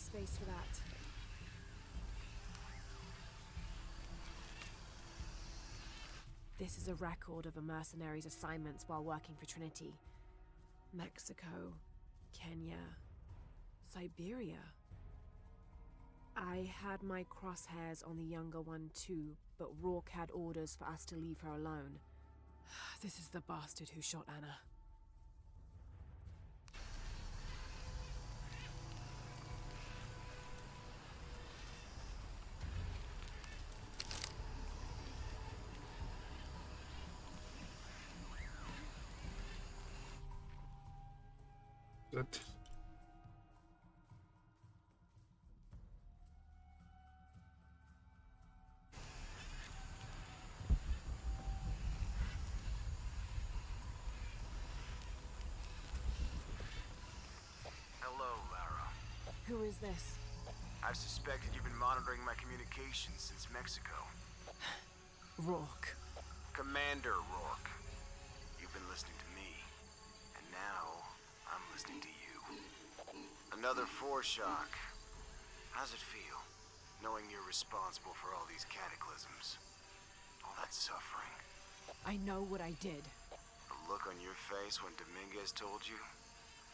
space for that. This is a record of a mercenary's assignments while working for Trinity. Mexico, Kenya, Siberia. I had my crosshairs on the younger one too, but Rourke had orders for us to leave her alone. This is the bastard who shot Anna. That... Hello, Lara. Who is this? I've suspected you've been monitoring my communications since Mexico. Rourke. Commander Rourke. You've been listening to me. And now, I'm listening to you. Another foreshock. How's it feel, knowing you're responsible for all these cataclysms? All that suffering. I know what I did. The look on your face when Dominguez told you?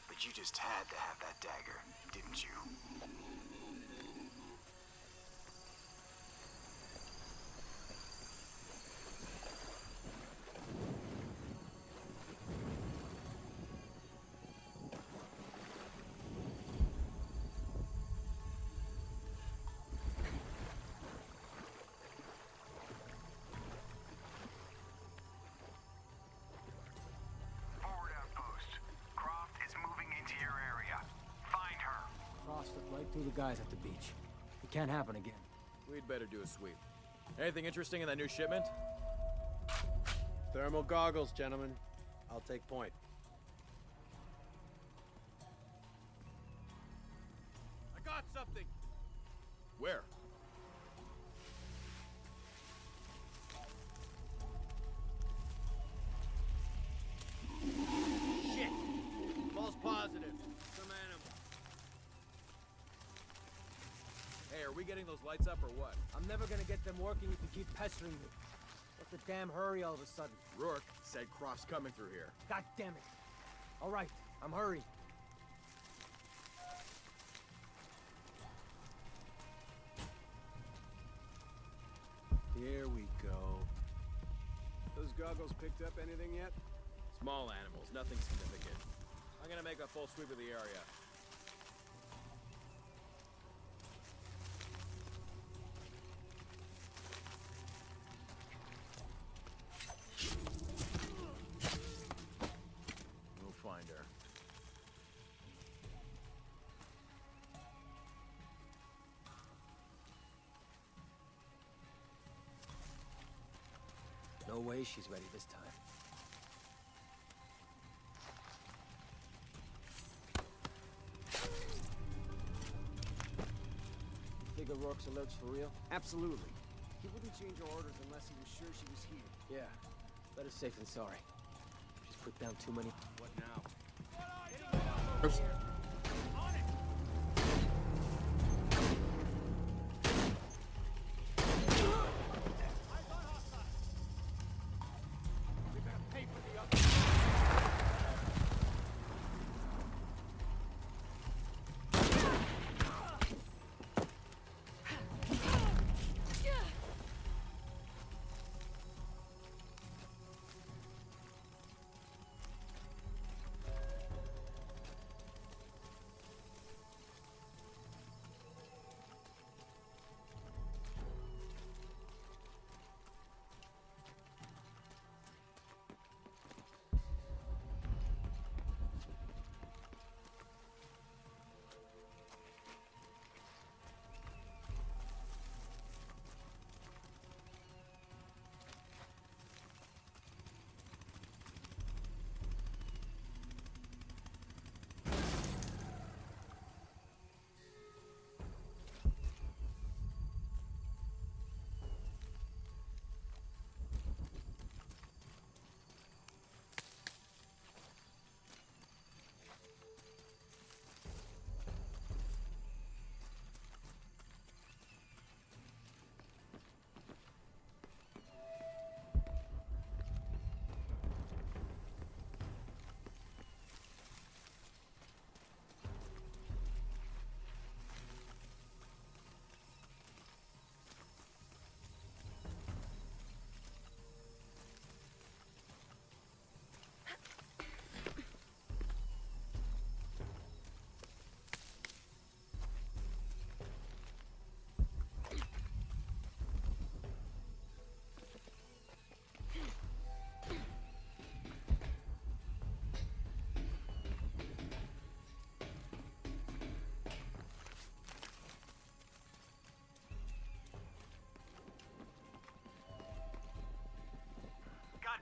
But you just had to have that dagger, didn't you? Forward outpost. Croft is moving into your area. Find her. Crossed it right through the guys at the beach. It can't happen again. We'd better do a sweep. Anything interesting in that new shipment? Thermal goggles, gentlemen. I'll take point. I got something! Where? Shit! False positive. Some animal. Hey, are we getting those lights up or what? I'm never gonna get them working if you keep pestering me. What's the damn hurry all of a sudden? Rourke said Croft's coming through here. God damn it. All right, I'm hurrying. Here we go. Those goggles picked up anything yet? Small animals, nothing significant. I'm gonna make a full sweep of the area. We'll find her. No way she's ready this time. Figure Rourke's alerts for real? Absolutely. He wouldn't change our orders unless he was sure she was here. Yeah. Better safe than sorry. She's put down too many. What now? Oops. We better pay for the other.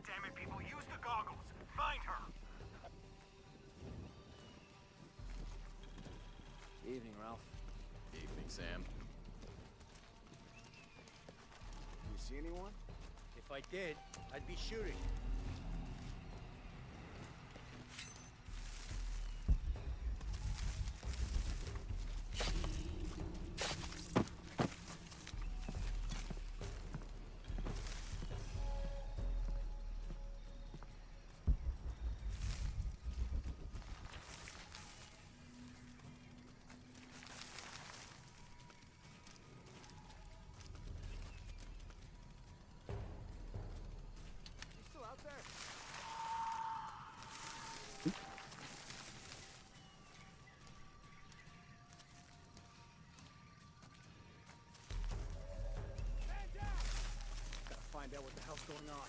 Damn it, people, use the goggles. Find her. Evening, Ralph. Evening, Sam. You see anyone? If I did, I'd be shooting. You still out there? Man down! Gotta find out what the hell's going on.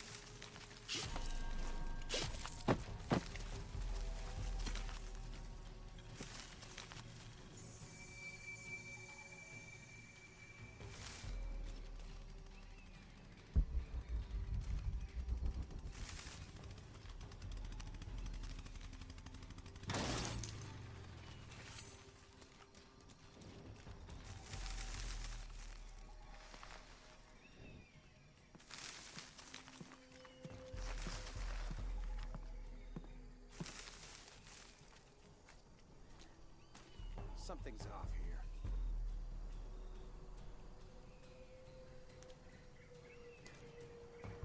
Something's off here.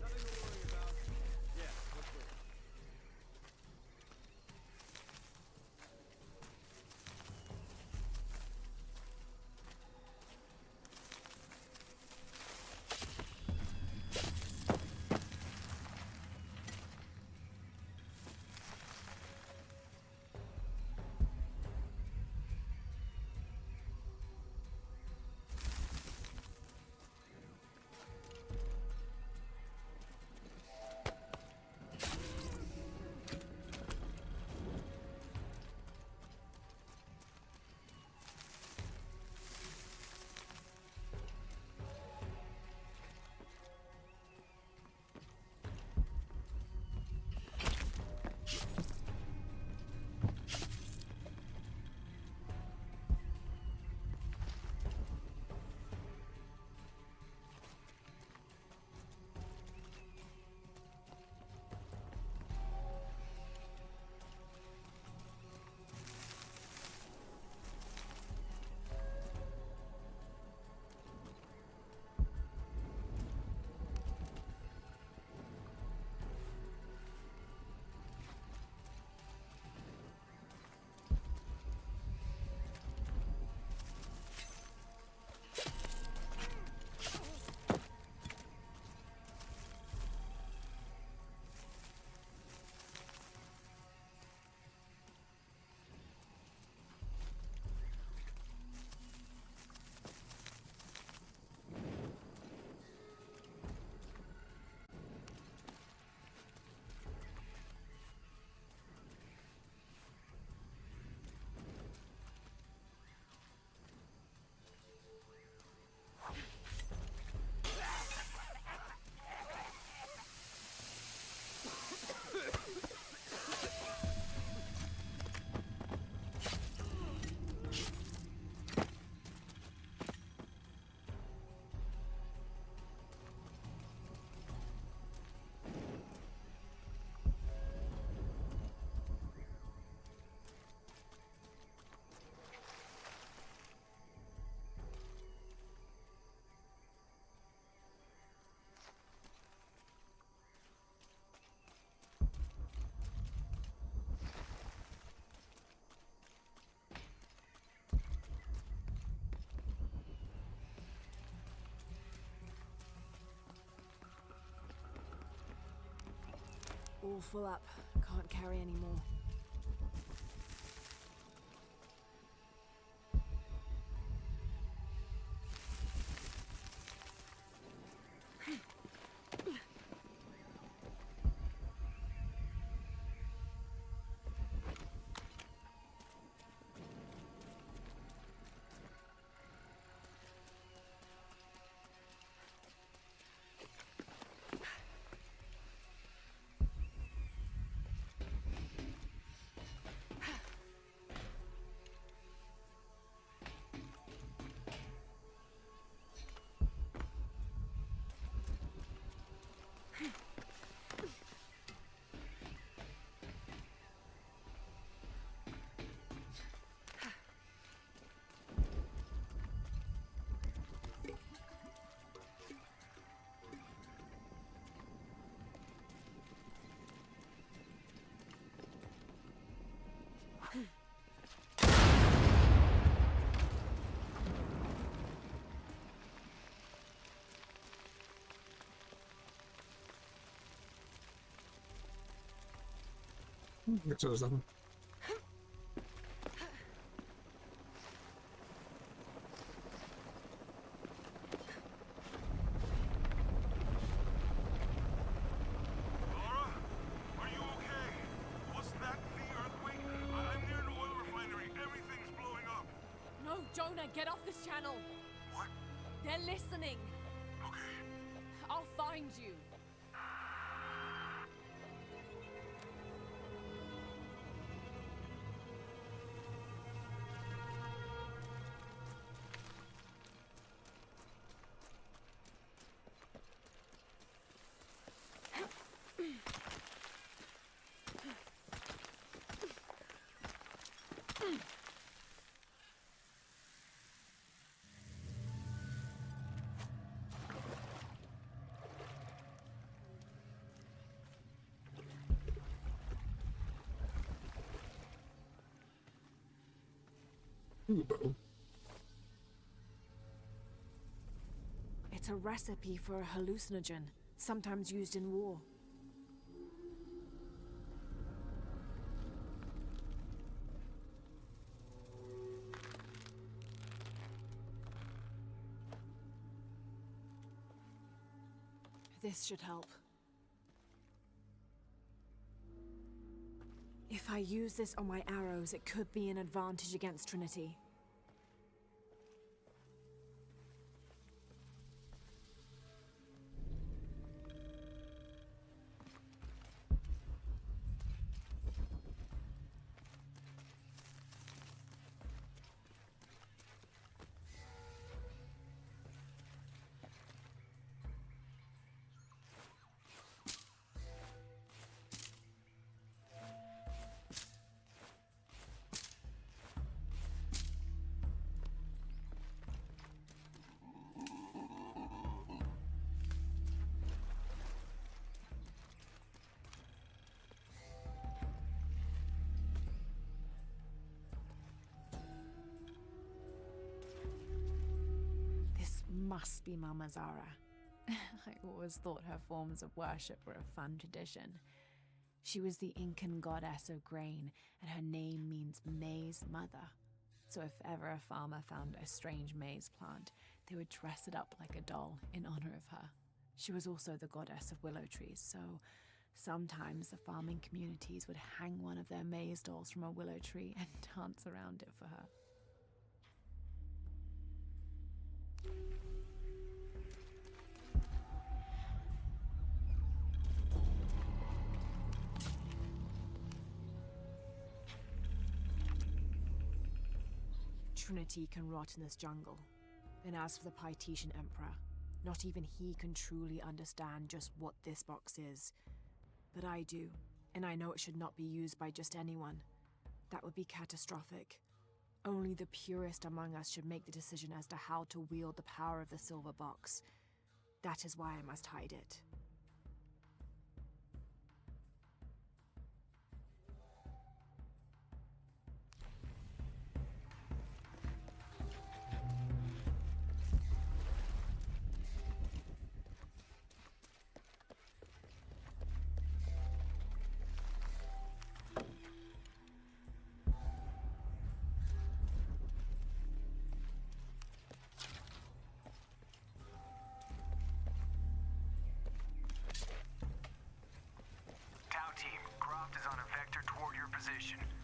Nothing to worry about. Yeah, we're clear. All full up. Can't carry any more. Wieczory za mną. Laura? Are you okay? Was that the earthquake? I'm near an oil refinery. Everything's blowing up. No, Jonah, get off this channel. What? They're listening. Okay. I'll find you. Bo. It's a recipe for a hallucinogen, sometimes used in war. This should help. If I use this on my arrows, it could be an advantage against Trinity. Must be Mama Zara. I always thought her forms of worship were a fun tradition. She was the Incan goddess of grain, and her name means maize mother. So if ever a farmer found a strange maize plant, they would dress it up like a doll in honor of her. She was also the goddess of willow trees, so sometimes the farming communities would hang one of their maize dolls from a willow tree and dance around it for her. Trinity can rot in this jungle. And as for the Pytetian Emperor, not even he can truly understand just what this box is. But I do, and I know it should not be used by just anyone. That would be catastrophic. Only the purest among us should make the decision as to how to wield the power of the silver box. That is why I must hide it.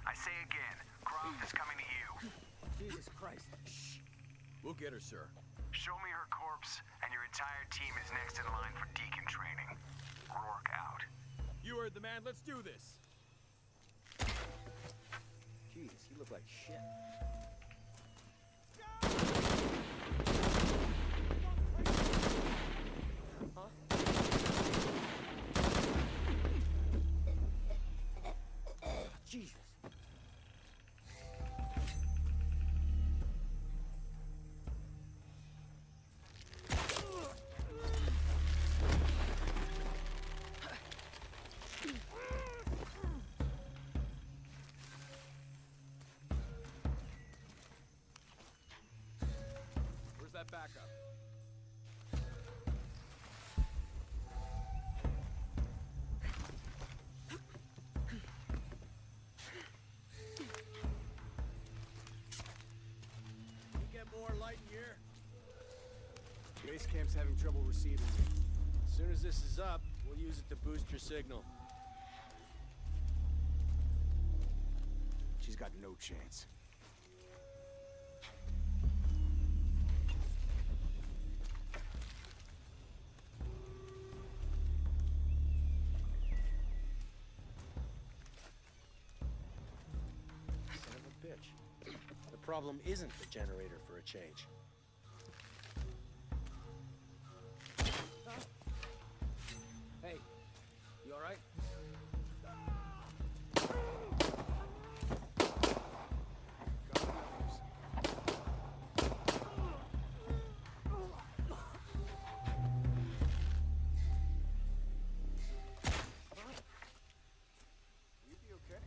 I say again, Croft is coming to you. Jesus Christ. Shh. We'll get her, sir. Show me her corpse, and your entire team is next in line for deacon training. Rourke out. You heard the man. Let's do this. Jesus, you look like shit. Jesus. Base camp's having trouble receiving you. As soon as this is up, we'll use it to boost your signal. She's got no chance. Son of a bitch. The problem isn't the generator for a change. Hey, you alright? You be okay?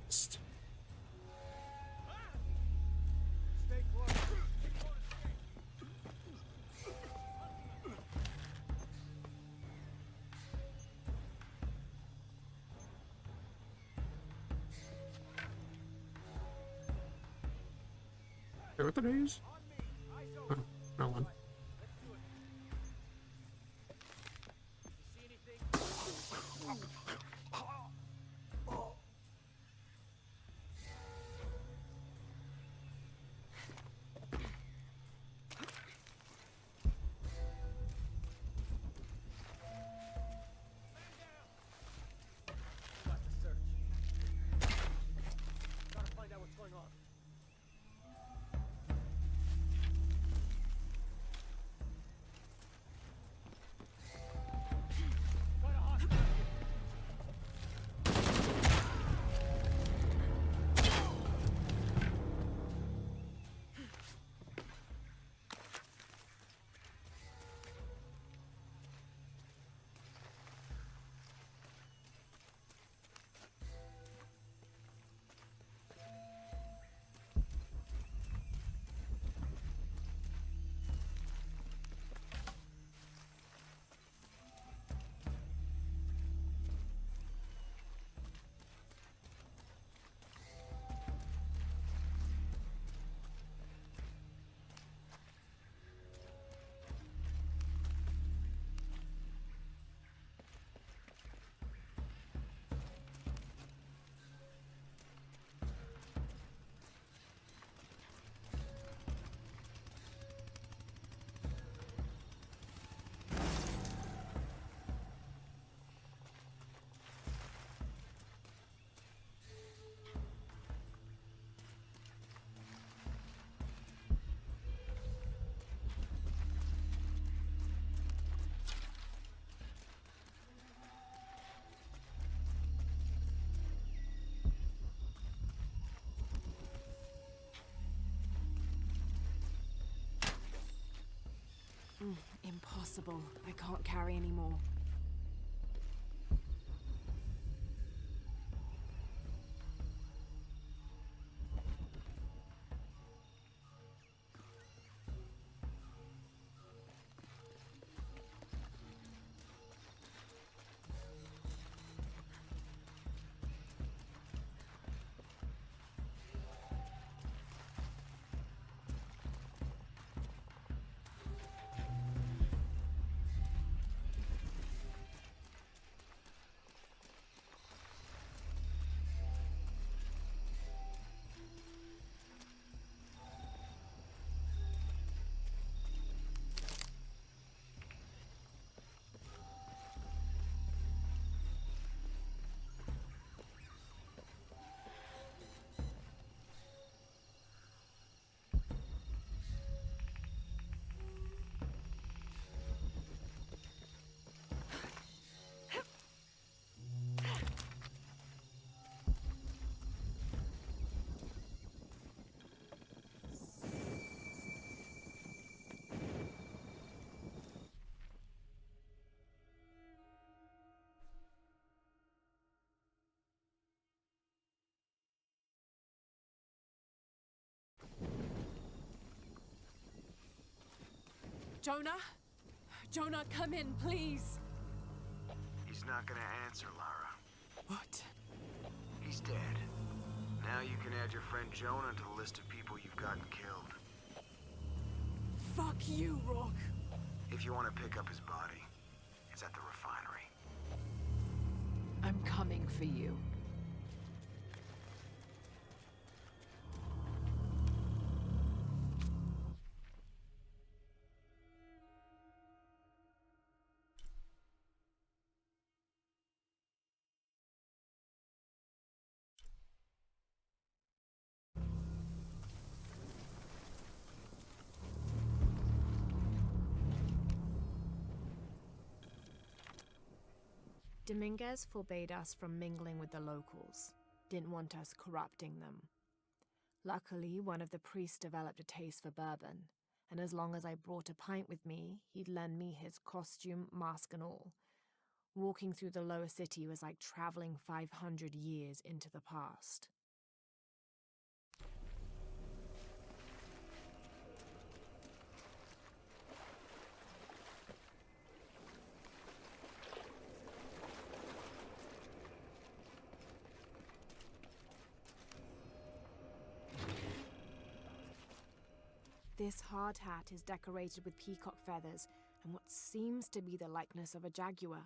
St- Stay close. Hey, what did I use? Oh, no one. Got to search. Gotta find out what's going on. Got a hostile. Impossible. I can't carry anymore. Jonah? Jonah, come in, please. He's not gonna answer, Lara. What? He's dead. Now you can add your friend Jonah to the list of people you've gotten killed. Fuck you, Rourke. If you want to pick up his body, it's at the refinery. I'm coming for you. Dominguez forbade us from mingling with the locals, didn't want us corrupting them. Luckily, one of the priests developed a taste for bourbon, and as long as I brought a pint with me, he'd lend me his costume, mask and all. Walking through the lower city was like traveling 500 years into the past. This hard hat is decorated with peacock feathers and what seems to be the likeness of a jaguar.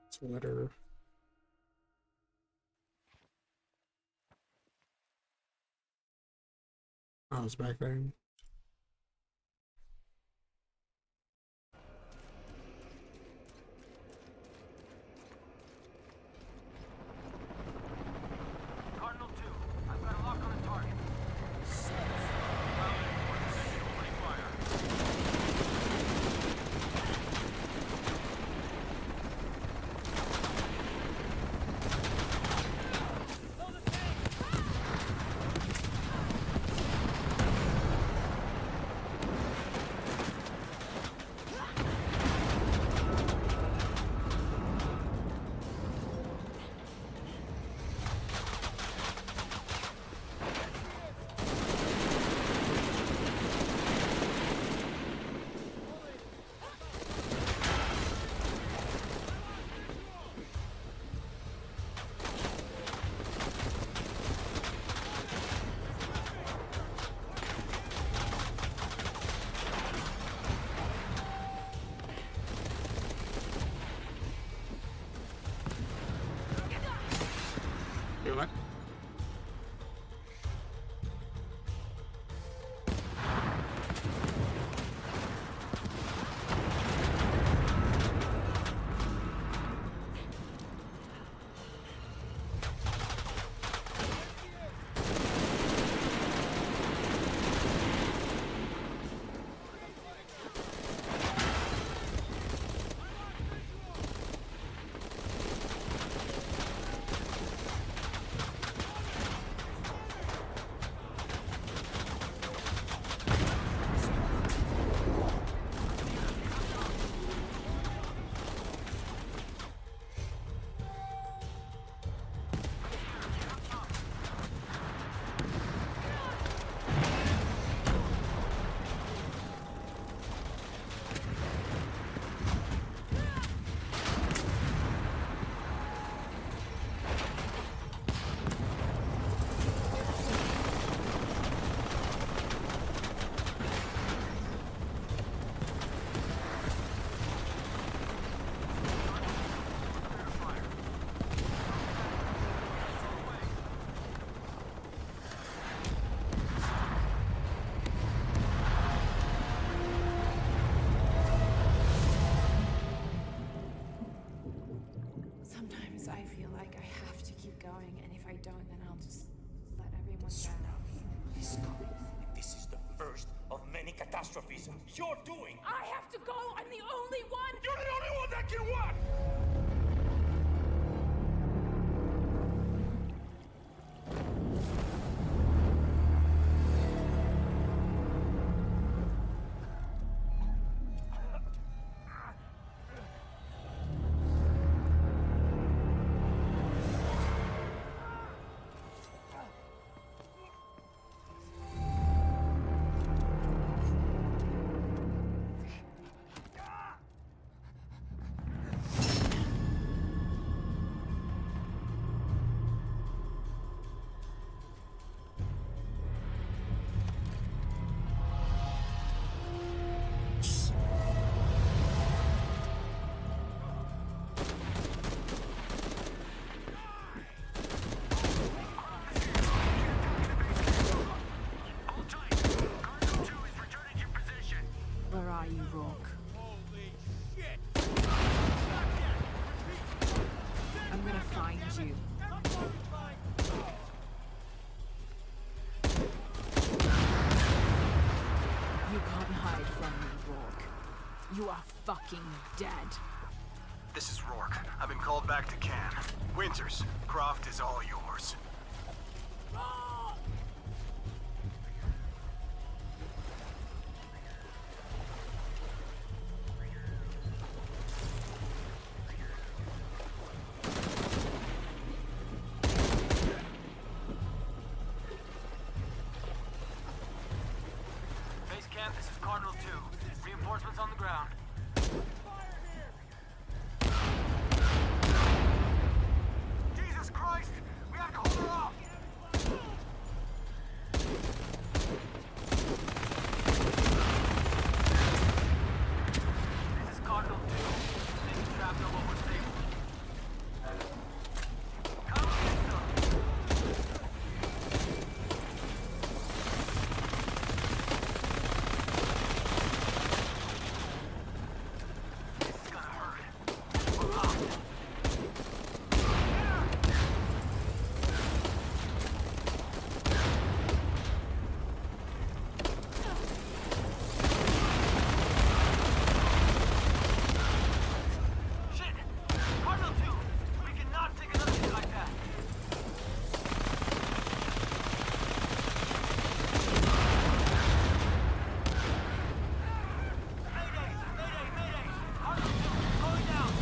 It's a letter. Oh, it's back there. Cardinal 2, I've got a lock on a target. Opening fire. Wait, what? Sometimes I feel like I have to keep going, and if I don't, then I'll just let everyone Tsunami is coming. And this is the first of many catastrophes you're doing. I have to go! I'm the only one! You're the only one that can what? Where are you, Rourke? Holy shit! I'm gonna find you. You can't hide from me, Rourke. You are fucking dead. This is Rourke. I've been called back to Cannes. Winters, Croft is all yours. Base camp, this is Cardinal 2. Reinforcements on the ground. Jesus Christ! We have to hold her off! This is Cardinal 2. Taking trap no more stable. Come get some. This is gonna hurt. We're locked. Shit! Cardinal 2! We cannot take another hit like that! Mayday! Mayday! Mayday! Cardinal 2, going down!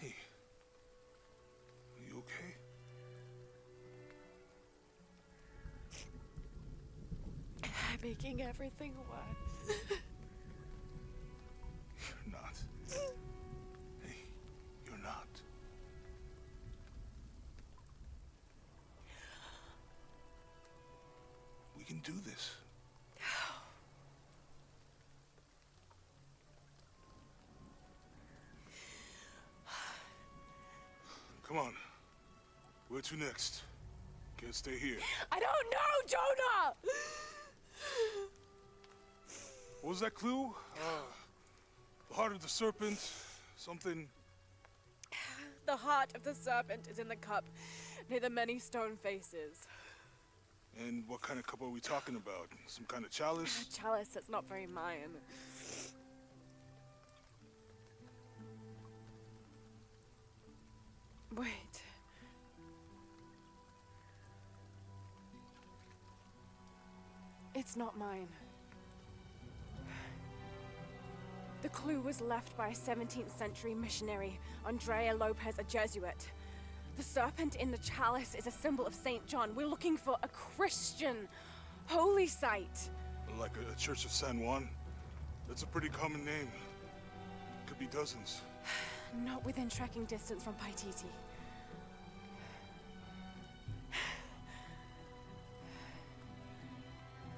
Hey. Are you okay? I'm making everything worse. You're not. Hey, you're not. We can do this. Come on. Where to next? Can't stay here. I don't know, Jonah! What was that clue? The heart of the serpent. Something. The heart of the serpent is in the cup, near the many stone faces. And what kind of cup are we talking about? Some kind of chalice? Chalice that's not very Mayan. Wait. It's not mine. The clue was left by a 17th century missionary, Andrea Lopez, a Jesuit. The serpent in the chalice is a symbol of St. John. We're looking for a Christian holy site. Like a Church of San Juan? That's a pretty common name. Could be dozens. Not within trekking distance from Paititi.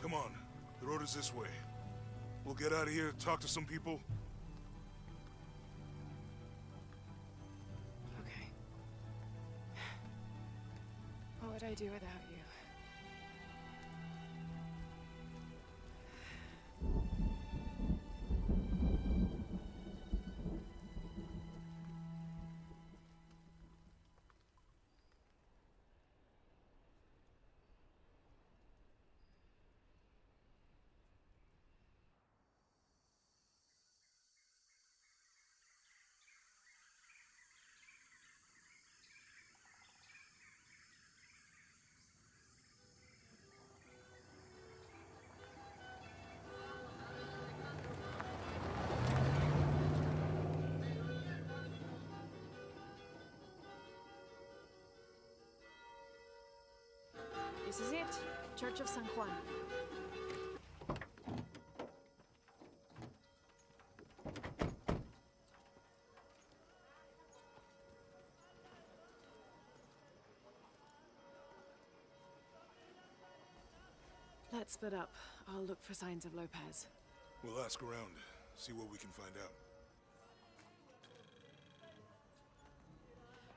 Come on, the road is this way. We'll get out of here, talk to some people. Okay. What would I do without you? This is it. Church of San Juan. Let's split up. I'll look for signs of Lopez. We'll ask around, see what we can find out.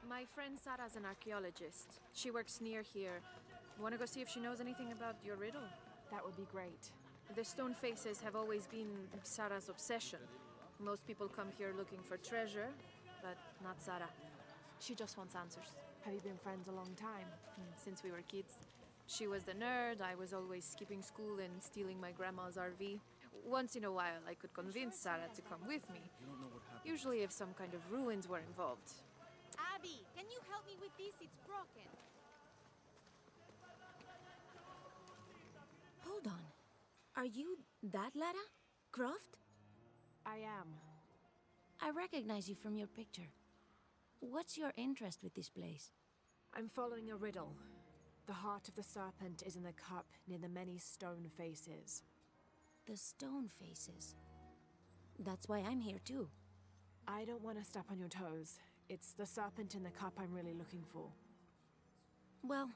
My friend Sarah's an archaeologist. She works near here. Wanna go see if she knows anything about your riddle? That would be great. The stone faces have always been Sarah's obsession. Most people come here looking for treasure, but not Sarah. She just wants answers. Have you been friends a long time? Since we were kids. She was the nerd, I was always skipping school and stealing my grandma's RV. Once in a while, I could convince Sarah to come with me. Usually if some kind of ruins were involved. Abby, can you help me with this? It's broken. Hold on. Are you that Lara? Croft? I am. I recognize you from your picture. What's your interest with this place? I'm following a riddle. The heart of the serpent is in the cup near the many stone faces. The stone faces. That's why I'm here too. I don't want to step on your toes. It's the serpent in the cup I'm really looking for. Well,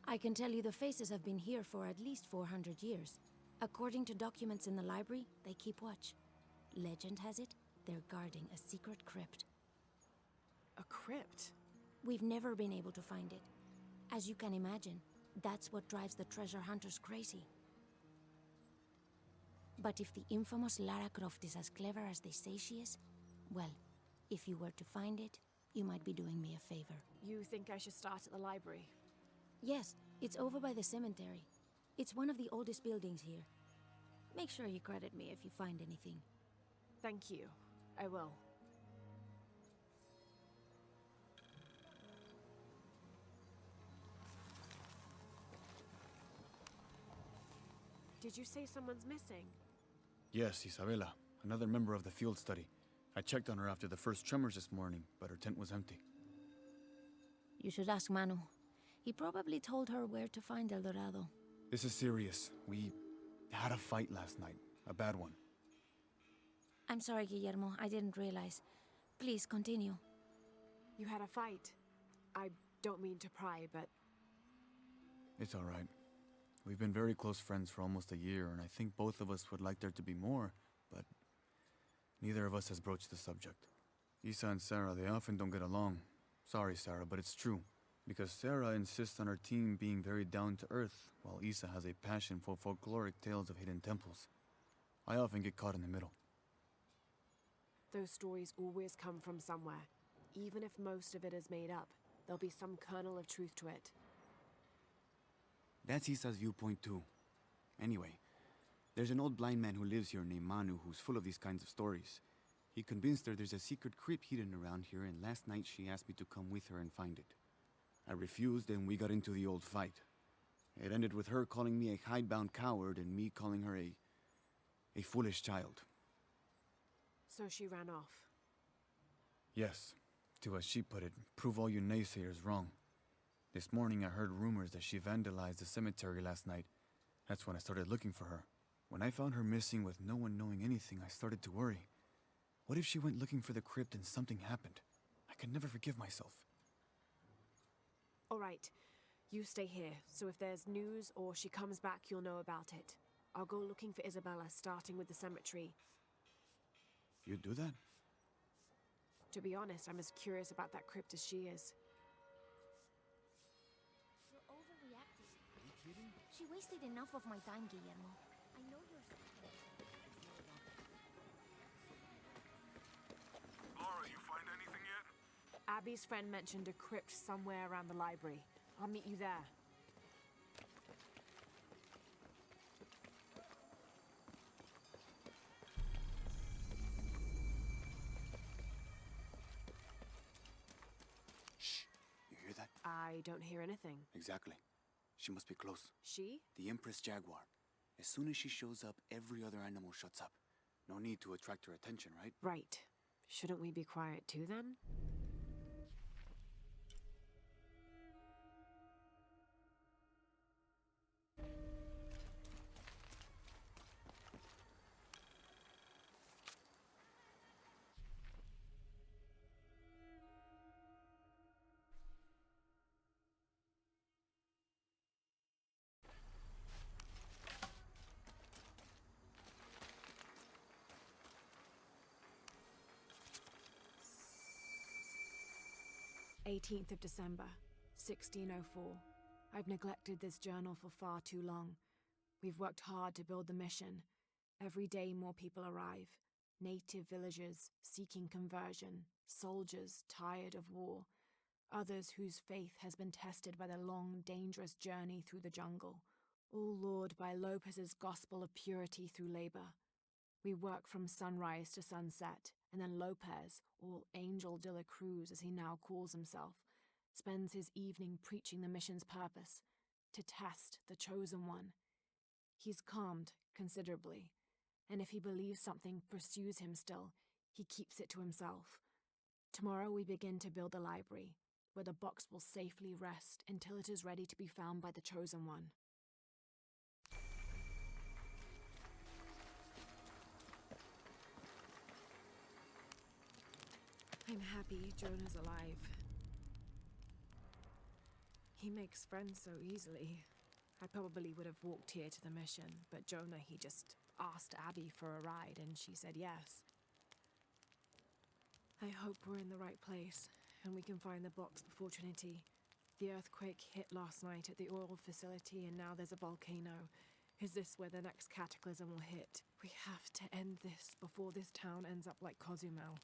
I can tell you the faces have been here for at least 400 years. According to documents in the library, they keep watch. Legend has it, they're guarding a secret crypt. A crypt? We've never been able to find it. As you can imagine, that's what drives the treasure hunters crazy. But if the infamous Lara Croft is as clever as they say she is, well, if you were to find it, you might be doing me a favor. You think I should start at the library? Yes, it's over by the cemetery. It's one of the oldest buildings here. Make sure you credit me if you find anything. Thank you. I will. Did you say someone's missing? Yes, Isabela, another member of the field study. I checked on her after the first tremors this morning, but her tent was empty. You should ask Manu. He probably told her where to find El Dorado. This is serious. We had a fight last night. A bad one. I'm sorry, Guillermo. I didn't realize. Please, continue. You had a fight. I don't mean to pry, but... It's all right. We've been very close friends for almost a year, and I think both of us would like there to be more, but neither of us has broached the subject. Isa and Sarah, they often don't get along. Sorry, Sarah, but it's true. Because Sarah insists on her team being very down-to-earth, while Isa has a passion for folkloric tales of hidden temples. I often get caught in the middle. Those stories always come from somewhere. Even if most of it is made up, there'll be some kernel of truth to it. That's Isa's viewpoint too. Anyway, there's an old blind man who lives here named Manu who's full of these kinds of stories. He convinced her there's a secret crypt hidden around here, and last night she asked me to come with her and find it. I refused, and we got into the old fight. It ended with her calling me a hidebound coward and me calling her a foolish child. So she ran off. Yes, to as she put it, prove all you naysayers wrong. This morning I heard rumors that she vandalized the cemetery last night. That's when I started looking for her. When I found her missing with no one knowing anything, I started to worry. What if she went looking for the crypt and something happened? I could never forgive myself. All right. You stay here, so if there's news or she comes back, you'll know about it. I'll go looking for Isabela, starting with the cemetery. You'd do that? To be honest, I'm as curious about that crypt as she is. You're overreacting. Are you kidding? She wasted enough of my time, Guillermo. I know you're... Laura, you find anything yet? Abby's friend mentioned a crypt somewhere around the library. I'll meet you there. Shh! You hear that? I don't hear anything. Exactly. She must be close. She? The Empress Jaguar. As soon as she shows up, every other animal shuts up. No need to attract her attention, right? Right. Shouldn't we be quiet too, then? 18th of December, 1604. I've neglected this journal for far too long. We've worked hard to build the mission. Every day more people arrive. Native villagers seeking conversion, soldiers tired of war, others whose faith has been tested by the long, dangerous journey through the jungle, all lured by Lopez's gospel of purity through labor. We work from sunrise to sunset, and then Lopez, or Angel de la Cruz as he now calls himself, spends his evening preaching the mission's purpose, to test the chosen one. He's calmed considerably, and if he believes something pursues him still, he keeps it to himself. Tomorrow we begin to build the library, where the box will safely rest until it is ready to be found by the chosen one. I'm happy Jonah's alive. He makes friends so easily. I probably would have walked here to the mission, but Jonah, he just asked Abby for a ride and she said yes. I hope we're in the right place and we can find the box before Trinity. The earthquake hit last night at the oil facility and now there's a volcano. Is this where the next cataclysm will hit? We have to end this before this town ends up like Cozumel.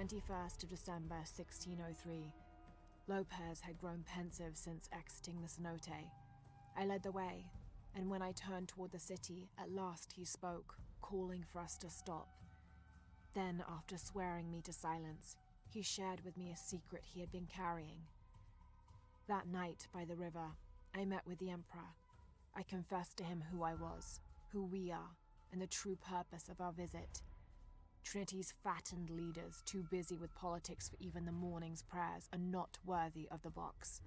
21st of December 1603. Lopez had grown pensive since exiting the cenote. I led the way, and when I turned toward the city, at last he spoke, calling for us to stop. Then, after swearing me to silence, he shared with me a secret he had been carrying. That night by the river, I met with the Emperor. I confessed to him who I was, who we are, and the true purpose of our visit. Trinity's fattened leaders, too busy with politics for even the morning's prayers, are not worthy of the box.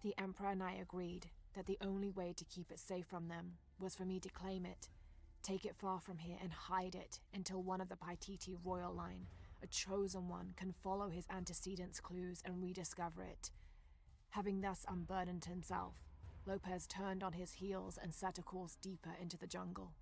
The Emperor and I agreed that the only way to keep it safe from them was for me to claim it, take it far from here and hide it until one of the Paititi royal line, a chosen one, can follow his antecedents' clues and rediscover it. Having thus unburdened himself, Lopez turned on his heels and set a course deeper into the jungle.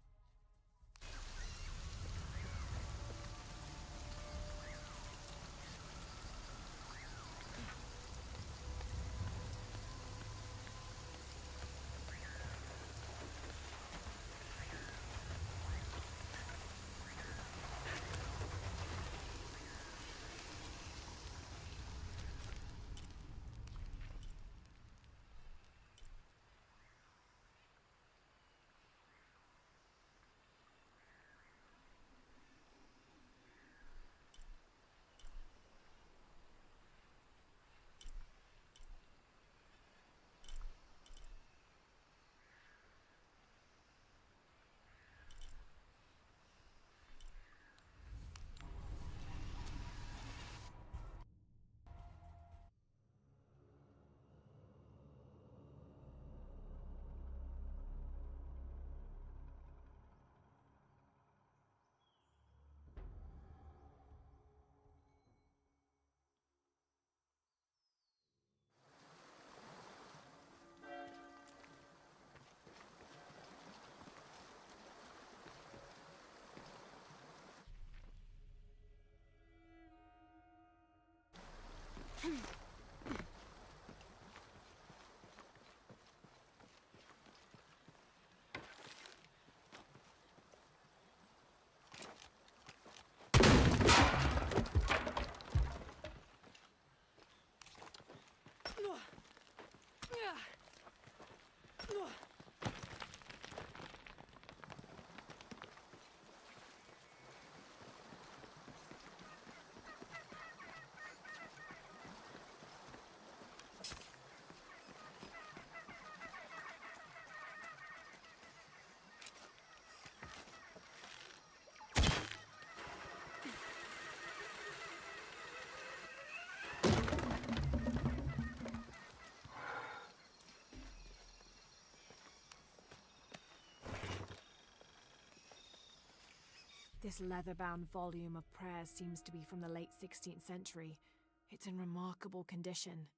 This leather-bound volume of prayers seems to be from the late 16th century. It's in remarkable condition.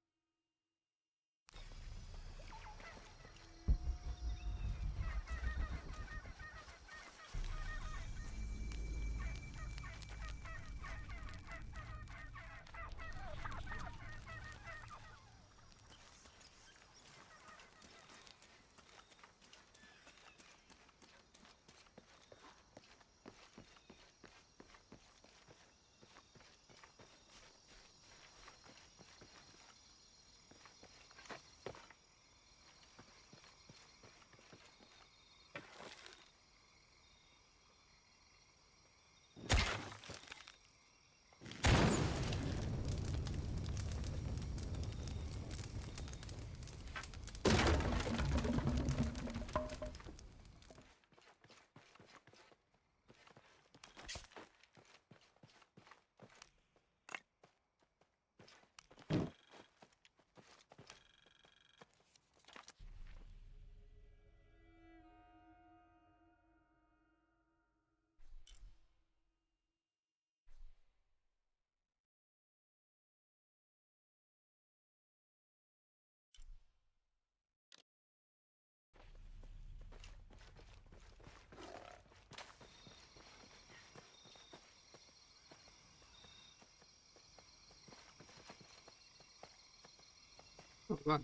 Oh, God.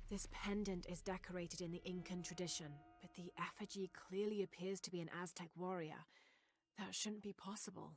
This pendant is decorated in the Incan tradition, but the effigy clearly appears to be an Aztec warrior. That shouldn't be possible.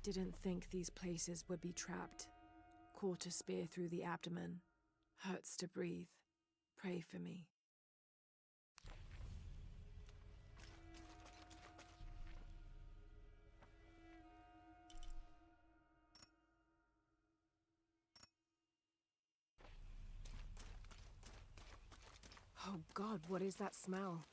Didn't think these places would be trapped. Caught a spear through the abdomen. Hurts to breathe. Pray for me. Oh God, what is that smell?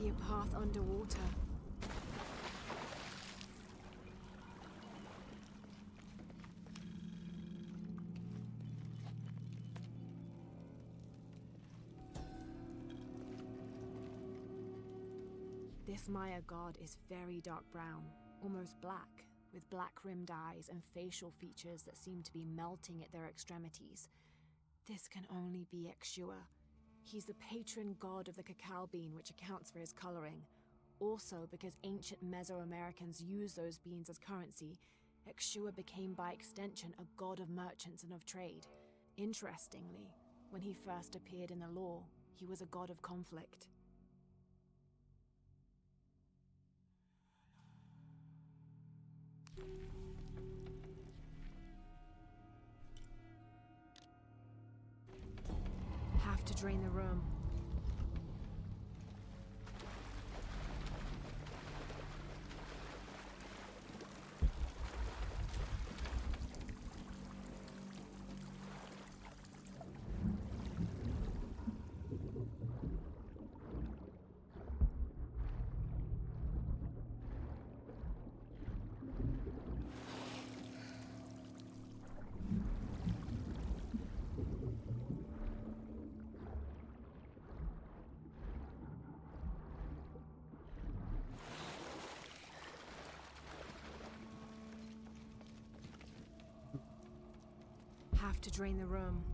A path underwater. This Maya god is very dark brown, almost black, with black-rimmed eyes and facial features that seem to be melting at their extremities. This can only be Exua. He's the patron god of the cacao bean, which accounts for his coloring. Also, because ancient Mesoamericans used those beans as currency, Exua became by extension a god of merchants and of trade. Interestingly, when he first appeared in the lore, he was a god of conflict. Have to drain the room. Have to drain the room.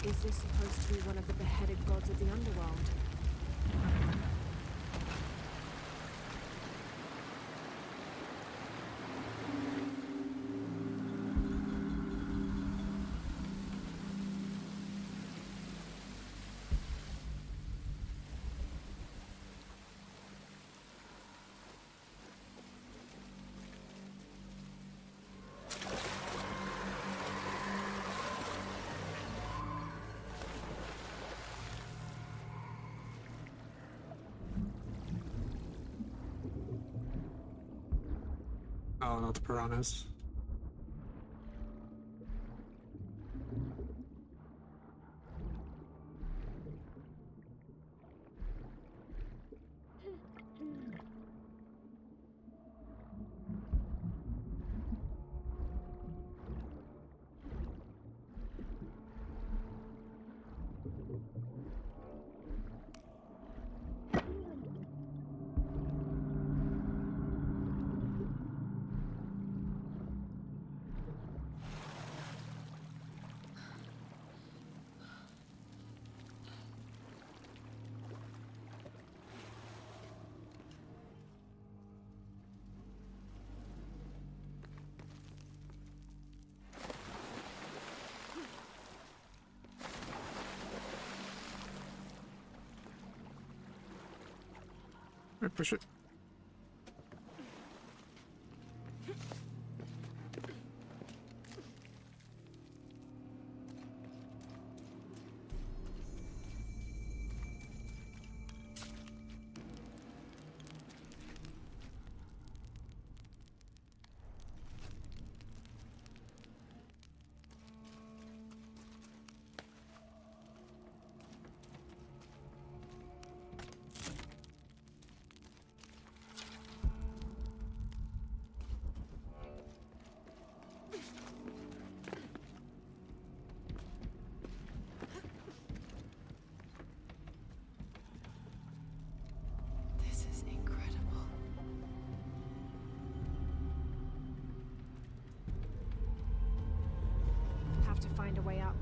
Is this supposed to be one of the beheaded gods of the underworld? Oh, not the piranhas. Push it. This is incredible. Have to find a way up.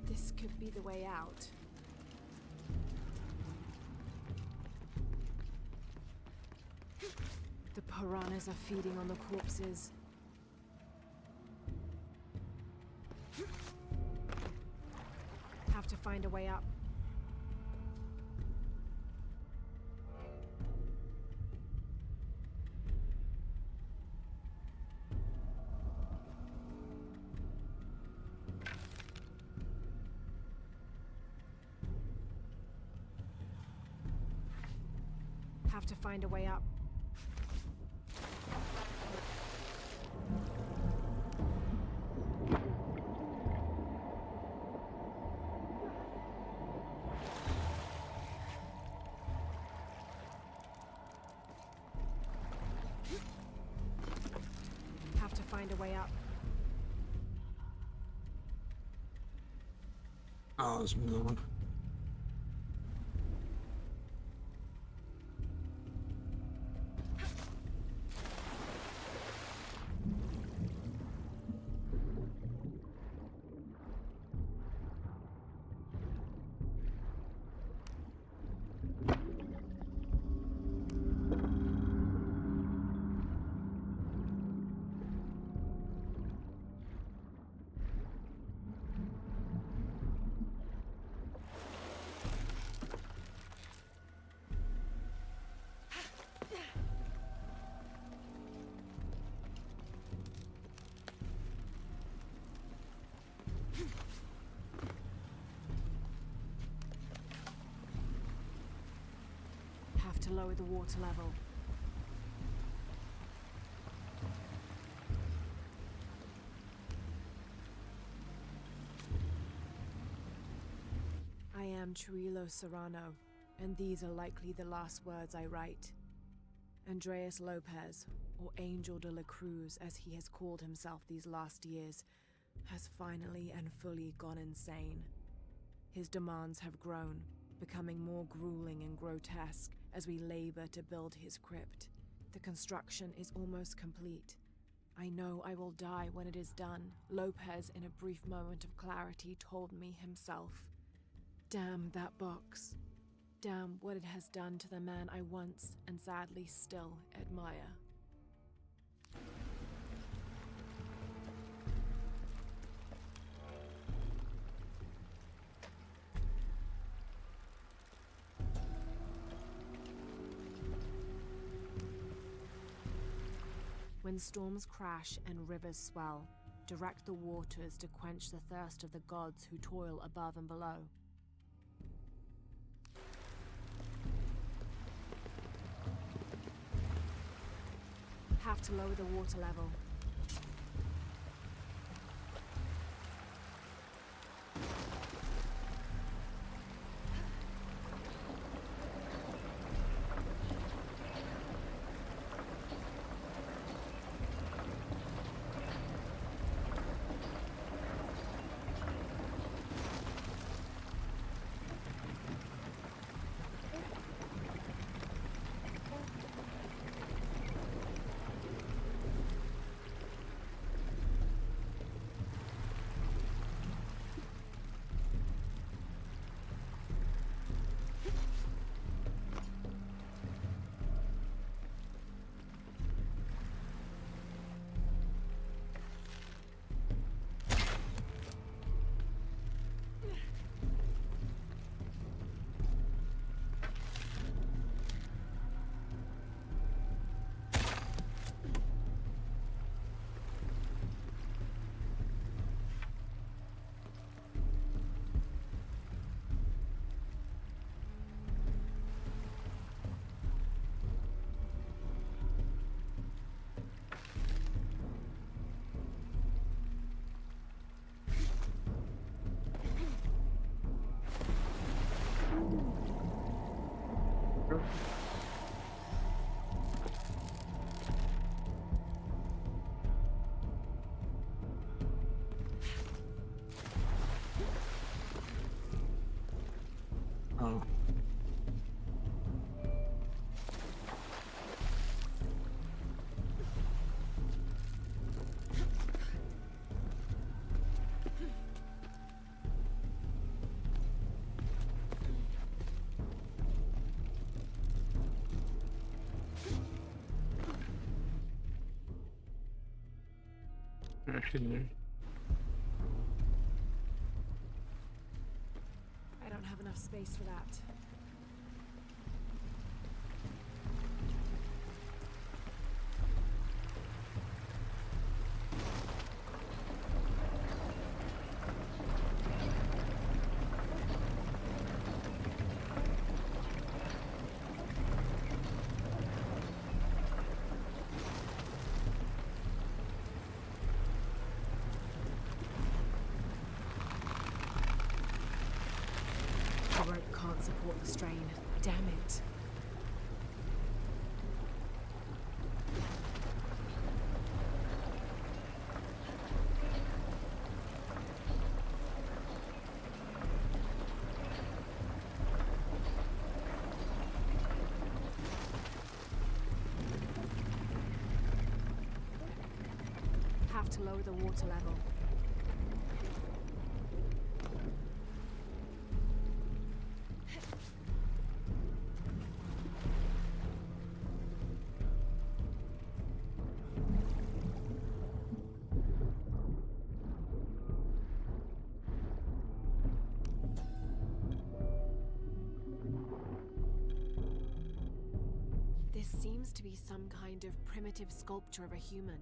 This could be the way out. The piranhas are feeding on the corpses. Have to find a way up. Have to find a way up. Have to find a way up. Oh, there's another one. to lower the water level. I am Chirilo Serrano, and these are likely the last words I write. Andreas Lopez, or Angel de la Cruz as he has called himself these last years, has finally and fully gone insane. His demands have grown, becoming more grueling and grotesque as we labor to build his crypt. The construction is almost complete. I know I will die when it is done, Lopez in a brief moment of clarity told me himself. Damn that box. Damn what it has done to the man I once, and sadly still, admire. When storms crash and rivers swell, direct the waters to quench the thirst of the gods who toil above and below. Have to lower the water level. Oh. Actually, I don't have enough space for that. The rope can't support the strain. Damn it. Have to lower the water level. This seems to be some kind of primitive sculpture of a human.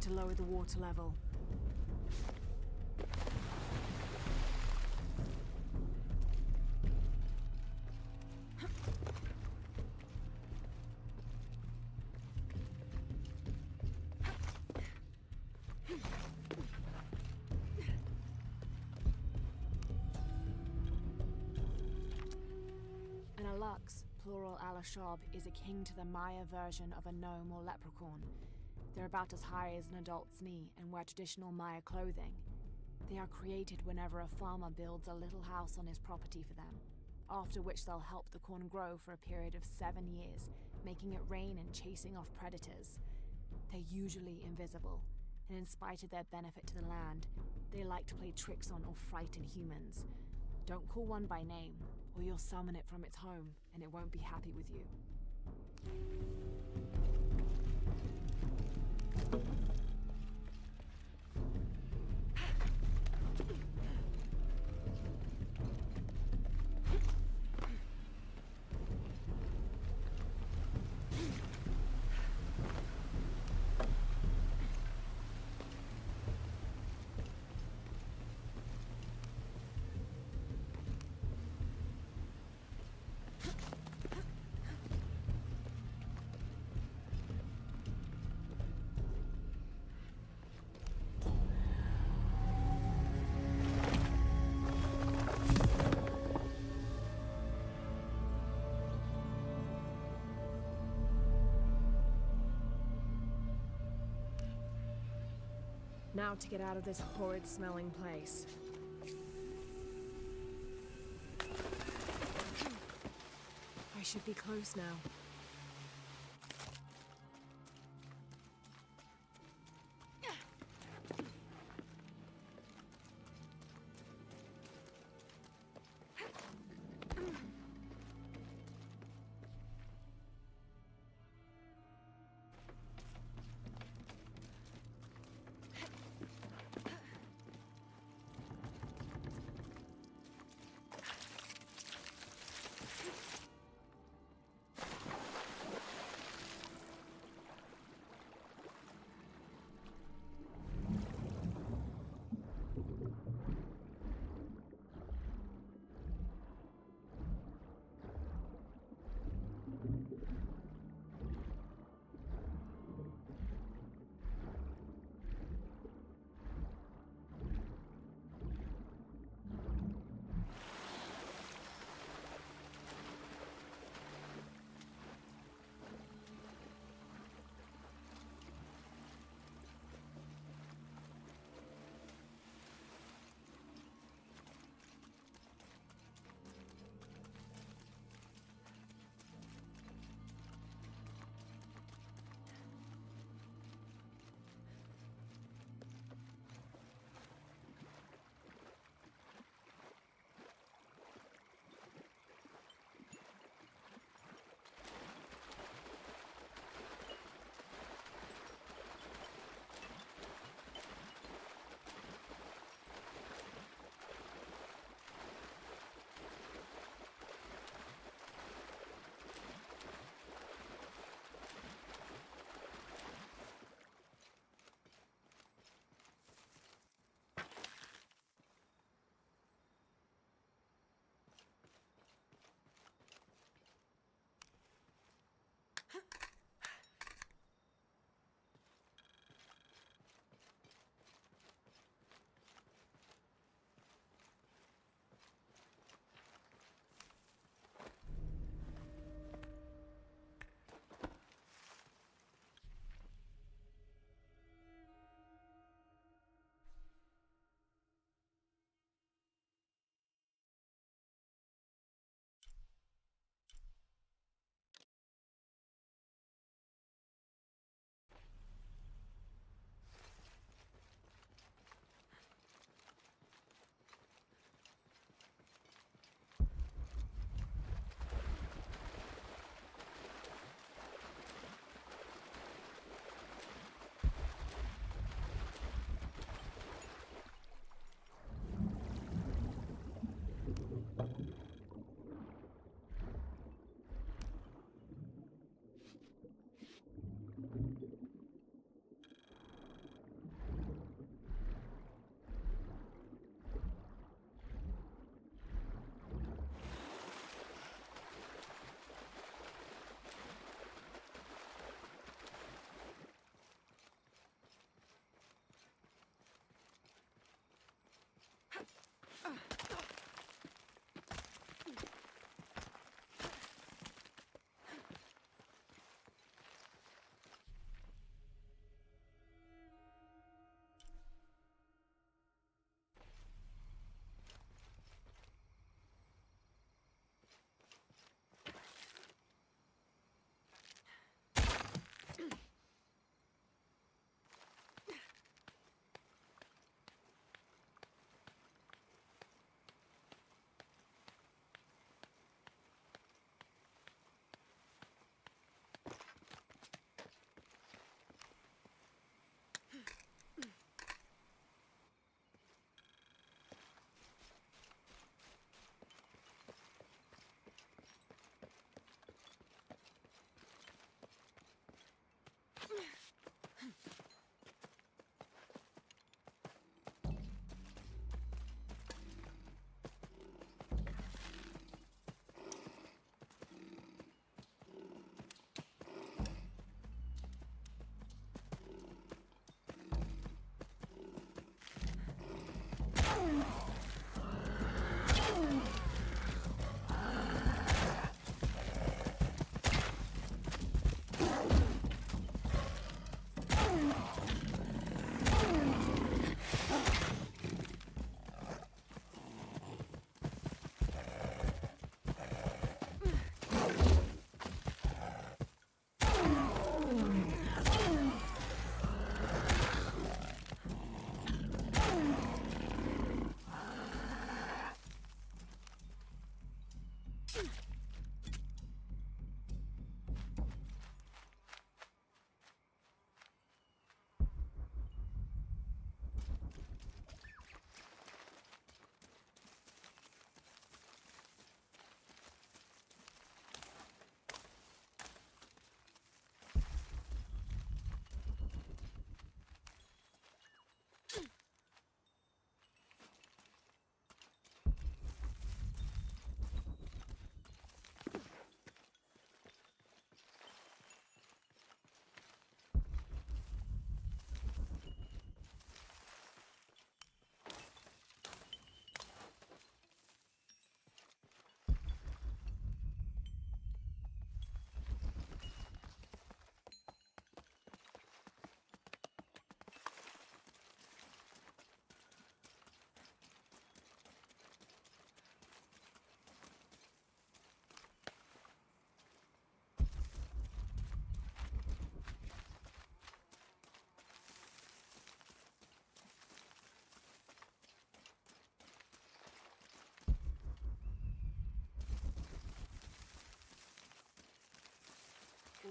to lower the water level. An Alux, plural Alashab, is akin to the Maya version of a gnome or leprechaun. They're about as high as an adult's knee and wear traditional Maya clothing. They are created whenever a farmer builds a little house on his property for them, after which they'll help the corn grow for a period of 7 years, making it rain and chasing off predators. They're usually invisible, and in spite of their benefit to the land, they like to play tricks on or frighten humans. Don't call one by name, or you'll summon it from its home, and it won't be happy with you. Now to get out of this horrid smelling place. I should be close now.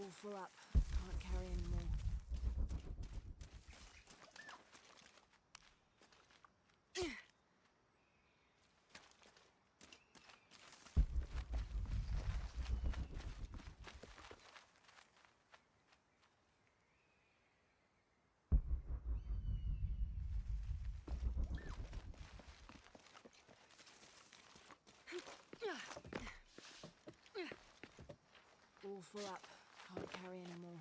All full up. Can't carry any more. All full up. Can't carry any more.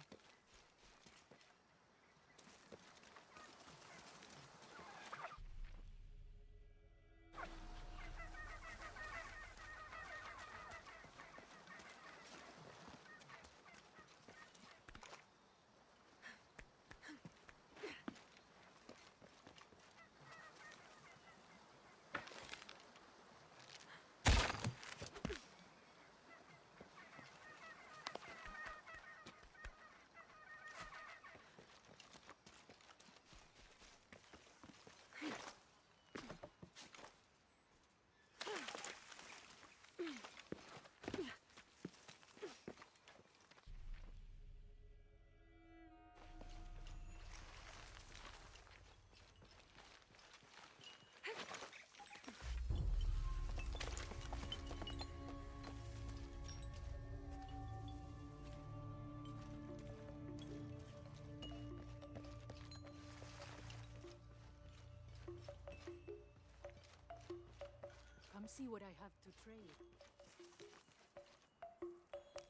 Come see what I have to trade.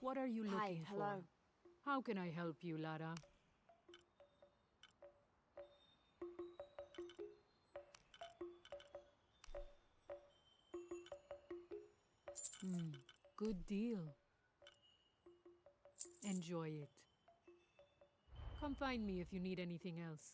What are you looking Hi, for? hello. How can I help you, Lara? Good deal. Enjoy it. Come find me if you need anything else.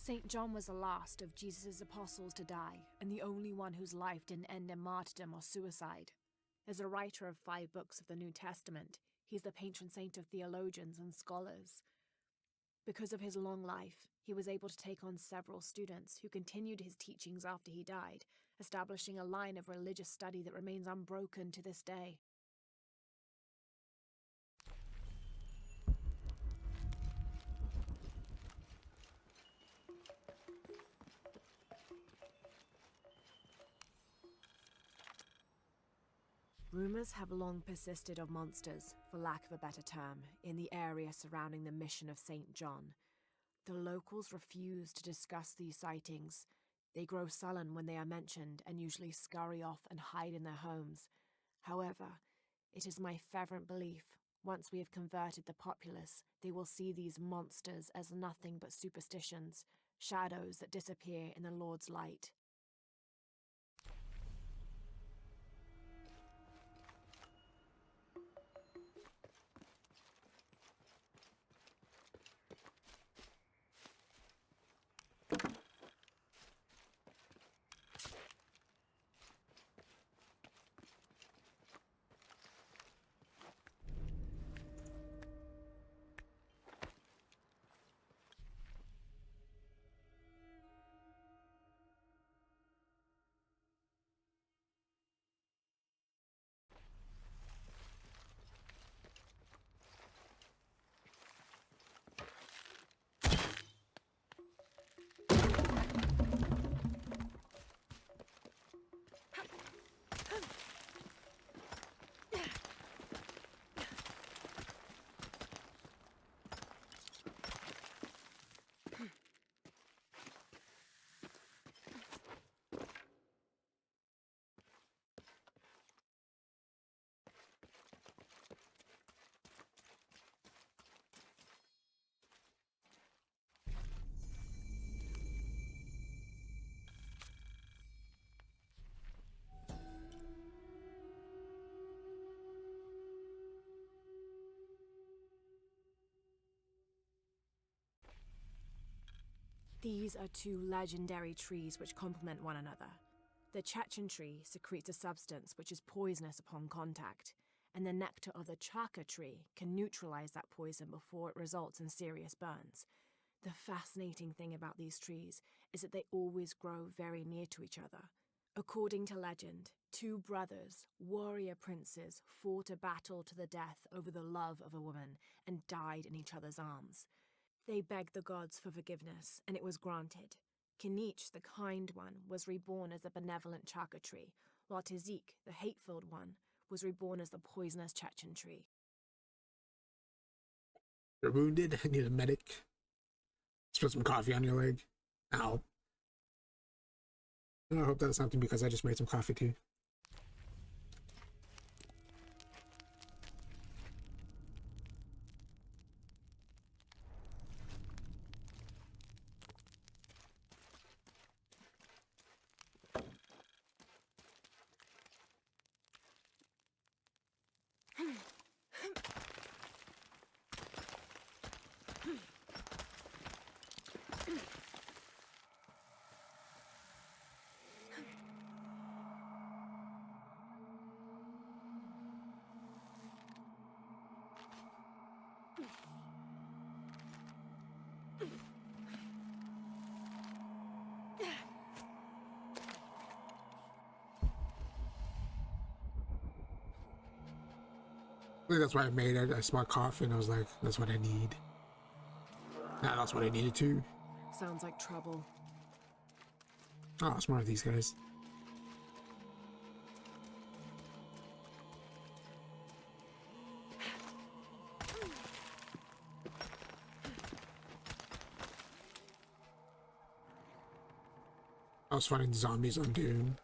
St. John was the last of Jesus' apostles to die, and the only one whose life didn't end in martyrdom or suicide. As a writer of 5 books of the New Testament, he's the patron saint of theologians and scholars. Because of his long life, he was able to take on several students who continued his teachings after he died, establishing a line of religious study that remains unbroken to this day. Rumors have long persisted of monsters, for lack of a better term, in the area surrounding the mission of St. John. The locals refuse to discuss these sightings. They grow sullen when they are mentioned and usually scurry off and hide in their homes. However, it is my fervent belief, once we have converted the populace, they will see these monsters as nothing but superstitions, shadows that disappear in the Lord's light. These are two legendary trees which complement one another. The Chechen tree secretes a substance which is poisonous upon contact, and the nectar of the Chaka tree can neutralize that poison before it results in serious burns. The fascinating thing about these trees is that they always grow very near to each other. According to legend, two brothers, warrior princes, fought a battle to the death over the love of a woman and died in each other's arms. They begged the gods for forgiveness, and it was granted. Kinich, the kind one, was reborn as a benevolent Chaka tree, while Tazik, the hate-filled one, was reborn as the poisonous Chechen tree. You're wounded. I need a medic. Spill some coffee on your leg. Ow. I hope that's something because I just made some coffee too. I think that's why I made it. I smelled coffee and I was like, that's what I need. Nah, that's what I needed too. Sounds like trouble. Oh, it's more of these guys. I was fighting zombies on Doom.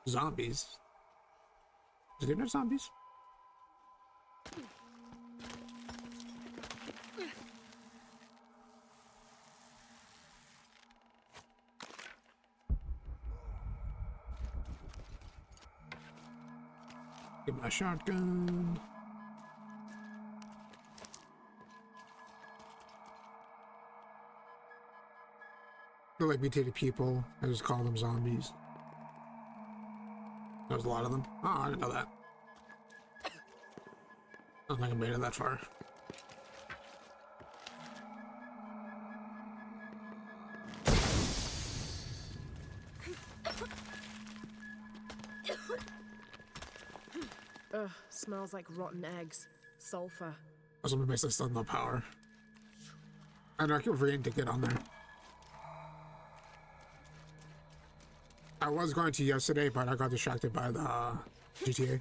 Zombies? Did they have zombies? Get my shotgun. They're like mutated people. I just call them zombies. There's a lot of them. Oh, I didn't know that. I don't think I made it that far. Ugh, smells like rotten eggs. Sulfur. Also, my base still have no power. I know, I keep forgetting to get on there. I was going to yesterday, but I got distracted by the GTA.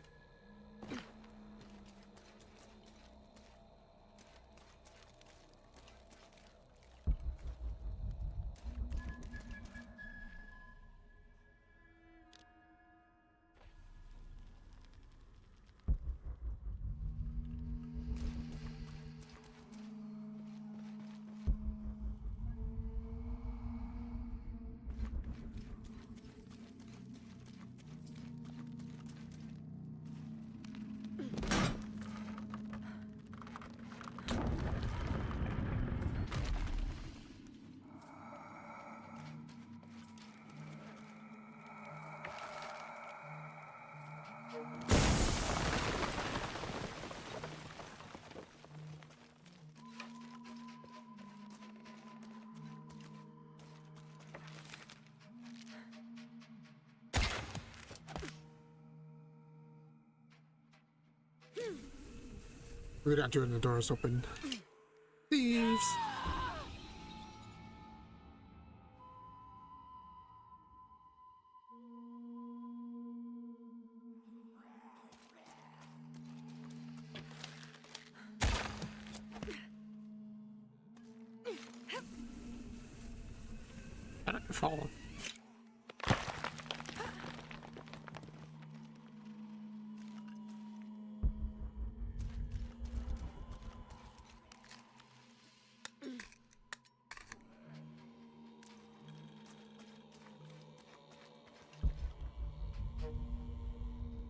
We're not doing the doors open. Thieves! I don't fall.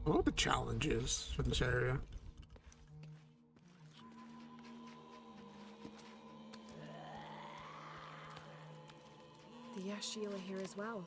What are the challenges for this area? The Yashil are here as well.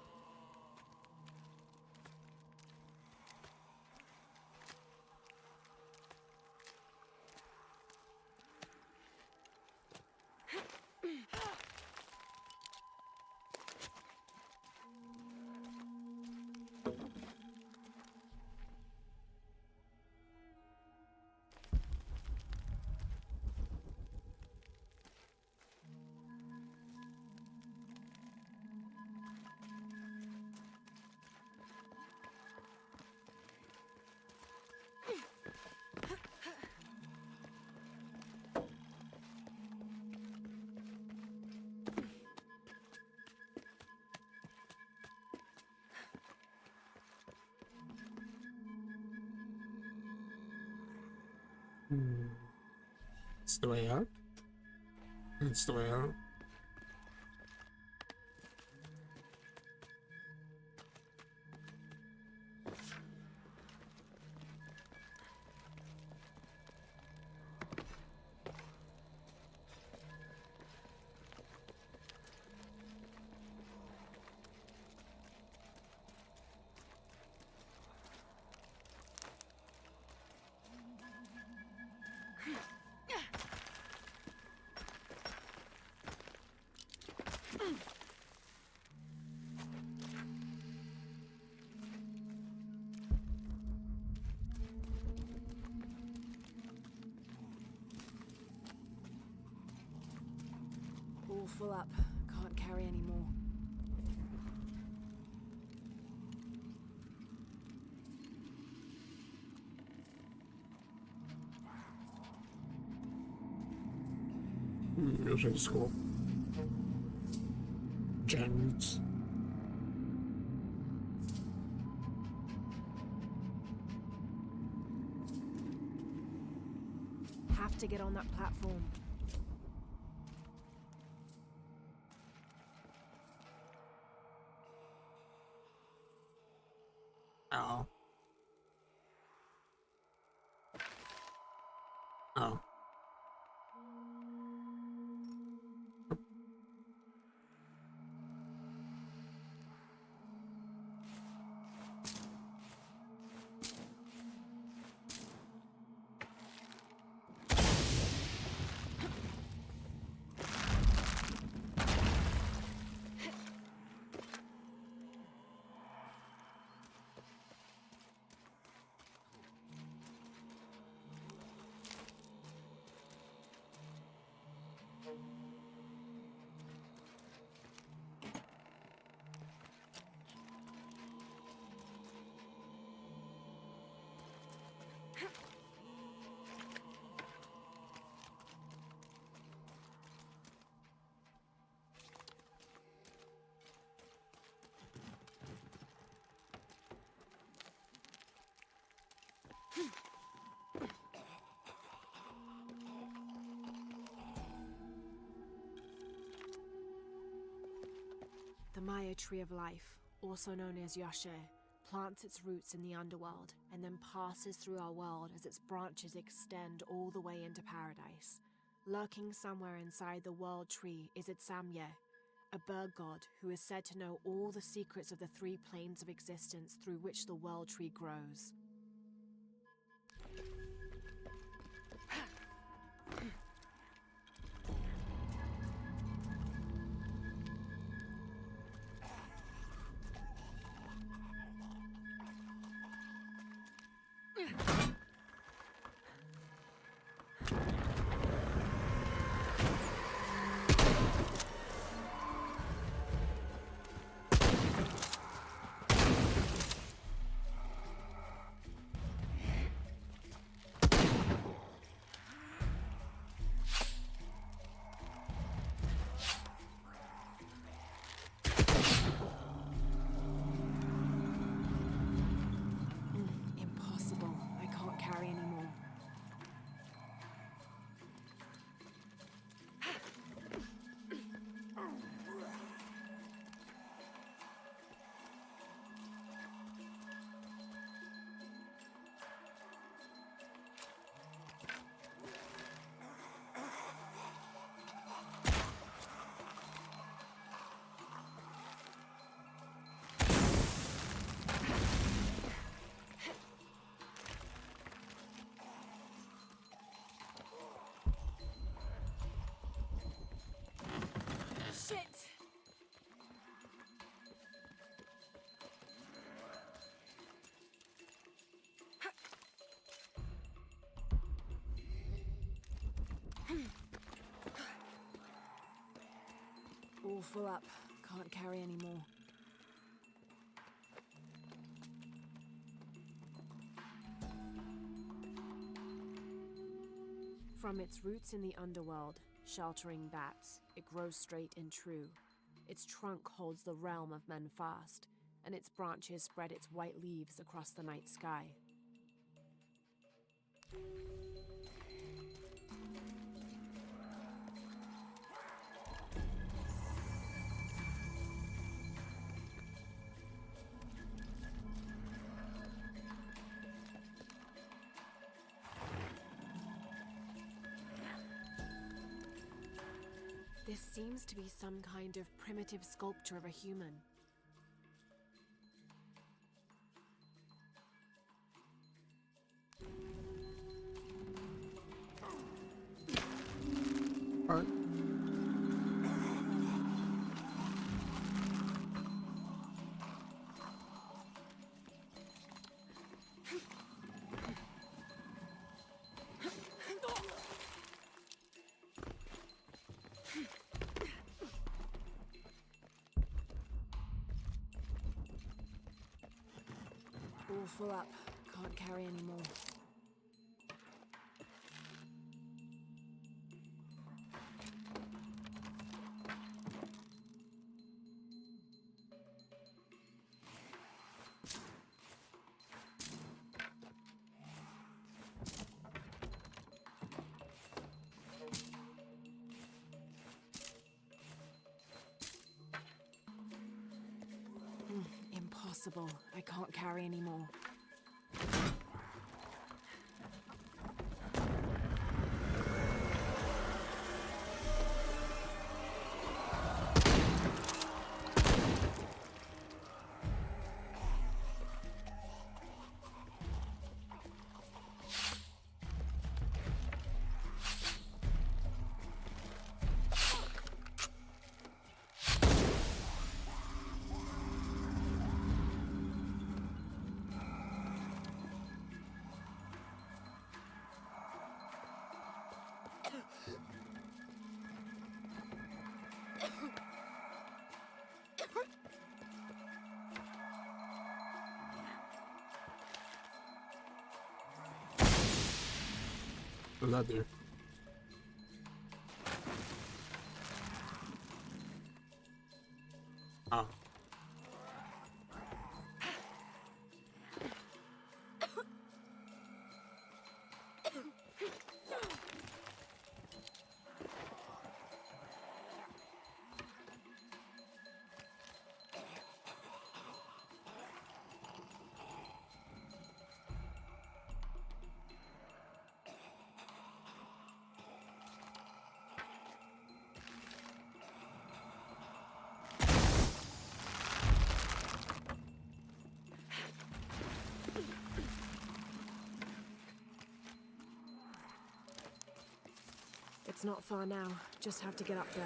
It's the way up. It's the way out. All full up. Can't carry any more. It was really cool. Gems. Have to get on that platform. Oh. Oh. The Maya Tree of Life, also known as Yashe, plants its roots in the underworld and then passes through our world as its branches extend all the way into paradise. Lurking somewhere inside the world tree is Itsamye, a bird god who is said to know all the secrets of the three planes of existence through which the world tree grows. All full up. Can't carry any more. From its roots in the underworld, sheltering bats, it grows straight and true. Its trunk holds the realm of men fast, and its branches spread its white leaves across the night sky. This seems to be some kind of primitive sculpture of a human. Alright. All full up. Can't carry any more. Impossible. I can't carry any more. What's that there? Ah. It's not far now. Just have to get up there.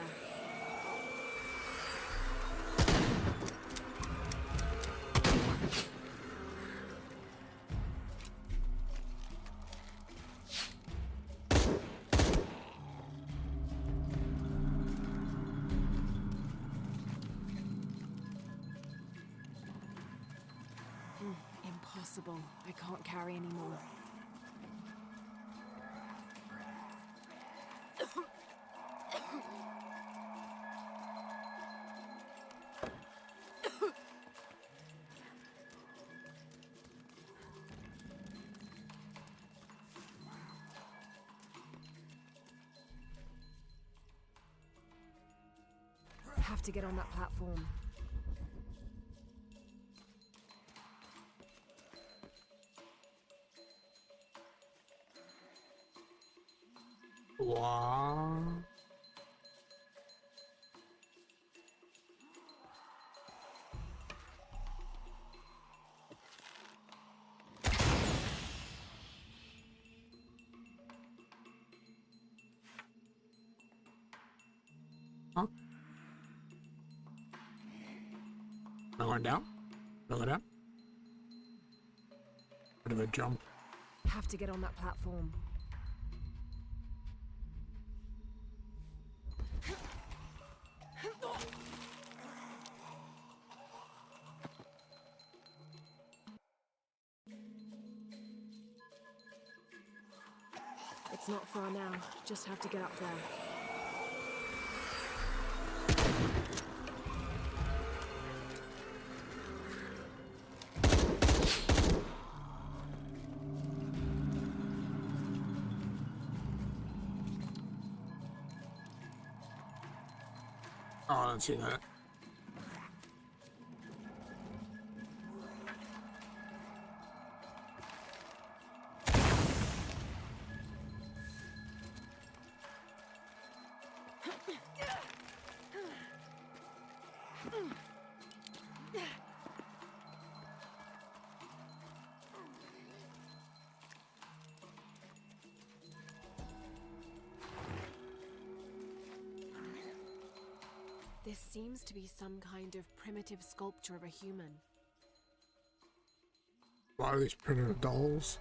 Impossible. I can't carry any more. Have to get on that platform. Wow. Huh? Am I going down? Am I going down? Bit of a jump. Have to get on that platform. It's not far now. Just have to get up there. Oh, I didn't see that. This seems to be some kind of primitive sculpture of a human. Why are these primitive dolls?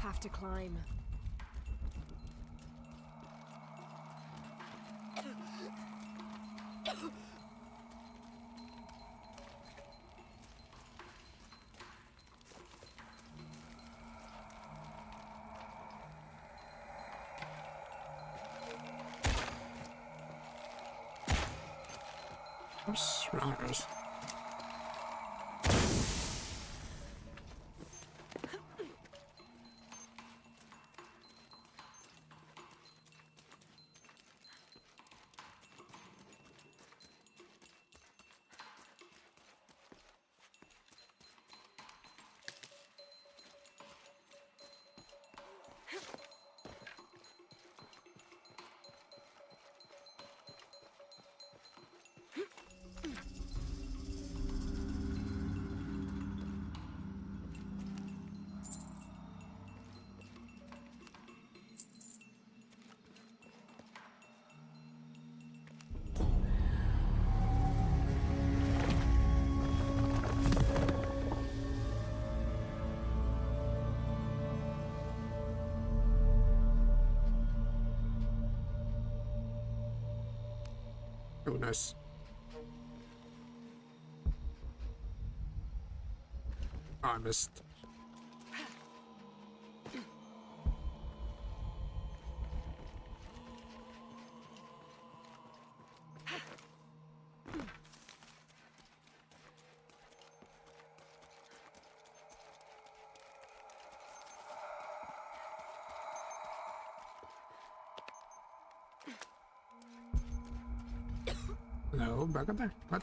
Have to climb. Oops, wrong goes. Oh, nice. Oh, I missed. No, back up there. What?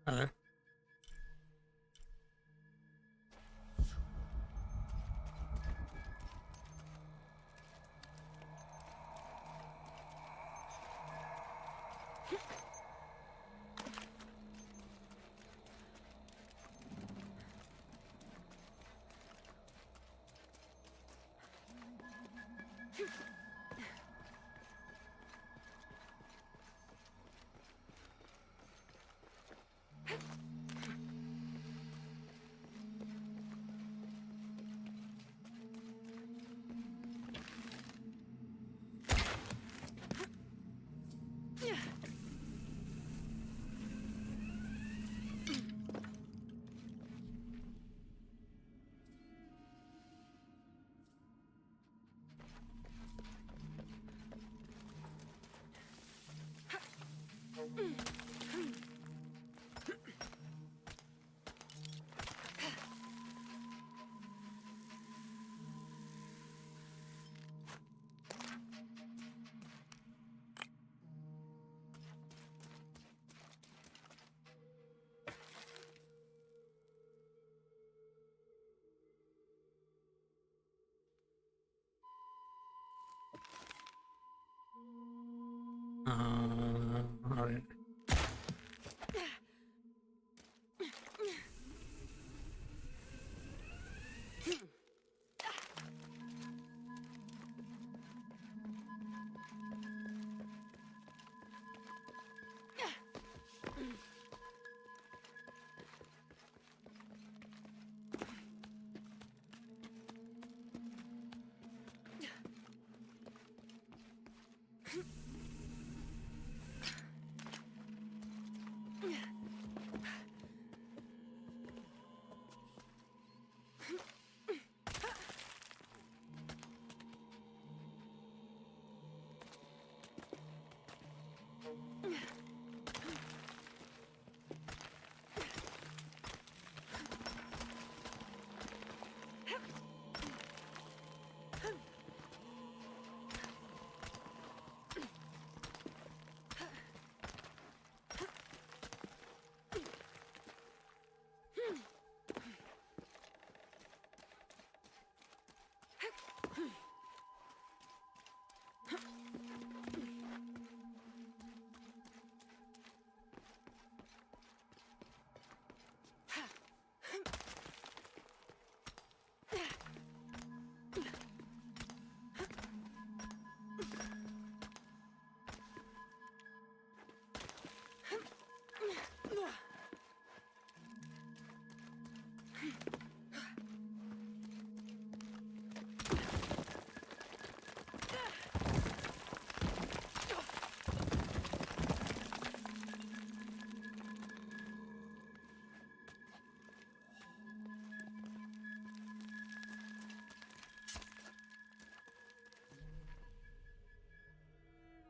Okay. All right.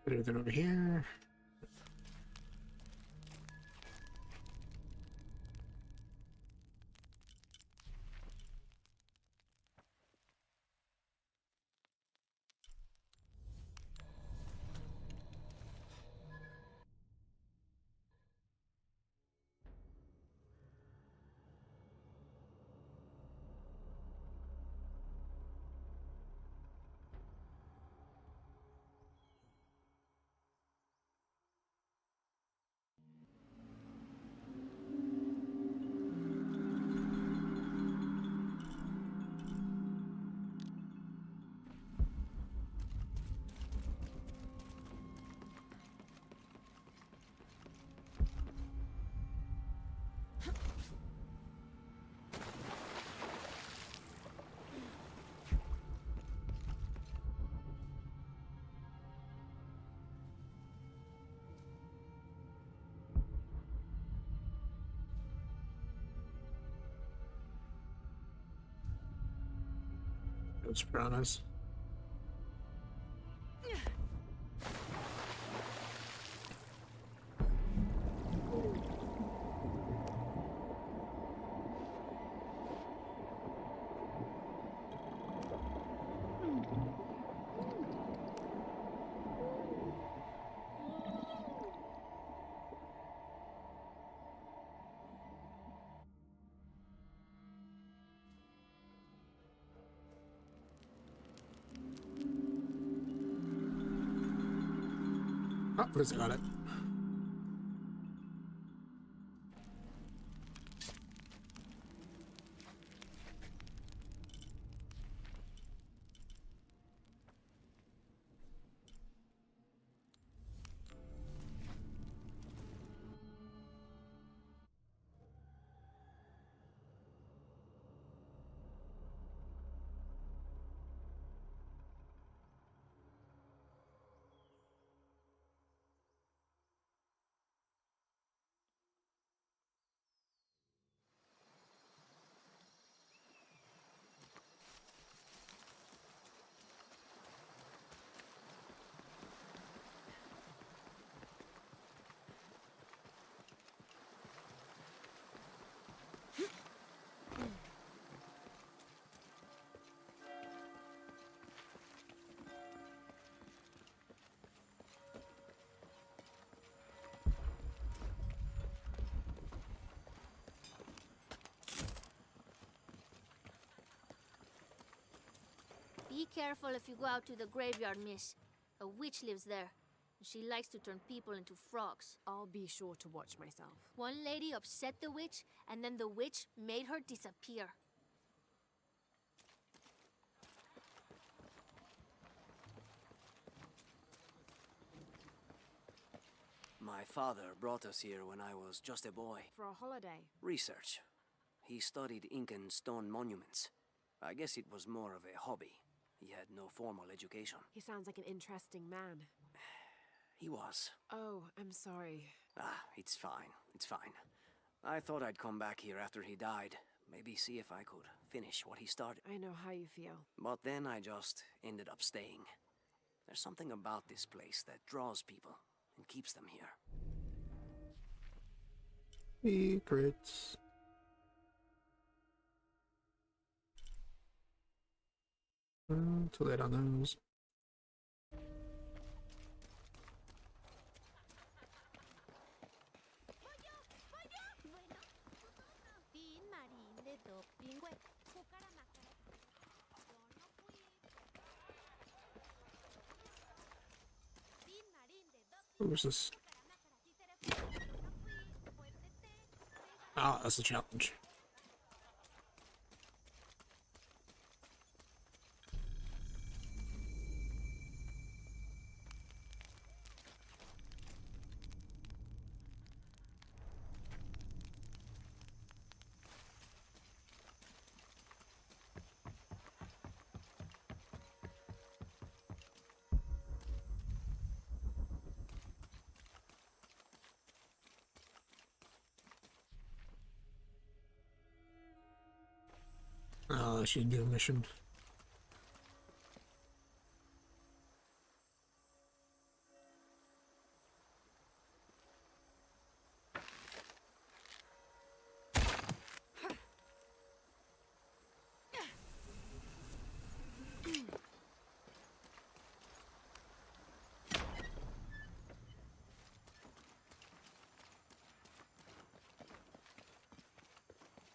Put everything over here. Those piranhas. Oh, at least I got it. Be careful if you go out to the graveyard, miss. A witch lives there. She likes to turn people into frogs. I'll be sure to watch myself. One lady upset the witch, and then the witch made her disappear. My father brought us here when I was just a boy. For a holiday? Research. He studied Incan stone monuments. I guess it was more of a hobby. He had no formal education. He sounds like an interesting man. He was. Oh, I'm sorry. Ah, it's fine. It's fine. I thought I'd come back here after he died. Maybe see if I could finish what he started. I know how you feel. But then I just ended up staying. There's something about this place that draws people and keeps them here. Secrets. Too late on those. What's this? Ah, that's a challenge. I should do a mission.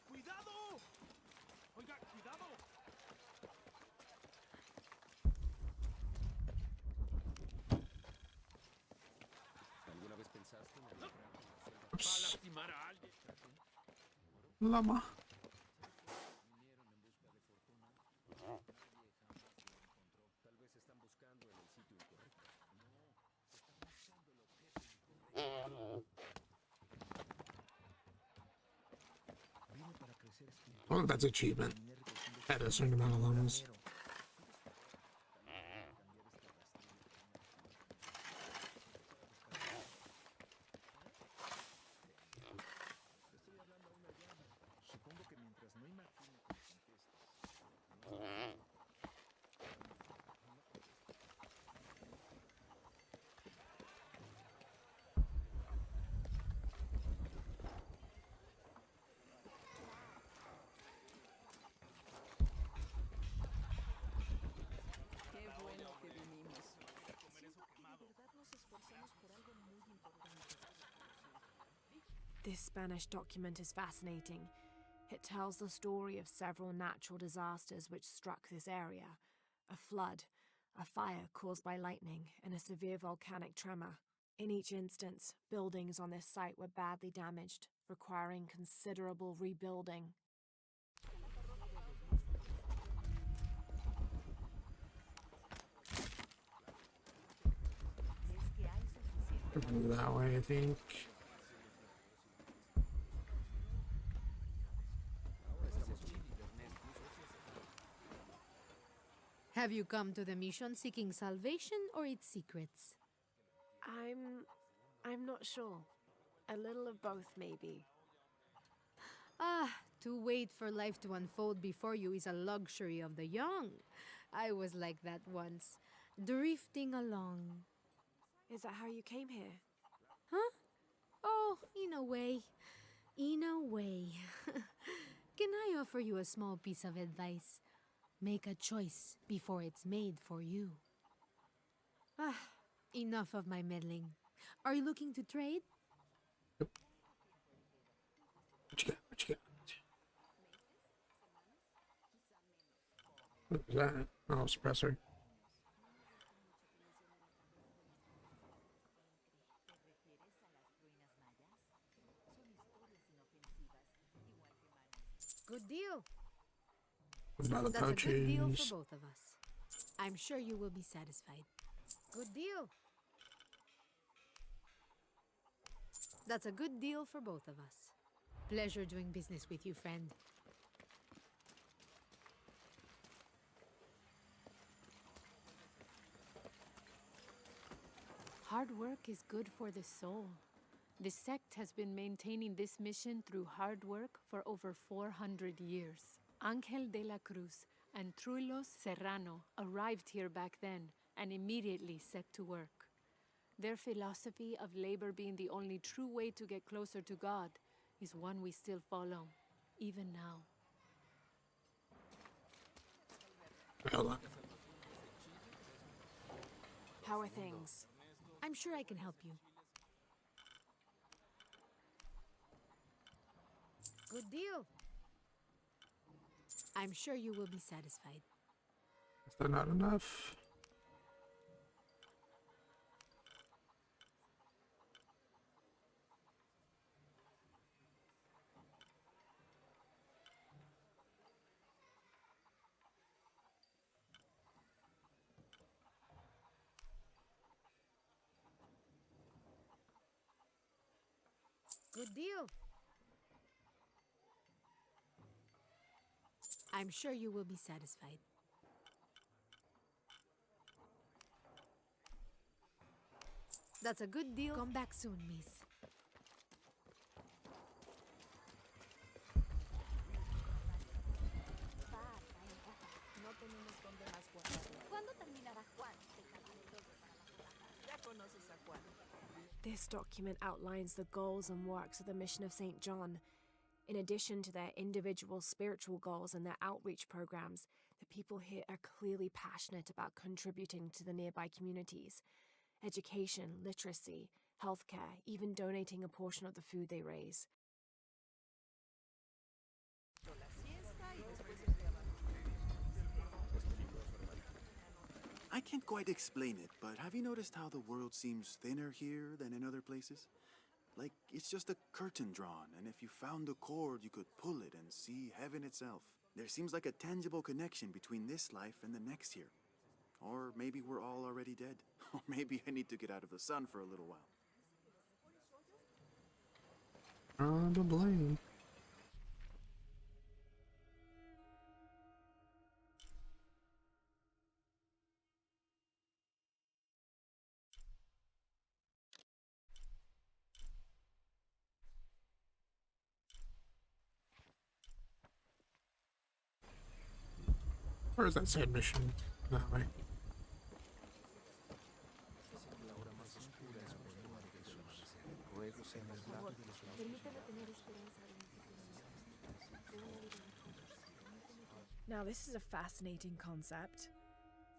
¡Cuidado! Oiga, cuidado. ¿Alguna vez pensaste en algo? Oops. Va a lastimar a alguien. Llama. Tal vez están buscando en el sitio incorrecto. Oh, that's achievement. At a certain amount of levels. Supongo que mientras no imagine que contestes. Qué bueno que vinimos. This Spanish document is fascinating. It tells the story of several natural disasters which struck this area. A flood, a fire caused by lightning, and a severe volcanic tremor. In each instance, buildings on this site were badly damaged, requiring considerable rebuilding. That way, I think. Have you come to the mission seeking salvation or its secrets? I'm not sure. A little of both, maybe. Ah, to wait for life to unfold before you is a luxury of the young. I was like that once, drifting along. Is that how you came here? Huh? Oh, in a way. In a way. Can I offer you a small piece of advice? Make a choice before it's made for you. Ah, enough of my meddling. Are you looking to trade? Yep. What you got? What you got? What is that? Oh, suppressor. Good deal. What about the That's a good deal pouches? for both of us. I'm sure you will be satisfied. Good deal. That's a good deal for both of us. Pleasure doing business with you, friend. Hard work is good for the soul. The sect has been maintaining this mission through hard work for over 400 years. Ángel de la Cruz and Truilos Serrano arrived here back then and immediately set to work. Their philosophy of labor being the only true way to get closer to God is one we still follow, even now. Hold on. How are things? I'm sure I can help you. Good deal. I'm sure you will be satisfied. Is that not enough? Good deal. I'm sure you will be satisfied. That's a good deal. Come back soon, miss. This document outlines the goals and works of the Mission of St. John. In addition to their individual spiritual goals and their outreach programs, the people here are clearly passionate about contributing to the nearby communities. Education, literacy, healthcare, even donating a portion of the food they raise. I can't quite explain it, but have you noticed how the world seems thinner here than in other places? Like, it's just a curtain drawn, and if you found a cord, you could pull it and see heaven itself. There seems like a tangible connection between this life and the next here. Or maybe we're all already dead. Or maybe I need to get out of the sun for a little while. Probably. Where is that side mission? That way. Now, this is a fascinating concept.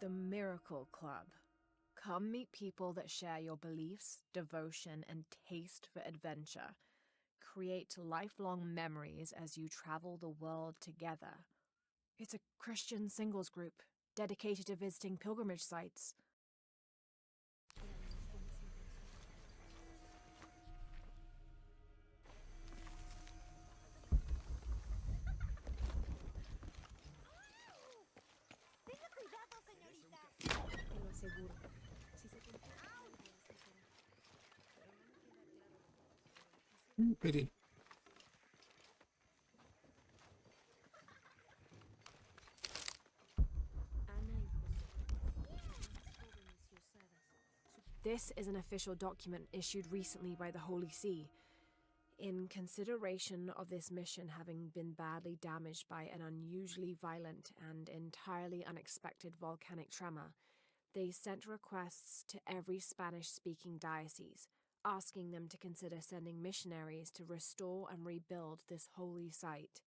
The Miracle Club. Come meet people that share your beliefs, devotion, and taste for adventure. Create lifelong memories as you travel the world together. It's a Christian singles group dedicated to visiting pilgrimage sites. Pity. This is an official document issued recently by the Holy See. In consideration of this mission having been badly damaged by an unusually violent and entirely unexpected volcanic tremor, they sent requests to every Spanish-speaking diocese, asking them to consider sending missionaries to restore and rebuild this holy site.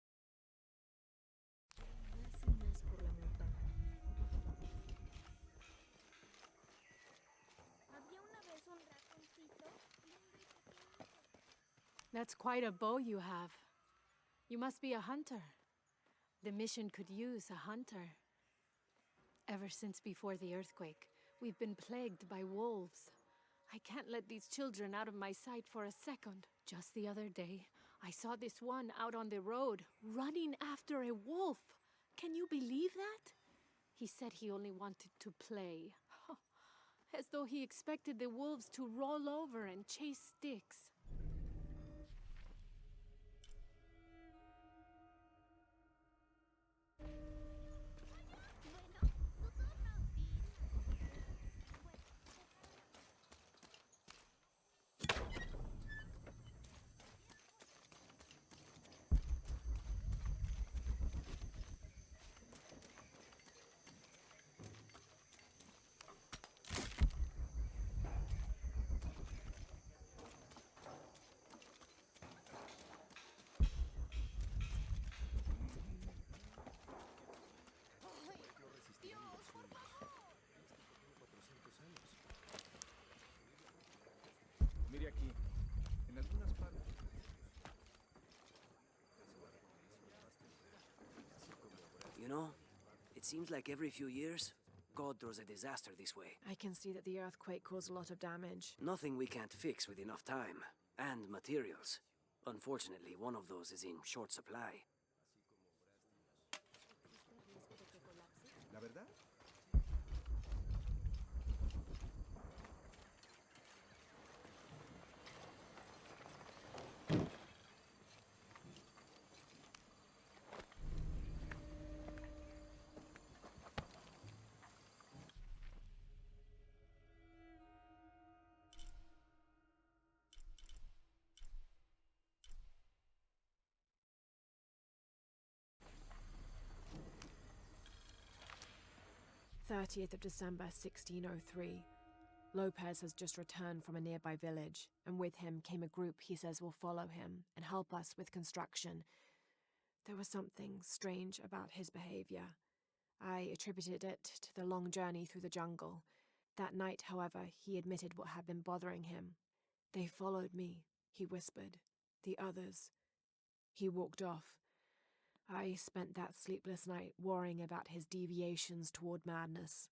That's quite a bow you have. You must be a hunter. The mission could use a hunter. Ever since before the earthquake, we've been plagued by wolves. I can't let these children out of my sight for a second. Just the other day, I saw this one out on the road, running after a wolf. Can you believe that? He said he only wanted to play. As though he expected the wolves to roll over and chase sticks. Mire aquí. En algunas partes. You know, it seems like every few years, God throws a disaster this way. I can see that the earthquake caused a lot of damage. Nothing we can't fix with enough time. And materials. Unfortunately, one of those is in short supply. La verdad? "30th of December, 1603. Lopez has just returned from a nearby village, and with him came a group he says will follow him and help us with construction. There was something strange about his behavior. I attributed it to the long journey through the jungle. That night, however, he admitted what had been bothering him. 'They followed me,' he whispered. 'The others.' He walked off. I spent that sleepless night worrying about his deviations toward madness.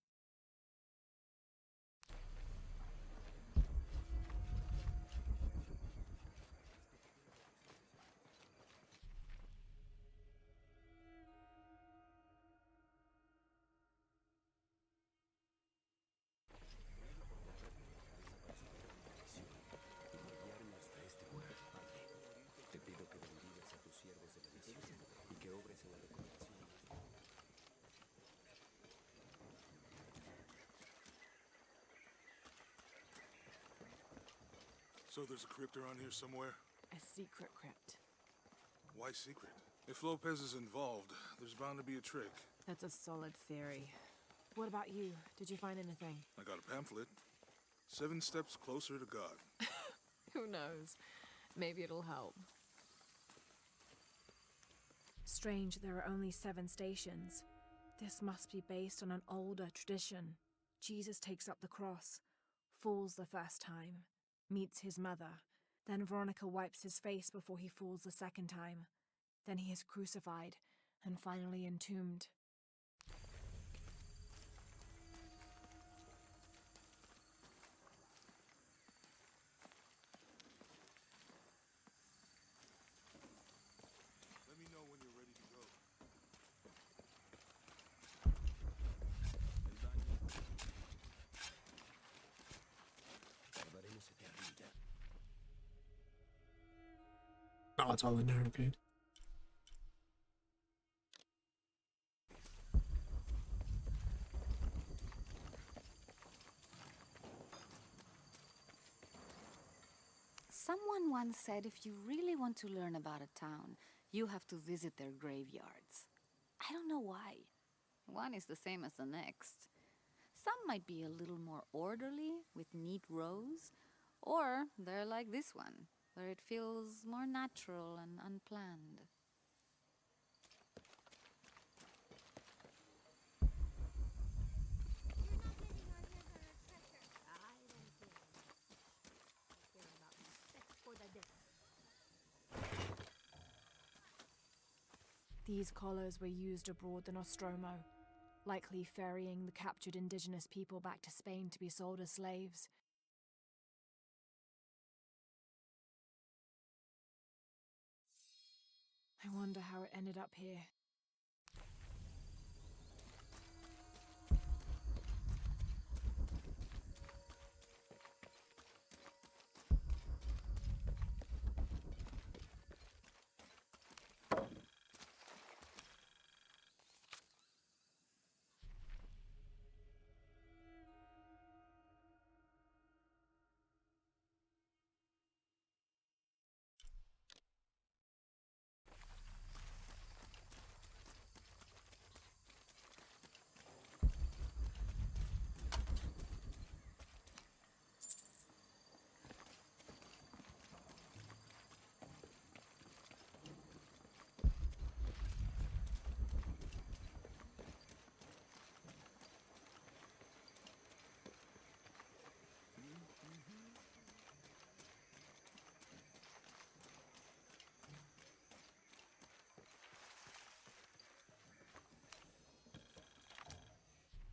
So there's a crypt around here somewhere? A secret crypt. Why secret? If Lopez is involved, there's bound to be a trick. That's a solid theory. What about you? Did you find anything? I got a pamphlet. 7 steps closer to God. Who knows? Maybe it'll help. Strange, there are only 7 stations. This must be based on an older tradition. Jesus takes up the cross, falls the first time, meets his mother. Then Veronica wipes his face before he falls the second time. Then he is crucified and finally entombed. Let me know when you're ready to go. Oh, it's all in there, okay. Someone once said if you really want to learn about a town, you have to visit their graveyards. I don't know why. One is the same as the next. Some might be a little more orderly, with neat rows, or they're like this one, where it feels more natural and unplanned. These collars were used abroad in Nostromo, likely ferrying the captured indigenous people back to Spain to be sold as slaves. I wonder how it ended up here.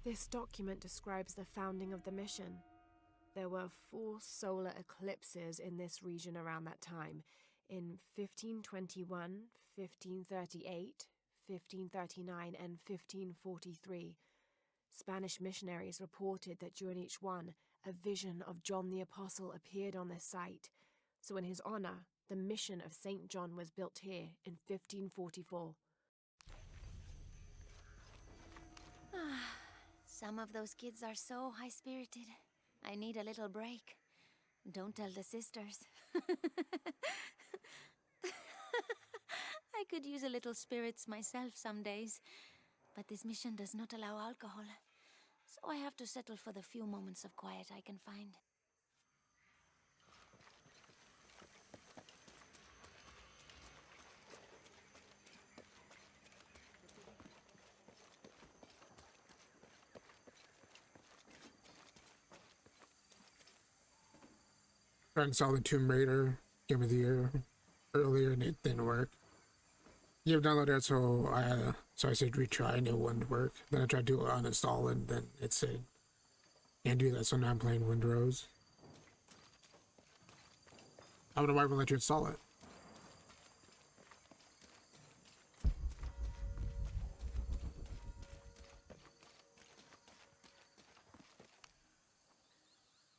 This document describes the founding of the mission. There were 4 solar eclipses in this region around that time, in 1521, 1538, 1539, and 1543. Spanish missionaries reported that during each one, a vision of John the Apostle appeared on this site, so in his honor, the mission of St. John was built here in 1544. Some of those kids are so high-spirited. I need a little break. Don't tell the sisters. I could use a little spirits myself some days, but this mission does not allow alcohol, so I have to settle for the few moments of quiet I can find. I installed the Tomb Raider Game of the Year earlier and it didn't work. You've downloaded it, so I said retry and it wouldn't work. Then I tried to uninstall and then it said can't do that, so now I'm playing Windrose. I wonder why it won't let you install it.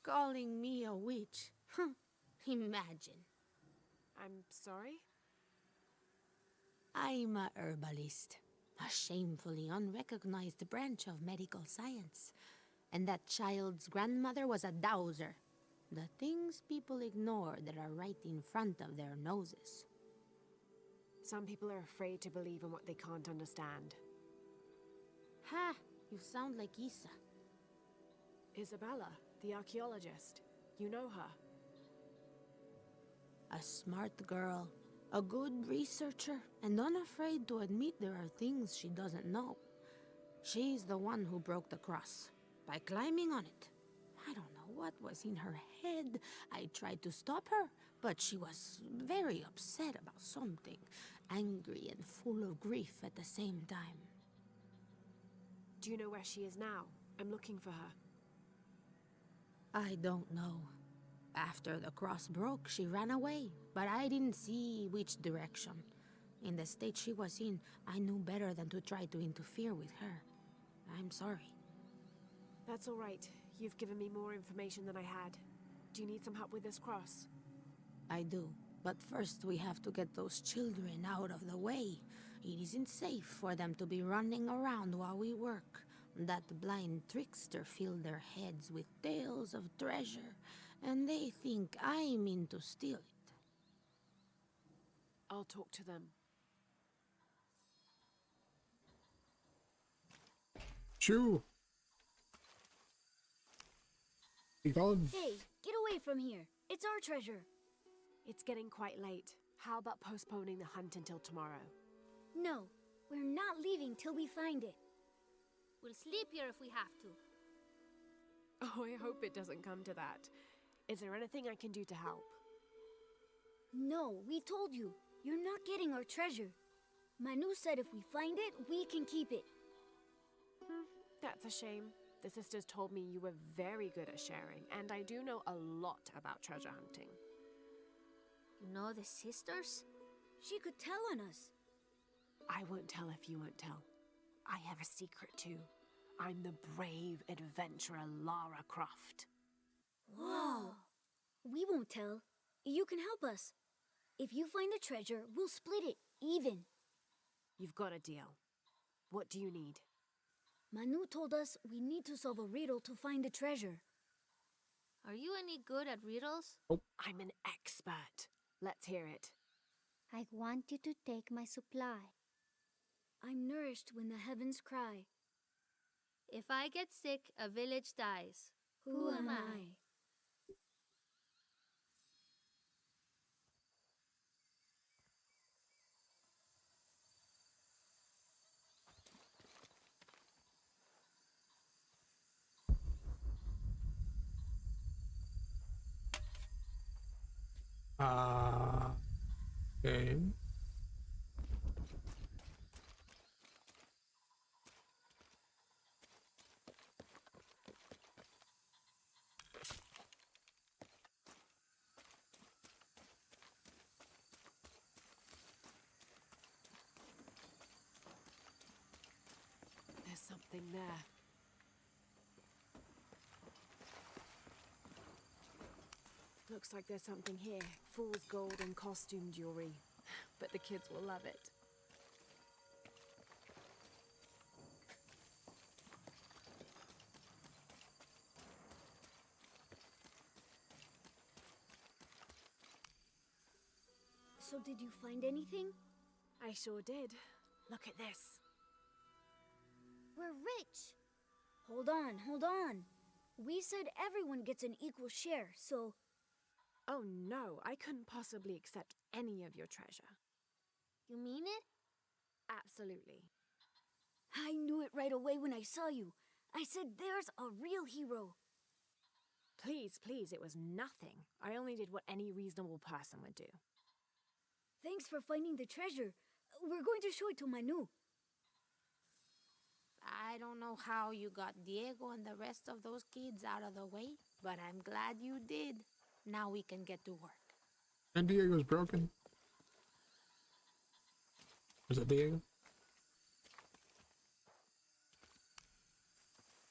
Calling me a witch? Imagine. I'm sorry? I'm a herbalist, a shamefully unrecognized branch of medical science. And that child's grandmother was a dowser. The things people ignore that are right in front of their noses. Some people are afraid to believe in what they can't understand. Ha! You sound like Isa. Isabella, the archaeologist. You know her. A smart girl, a good researcher, and unafraid to admit there are things she doesn't know. She's the one who broke the cross, by climbing on it. I don't know what was in her head. I tried to stop her, but she was very upset about something, angry and full of grief at the same time. Do you know where she is now? I'm looking for her. I don't know. After the cross broke, she ran away, but I didn't see which direction. In the state she was in, I knew better than to try to interfere with her. I'm sorry. That's all right. You've given me more information than I had. Do you need some help with this cross? I do. But first we have to get those children out of the way. It isn't safe for them to be running around while we work. That blind trickster filled their heads with tales of treasure, and they think I mean to steal it. I'll talk to them. Shoo! Be gone. Hey, get away from here. It's our treasure. It's getting quite late. How about postponing the hunt until tomorrow? No, we're not leaving till we find it. We'll sleep here if we have to. Oh, I hope it doesn't come to that. Is there anything I can do to help? No, we told you. You're not getting our treasure. Manu said if we find it, we can keep it. That's a shame. The sisters told me you were very good at sharing, and I do know a lot about treasure hunting. You know the sisters? She could tell on us. I won't tell if you won't tell. I have a secret too. I'm the brave adventurer Lara Croft. Whoa! We won't tell. You can help us. If you find the treasure, we'll split it, even. You've got a deal. What do you need? Manu told us we need to solve a riddle to find the treasure. Are you any good at riddles? I'm an expert. Let's hear it. I want you to take my supply. I'm nourished when the heavens cry. If I get sick, a village dies. Who am I? Okay. There's something there. Looks like there's something here. Fool's gold and costume jewelry. But the kids will love it. So did you find anything? I sure did. Look at this. We're rich! Hold on, hold on. We said everyone gets an equal share, so... Oh no, I couldn't possibly accept any of your treasure. You mean it? Absolutely. I knew it right away when I saw you. I said there's a real hero. Please, please, it was nothing. I only did what any reasonable person would do. Thanks for finding the treasure. We're going to show it to Manu. I don't know how you got Diego and the rest of those kids out of the way, but I'm glad you did. Now we can get to work. And Diego's broken. Was it Diego?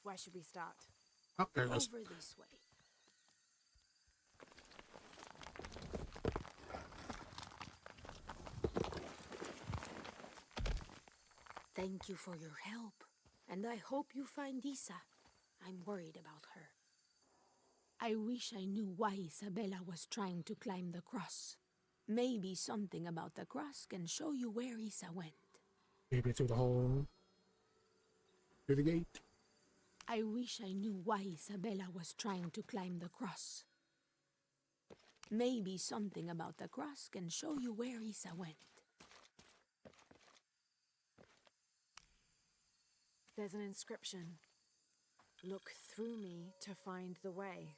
Where should we start? Oh, there it goes. Over this way. Thank you for your help. And I hope you find Isa. I'm worried about her. I wish I knew why Isabella was trying to climb the cross. Maybe something about the cross can show you where Isa went. Maybe through the hole. Through the gate. I wish I knew why Isabella was trying to climb the cross. Maybe something about the cross can show you where Isa went. There's an inscription. Look through me to find the way.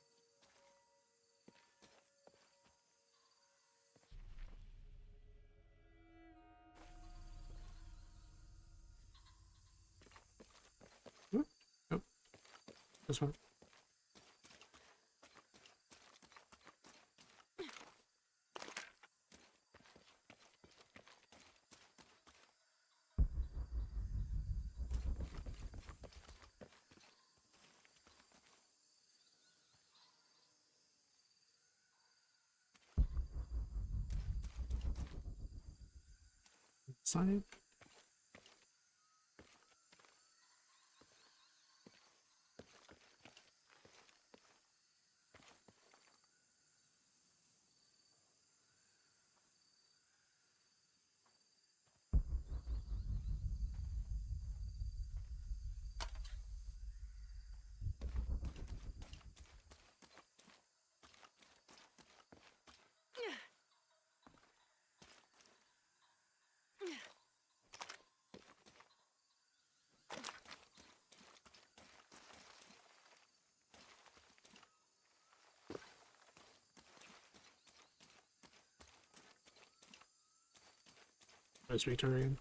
Nope. This one. side. Presbyterian.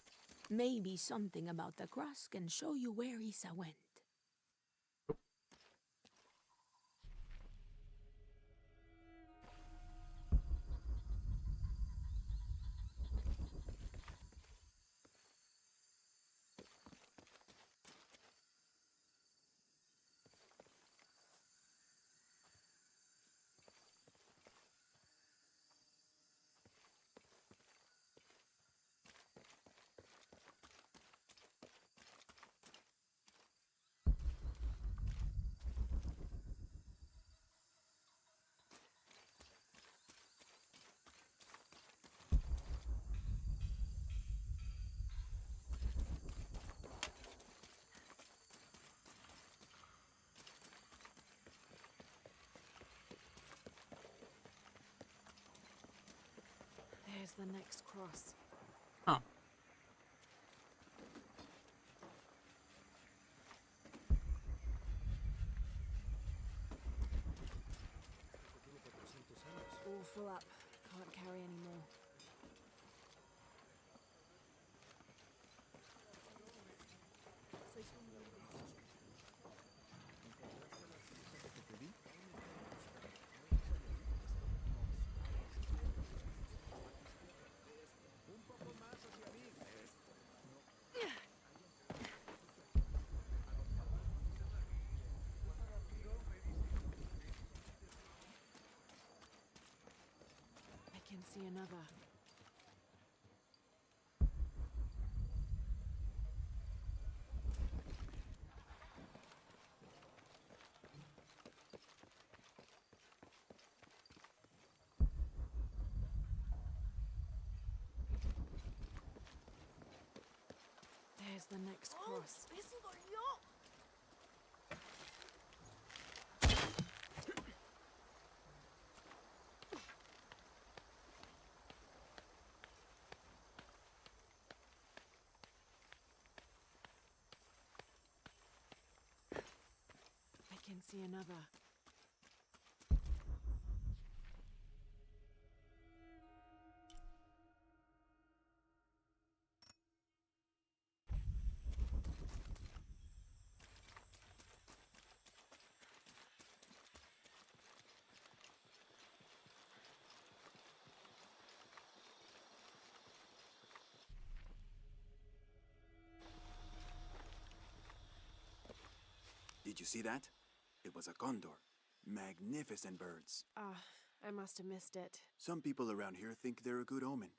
Maybe something about the cross can show you where Isa went. There's the next cross. Oh. All full up. Can't carry any more. I can see another. There's the next cross. I can see another. Did you see that? It was a condor. Magnificent birds. Ah, I must have missed it. Some people around here think they're a good omen,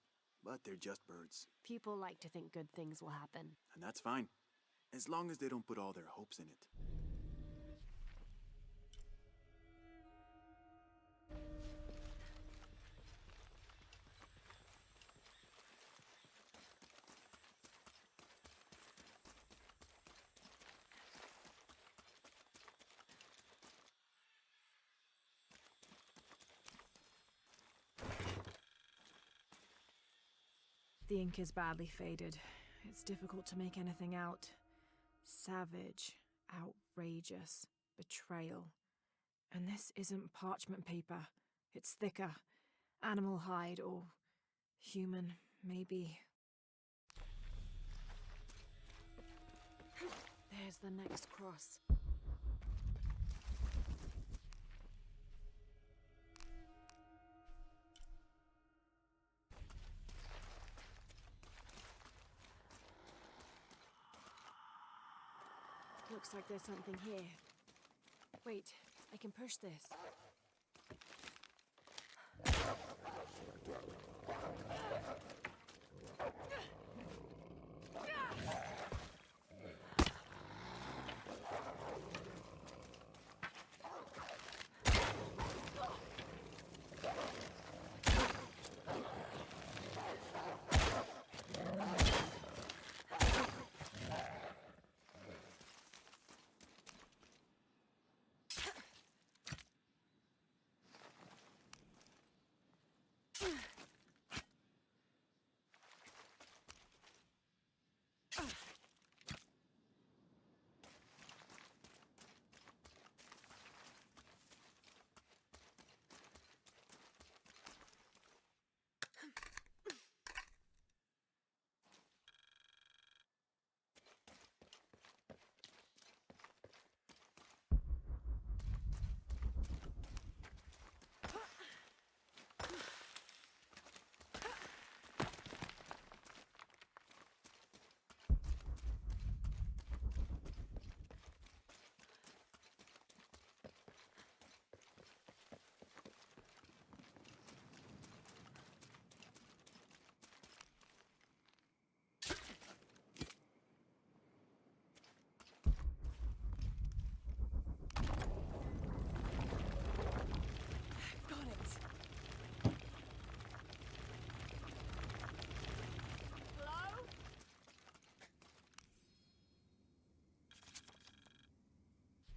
but they're just birds. People like to think good things will happen. And that's fine, as long as they don't put all their hopes in it. The ink is badly faded. It's difficult to make anything out. Savage, outrageous, betrayal. And this isn't parchment paper. It's thicker. Animal hide or human, maybe. There's the next cross. Looks like there's something here. Wait, I can push this.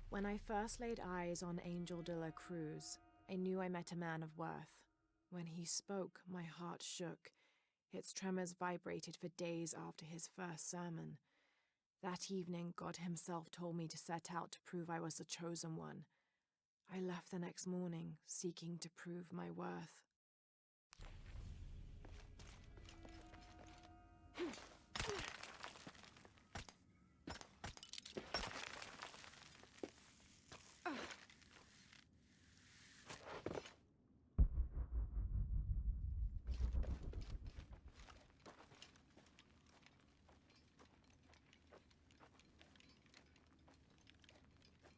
When I first laid eyes on Angel de la Cruz, I knew I met a man of worth. When he spoke, my heart shook. Its tremors vibrated for days after his first sermon. That evening, God himself told me to set out to prove I was the chosen one. I left the next morning, seeking to prove my worth.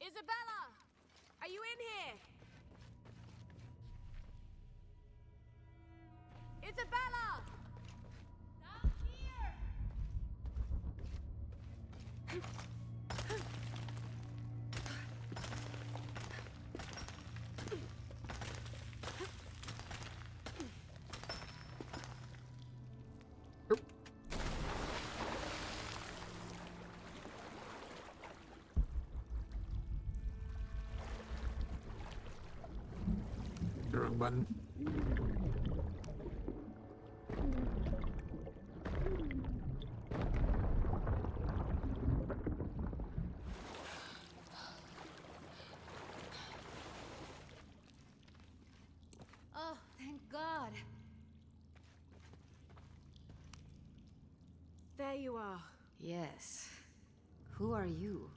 Isabella! Are you in here? Isabella! Down here! The wrong button. Oh, thank God. There you are. Yes. Who are you?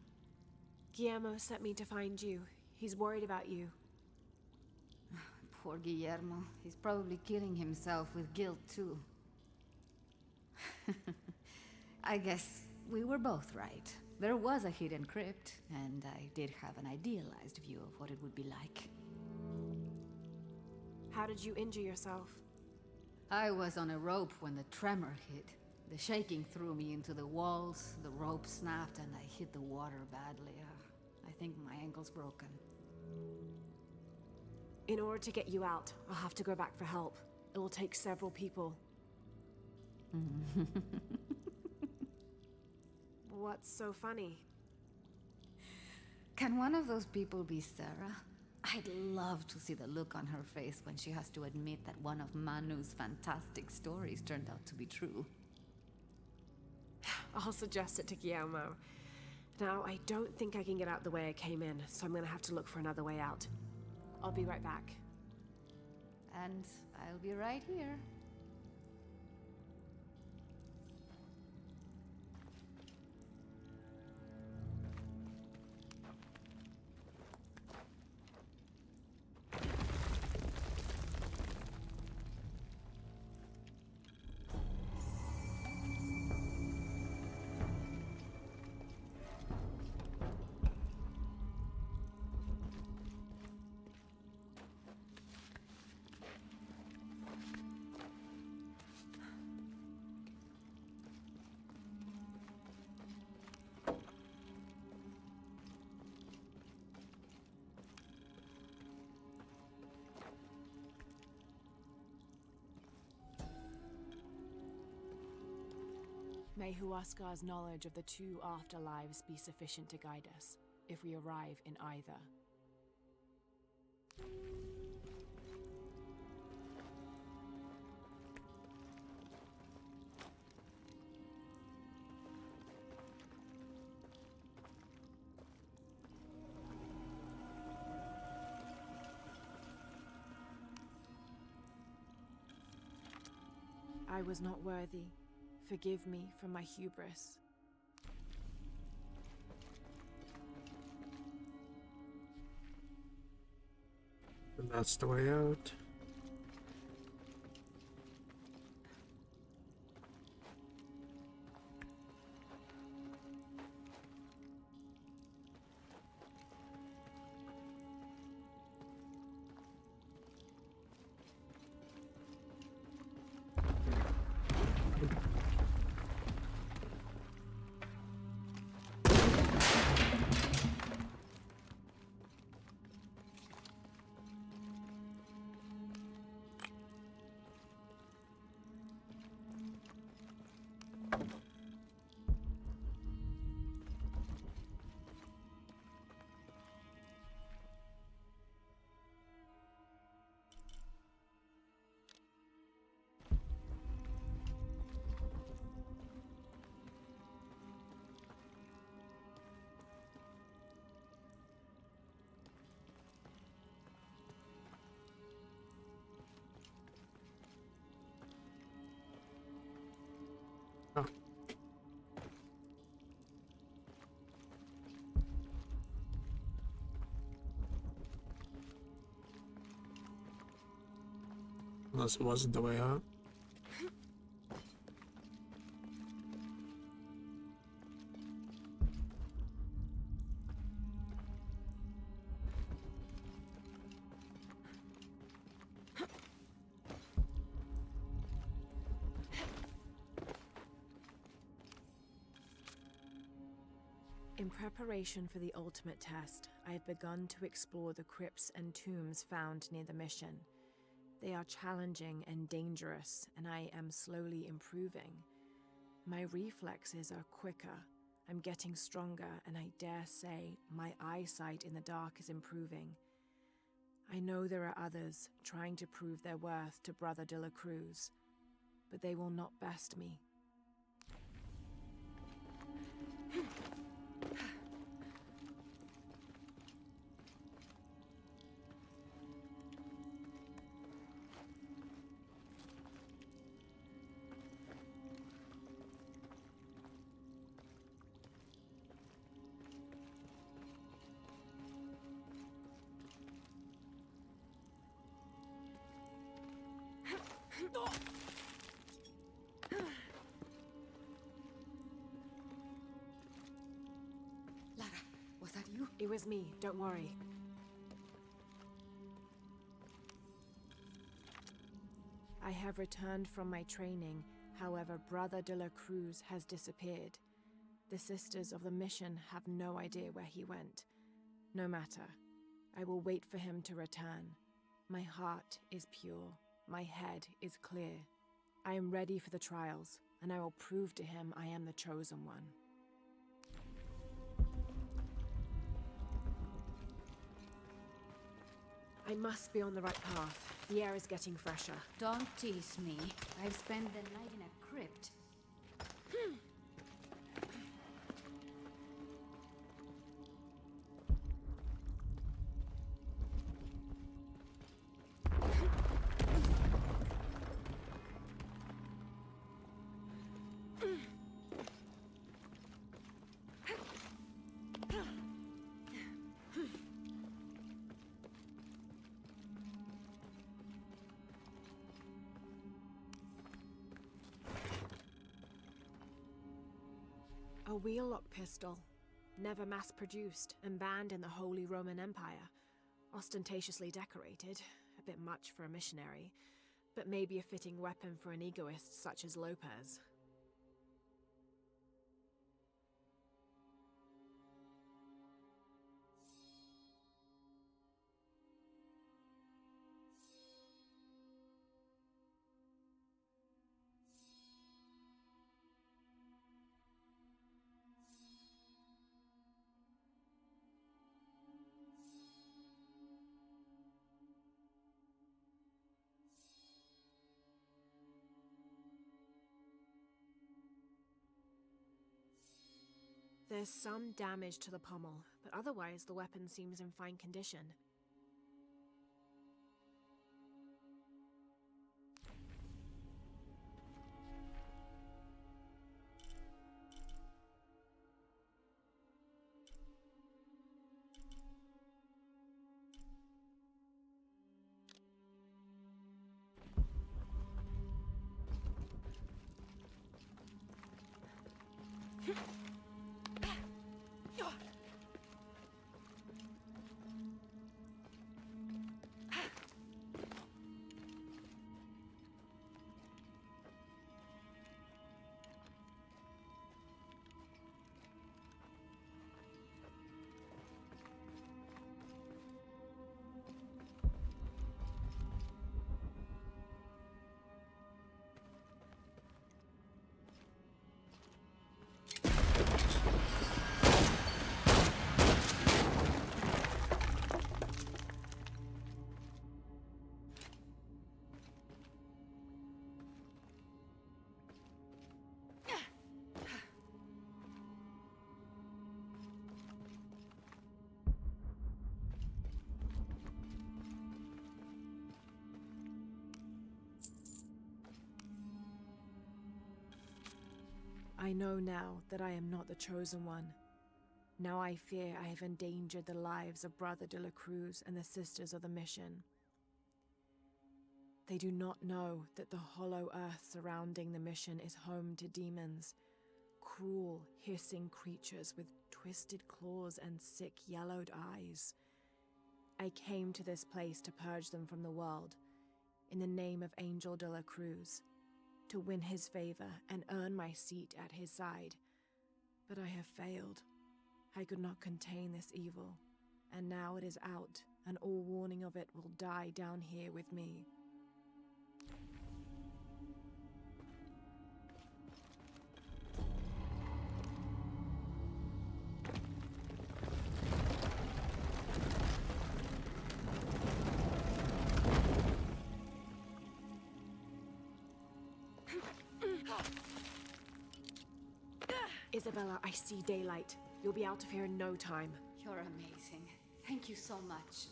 Guillermo sent me to find you. He's worried about you. Poor Guillermo. He's probably killing himself with guilt, too. I guess we were both right. There was a hidden crypt, and I did have an idealized view of what it would be like. How did you injure yourself? I was on a rope when the tremor hit. The shaking threw me into the walls, the rope snapped, and I hit the water badly. I think my ankle's broken. In order to get you out, I'll have to go back for help. It will take several people. What's so funny? Can one of those people be Sarah? I'd love to see the look on her face when she has to admit that one of Manu's fantastic stories turned out to be true. I'll suggest it to Guillermo. Now, I don't think I can get out the way I came in, so I'm gonna have to look for another way out. I'll be right back. And I'll be right here. May Huascar's knowledge of the two afterlives be sufficient to guide us, if we arrive in either. I was not worthy. Forgive me for my hubris. And that's the way out. Oh. Unless it wasn't the way out. In preparation for the ultimate test, I have begun to explore the crypts and tombs found near the mission. They are challenging and dangerous, and I am slowly improving. My reflexes are quicker, I'm getting stronger, and I dare say my eyesight in the dark is improving. I know there are others trying to prove their worth to Brother de la Cruz, but they will not best me. Lara, was that you? It was me, don't worry. I have returned from my training, however, Brother de la Cruz has disappeared. The Sisters of the Mission have no idea where he went. No matter, I will wait for him to return. My heart is pure, my head is clear. I am ready for the trials, and I will prove to him I am the chosen one. I must be on the right path. The air is getting fresher. Don't tease me. I've spent the night in a crypt. A wheel-lock pistol, never mass-produced and banned in the Holy Roman Empire. Ostentatiously decorated, a bit much for a missionary, but maybe a fitting weapon for an egoist such as Lopez. There's some damage to the pommel, but otherwise the weapon seems in fine condition. I know now that I am not the chosen one. Now I fear I have endangered the lives of Brother de la Cruz and the Sisters of the Mission. They do not know that the hollow earth surrounding the mission is home to demons, cruel, hissing creatures with twisted claws and sick, yellowed eyes. I came to this place to purge them from the world, in the name of Angel de la Cruz, to win his favor and earn my seat at his side. But I have failed. I could not contain this evil, and now it is out, and all warning of it will die down here with me. Isabella, I see daylight. You'll be out of here in no time. You're amazing. Thank you so much.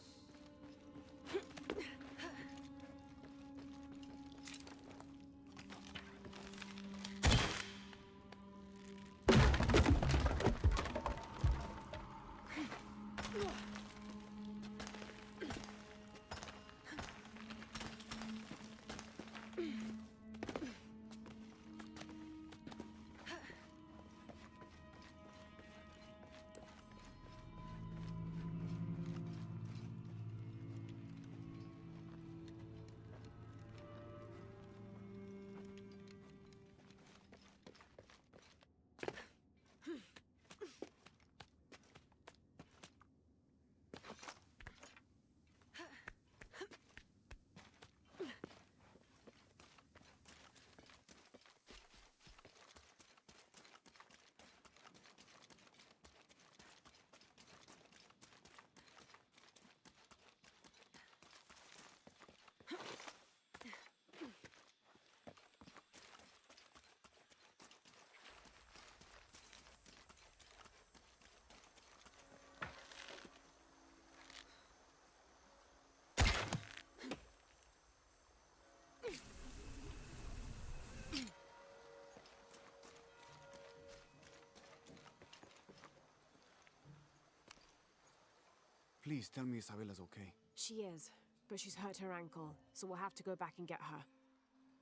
Please tell me Isabella's okay. She is, but she's hurt her ankle, so we'll have to go back and get her.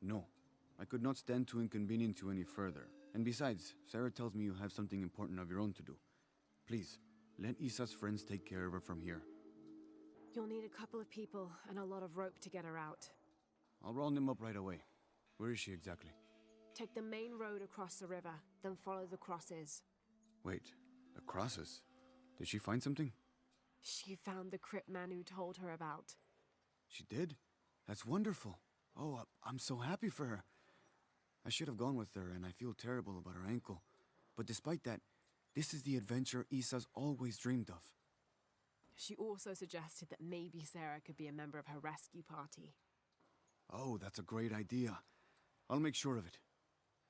No. I could not stand to inconvenience you any further. And besides, Sarah tells me you have something important of your own to do. Please, let Isa's friends take care of her from here. You'll need a couple of people and a lot of rope to get her out. I'll round them up right away. Where is she exactly? Take the main road across the river, then follow the crosses. Wait, the crosses? Did she find something? She found the crypt man who told her about. She did? That's wonderful. Oh, I'm so happy for her. I should have gone with her, and I feel terrible about her ankle. But despite that, this is the adventure Isa's always dreamed of. She also suggested that maybe Sarah could be a member of her rescue party. Oh, that's a great idea. I'll make sure of it.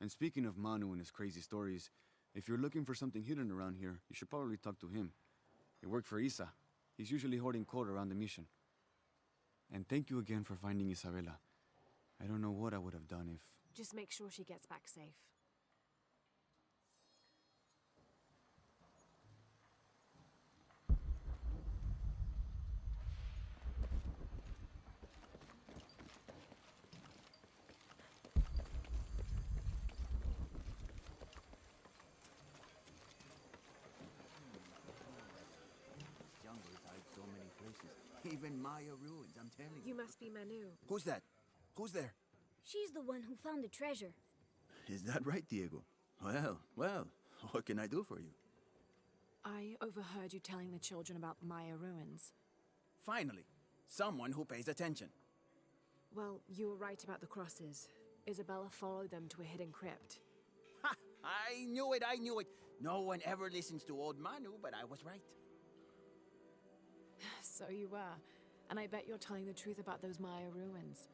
And speaking of Manu and his crazy stories, if you're looking for something hidden around here, you should probably talk to him. He worked for Isa. He's usually hoarding coal around the mission. And thank you again for finding Isabella. I don't know what I would have done if... Just make sure she gets back safe. even Maya ruins, I'm telling you. You must be Manu. Who's that? Who's there? She's the one who found the treasure. Is that right, Diego? Well, what can I do for you? I overheard you telling the children about Maya ruins. Finally, someone who pays attention. Well, you were right about the crosses. Isabella followed them to a hidden crypt. Ha! I knew it! No one ever listens to old Manu, but I was right. So you were. And I bet you're telling the truth about those Maya ruins.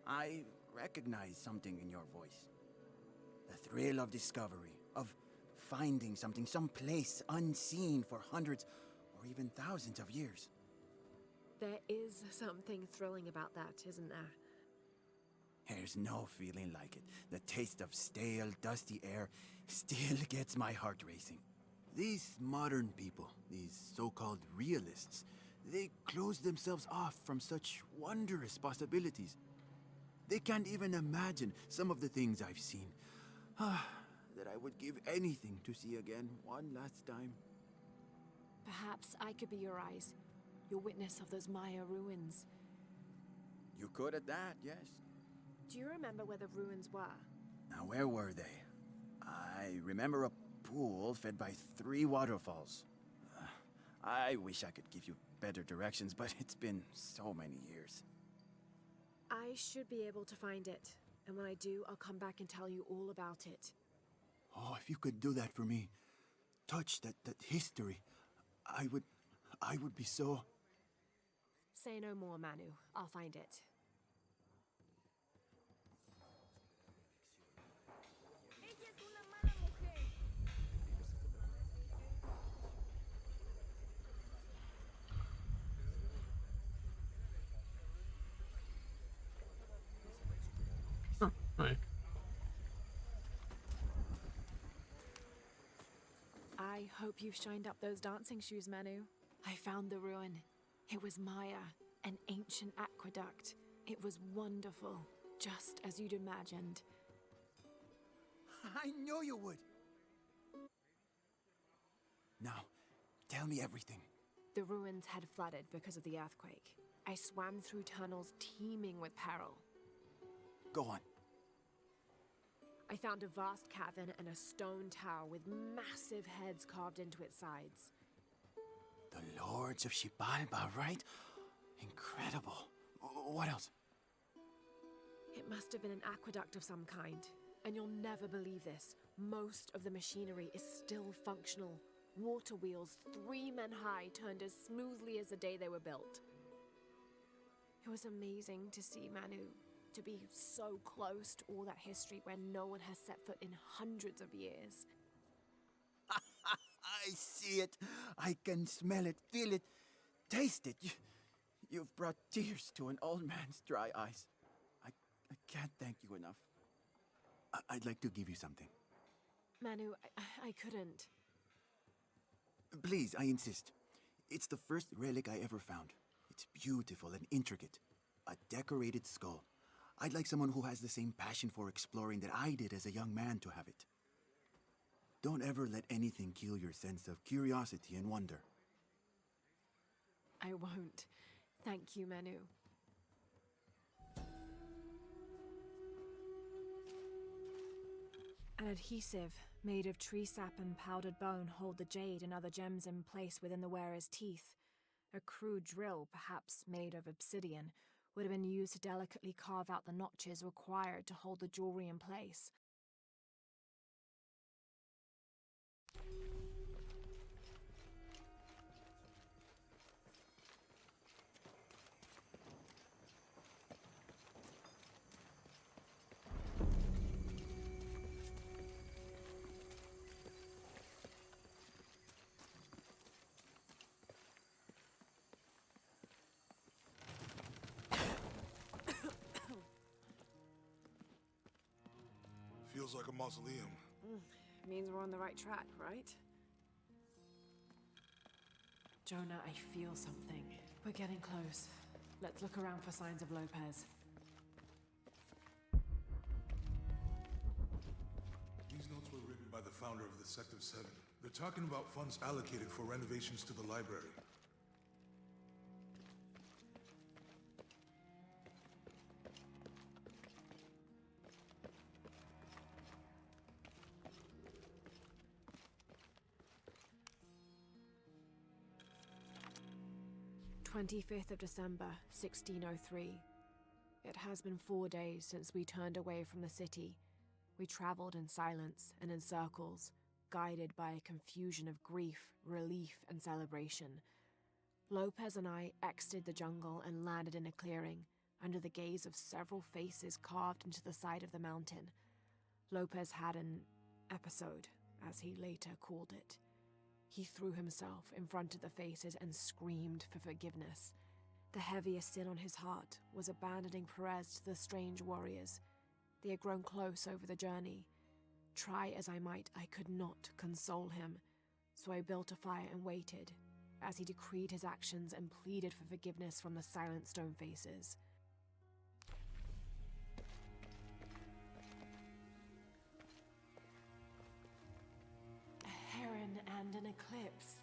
I recognize something in your voice. The thrill of discovery, of finding something, some place unseen for hundreds or even thousands of years. There is something thrilling about that, isn't there? There's no feeling like it. The taste of stale, dusty air still gets my heart racing. These modern people, these so-called realists, they close themselves off from such wondrous possibilities. They can't even imagine some of the things I've seen. That I would give anything to see again one last time. Perhaps I could be your eyes, your witness of those Maya ruins. You could at that, yes. Do you remember where the ruins were? Now, where were they? I remember a pool fed by 3 waterfalls. I wish I could give you better directions, but it's been so many years. I should be able to find it. And when I do, I'll come back and tell you all about it. Oh, if you could do that for me. Touch that history. I would be so... Say no more, Manu. I'll find it. Oh, hi. I hope you've shined up those dancing shoes, Manu. I found the ruin. It was Maya, an ancient aqueduct. It was wonderful, just as you'd imagined. I knew you would! Now, tell me everything. The ruins had flooded because of the earthquake. I swam through tunnels teeming with peril. Go on. I found a vast cavern and a stone tower with massive heads carved into its sides. The Lords of Xibalba, right? Incredible. What else? It must have been an aqueduct of some kind. And you'll never believe this. Most of the machinery is still functional. Water wheels, 3 men high, turned as smoothly as the day they were built. It was amazing to see, Manu. To be so close to all that history where no one has set foot in hundreds of years. I see it. I can smell it, feel it, taste it. You've brought tears to an old man's dry eyes. I can't thank you enough. I'd like to give you something. Manu, I couldn't. Please, I insist. It's the first relic I ever found. It's beautiful and intricate. A decorated skull. I'd like someone who has the same passion for exploring that I did as a young man to have it. Don't ever let anything kill your sense of curiosity and wonder. I won't. Thank you, Manu. An adhesive made of tree sap and powdered bone hold the jade and other gems in place within the wearer's teeth. A crude drill, perhaps made of obsidian, would have been used to delicately carve out the notches required to hold the jewelry in place. Feels like a mausoleum. Means we're on the right track, right? Jonah, I feel something. We're getting close. Let's look around for signs of Lopez. These notes were written by the founder of the Sect of Seven. They're talking about funds allocated for renovations to the library. 25th of December, 1603. It has been 4 days since we turned away from the city. We traveled in silence and in circles, guided by a confusion of grief, relief, and celebration. Lopez and I exited the jungle and landed in a clearing, under the gaze of several faces carved into the side of the mountain. Lopez had an episode, as he later called it. He threw himself in front of the faces and screamed for forgiveness. The heaviest sin on his heart was abandoning Perez to the strange warriors. They had grown close over the journey. Try as I might, I could not console him, so I built a fire and waited, as he decreed his actions and pleaded for forgiveness from the silent stone faces. A heron and an eclipse.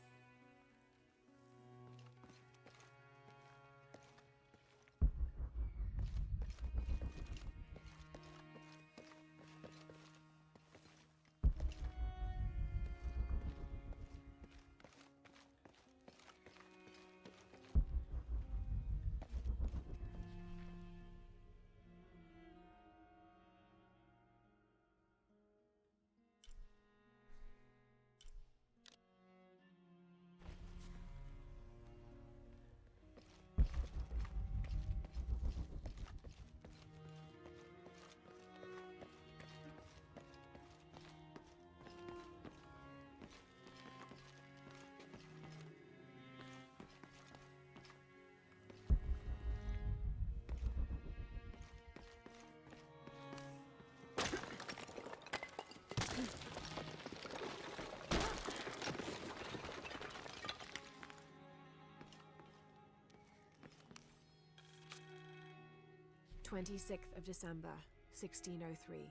"26th of December, 1603.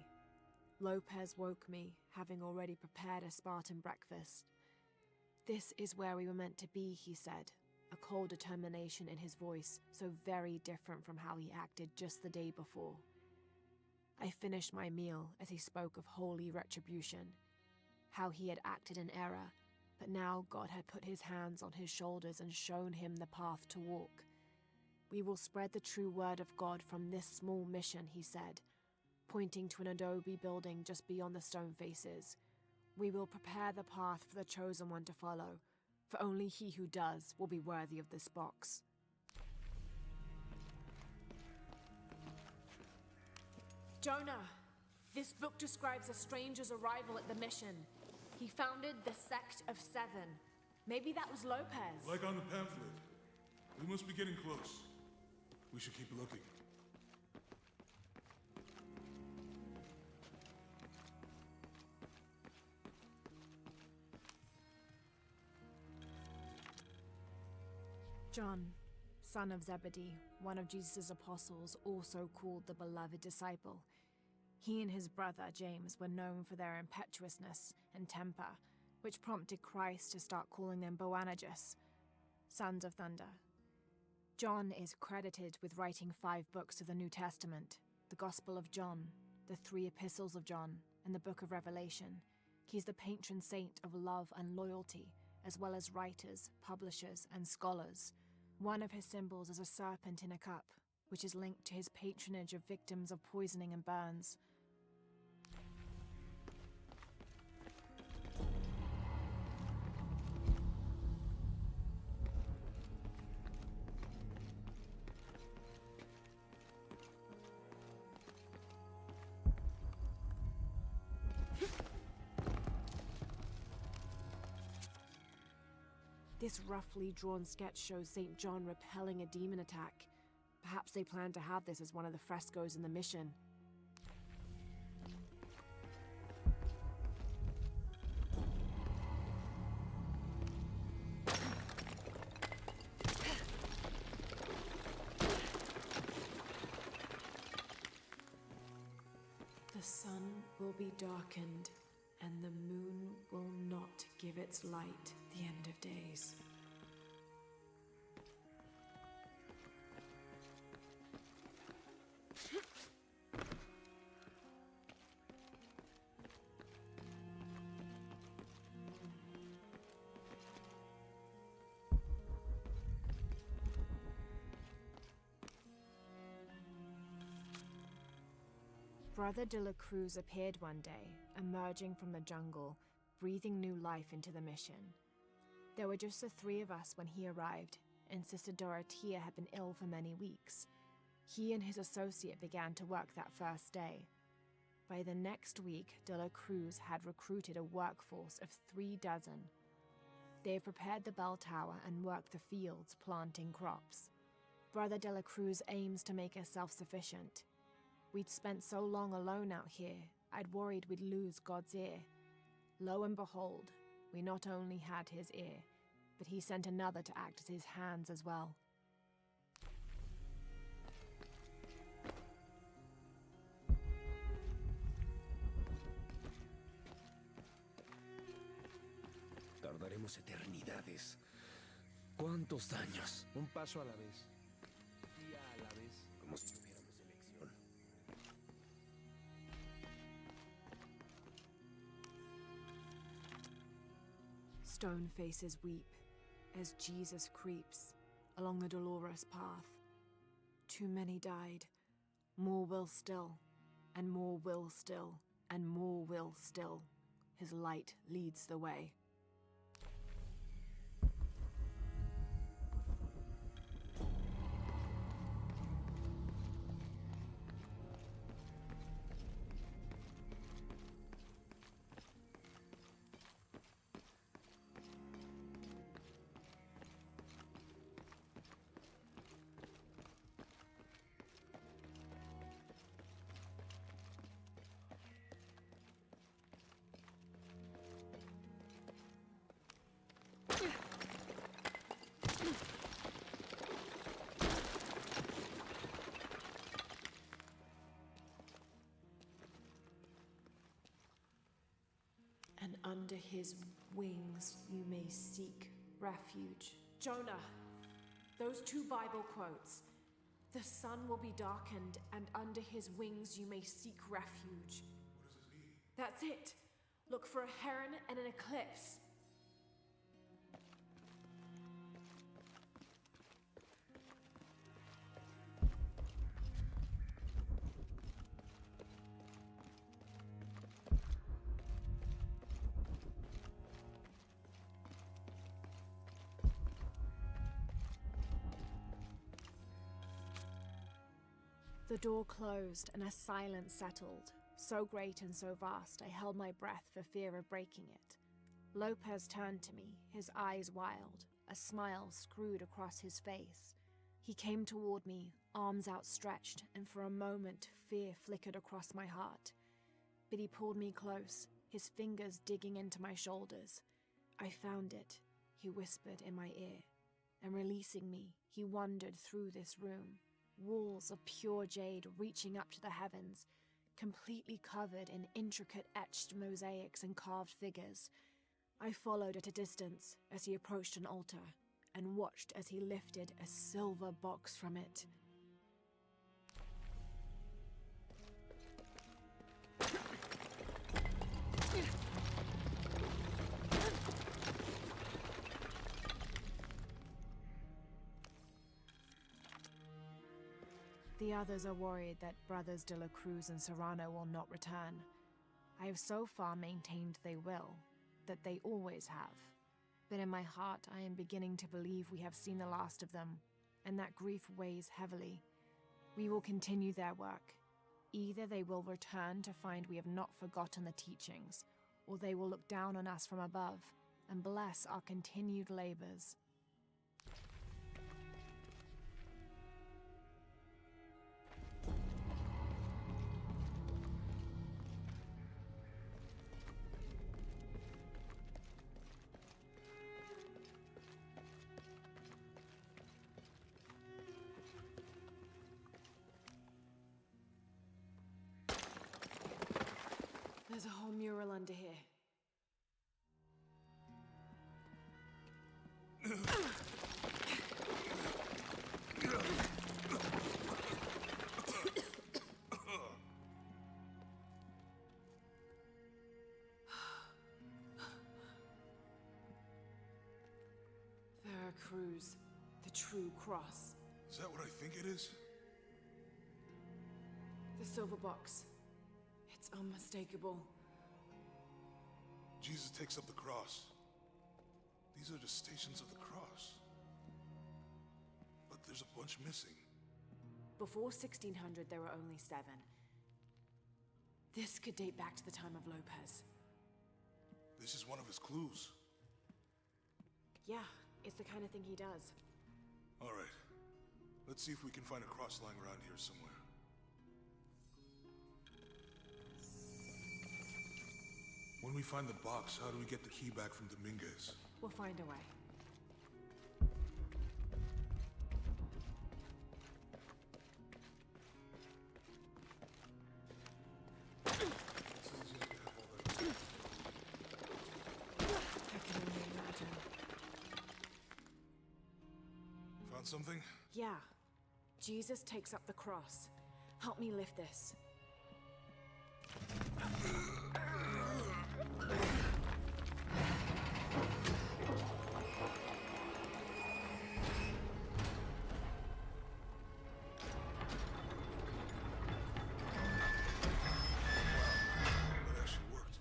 Lopez woke me, having already prepared a Spartan breakfast. "This is where we were meant to be," he said, a cold determination in his voice, so very different from how he acted just the day before. I finished my meal as he spoke of holy retribution, how he had acted in error, but now God had put his hands on his shoulders and shown him the path to walk. "We will spread the true word of God from this small mission," he said, pointing to an adobe building just beyond the stone faces. "We will prepare the path for the chosen one to follow, for only he who does will be worthy of this box." "Jonah, this book describes a stranger's arrival at the mission. He founded the Sect of Seven. Maybe that was Lopez." Like on the pamphlet. We must be getting close. We should keep looking. John, son of Zebedee, one of Jesus' apostles, also called the beloved disciple. He and his brother James were known for their impetuousness and temper, which prompted Christ to start calling them Boanerges, sons of thunder. John is credited with writing 5 books of the New Testament: the Gospel of John, the 3 Epistles of John, and the Book of Revelation. He's the patron saint of love and loyalty, as well as writers, publishers, and scholars. One of his symbols is a serpent in a cup, which is linked to his patronage of victims of poisoning and burns. This roughly drawn sketch shows St. John repelling a demon attack. Perhaps they plan to have this as one of the frescoes in the mission. The sun will be darkened, and the moon will not give its light the end of days. Brother de la Cruz appeared one day, emerging from the jungle, breathing new life into the mission. There were just the three of us when he arrived, and Sister Dorothea had been ill for many weeks. He and his associate began to work that first day. By the next week, de la Cruz had recruited a workforce of 36. They have prepared the bell tower and worked the fields, planting crops. Brother de la Cruz aims to make us self-sufficient. We'd spent so long alone out here, I'd worried we'd lose God's ear. Lo and behold, we not only had his ear, but he sent another to act as his hands as well. Tardaremos eternidades. ¿Cuántos años? Un paso a la vez. Día a la vez. Como si tuviéramos elección. Stone faces weep as Jesus creeps along the dolorous path. Too many died. More will still, and more will still, and more will still. His light leads the way. And under his wings you may seek refuge. Jonah, those 2 Bible quotes. The sun will be darkened, and under his wings you may seek refuge. That's it. Look for a heron and an eclipse. The door closed and a silence settled, so great and so vast I held my breath for fear of breaking it. Lopez turned to me, his eyes wild, a smile screwed across his face. He came toward me, arms outstretched, and for a moment fear flickered across my heart. But he pulled me close, his fingers digging into my shoulders. I found it, he whispered in my ear, and releasing me, he wandered through this room. Walls of pure jade reaching up to the heavens, completely covered in intricate etched mosaics and carved figures. I followed at a distance as he approached an altar, and watched as he lifted a silver box from it. The others are worried that Brothers de la Cruz and Serrano will not return. I have so far maintained they will, that they always have. But in my heart I am beginning to believe we have seen the last of them, and that grief weighs heavily. We will continue their work. Either they will return to find we have not forgotten the teachings, or they will look down on us from above and bless our continued labors. There's a whole mural under here. Veracruz, the true cross. Is that what I think it is? The silver box. unmistakable. Jesus takes up the cross. These are the Stations of the Cross. But there's a bunch missing. Before 1600, there were only 7. This could date back to the time of Lopez. This is one of his clues. Yeah, it's the kind of thing he does. All right. Let's see if we can find a cross lying around here somewhere. When we find the box, how do we get the key back from Dominguez? We'll find a way. I can only imagine. Found something? Yeah. Jesus takes up the cross. Help me lift this. That actually worked.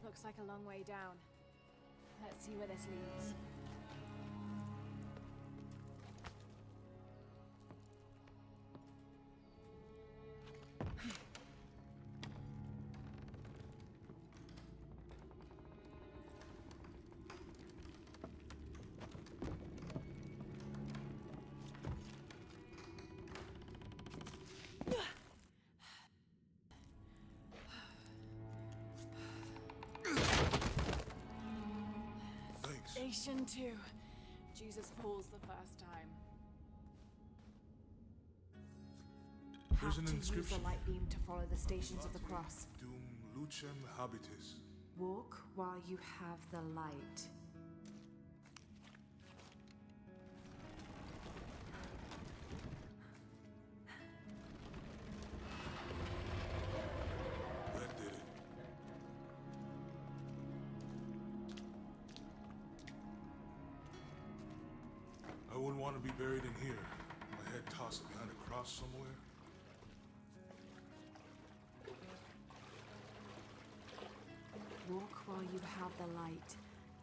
Looks like a long way down. Let's see where this leads. Station 2. Jesus falls the first time. There's Have an to use inscription. the light beam to follow the stations of the cross. Dum lucem habitis. Walk while you have the light. That did it. I wouldn't want to be buried in here. My head tossed behind a cross somewhere. Walk while you have the light,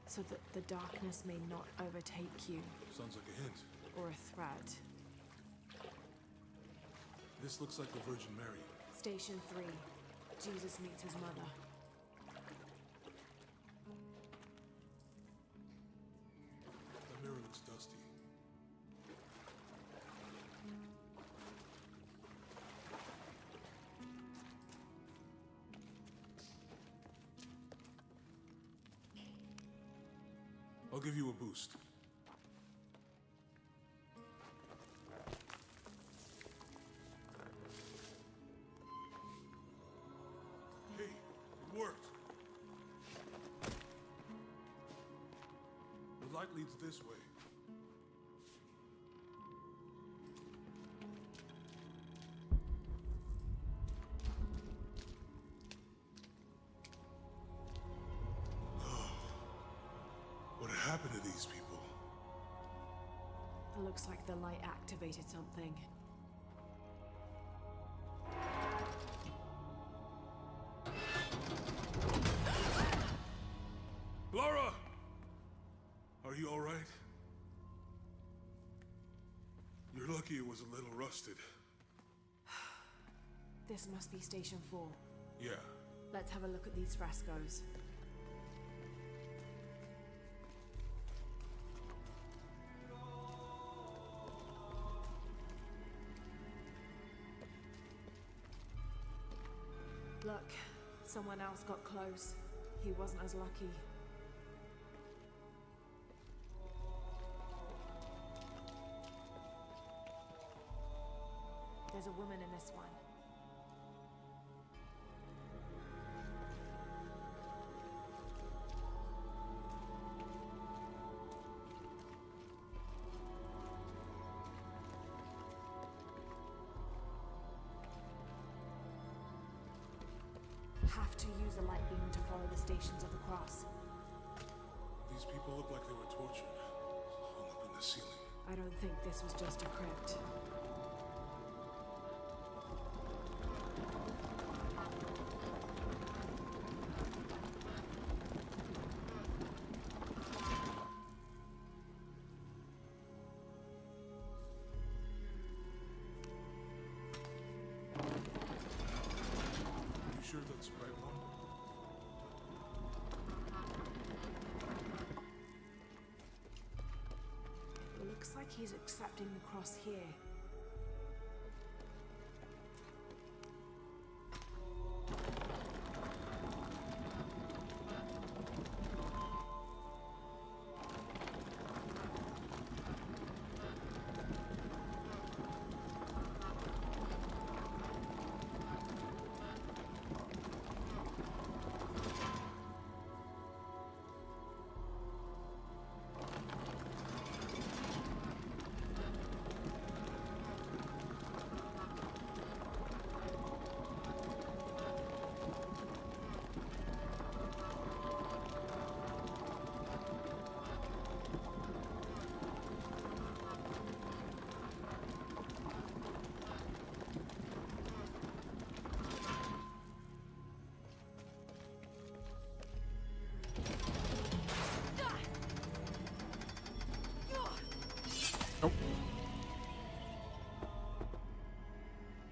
so that the darkness may not overtake you, Sounds like a hint. or a threat. This looks like the Virgin Mary. Station 3. Jesus meets his mother. The mirror looks dusty. I'll give you a boost. Hey, it worked. The light leads this way. What happened to these people? It looks like the light activated something. Laura! Are you all right? You're lucky it was a little rusted. This must be Station 4. Yeah. Let's have a look at these frescoes. Look, someone else got close. He wasn't as lucky. There's a woman in this one. Have to use a light beam to follow the Stations of the Cross. These people look like they were tortured, hung up in the ceiling. I don't think this was just a crypt. You sure that's the right one? It looks like he's accepting the cross here.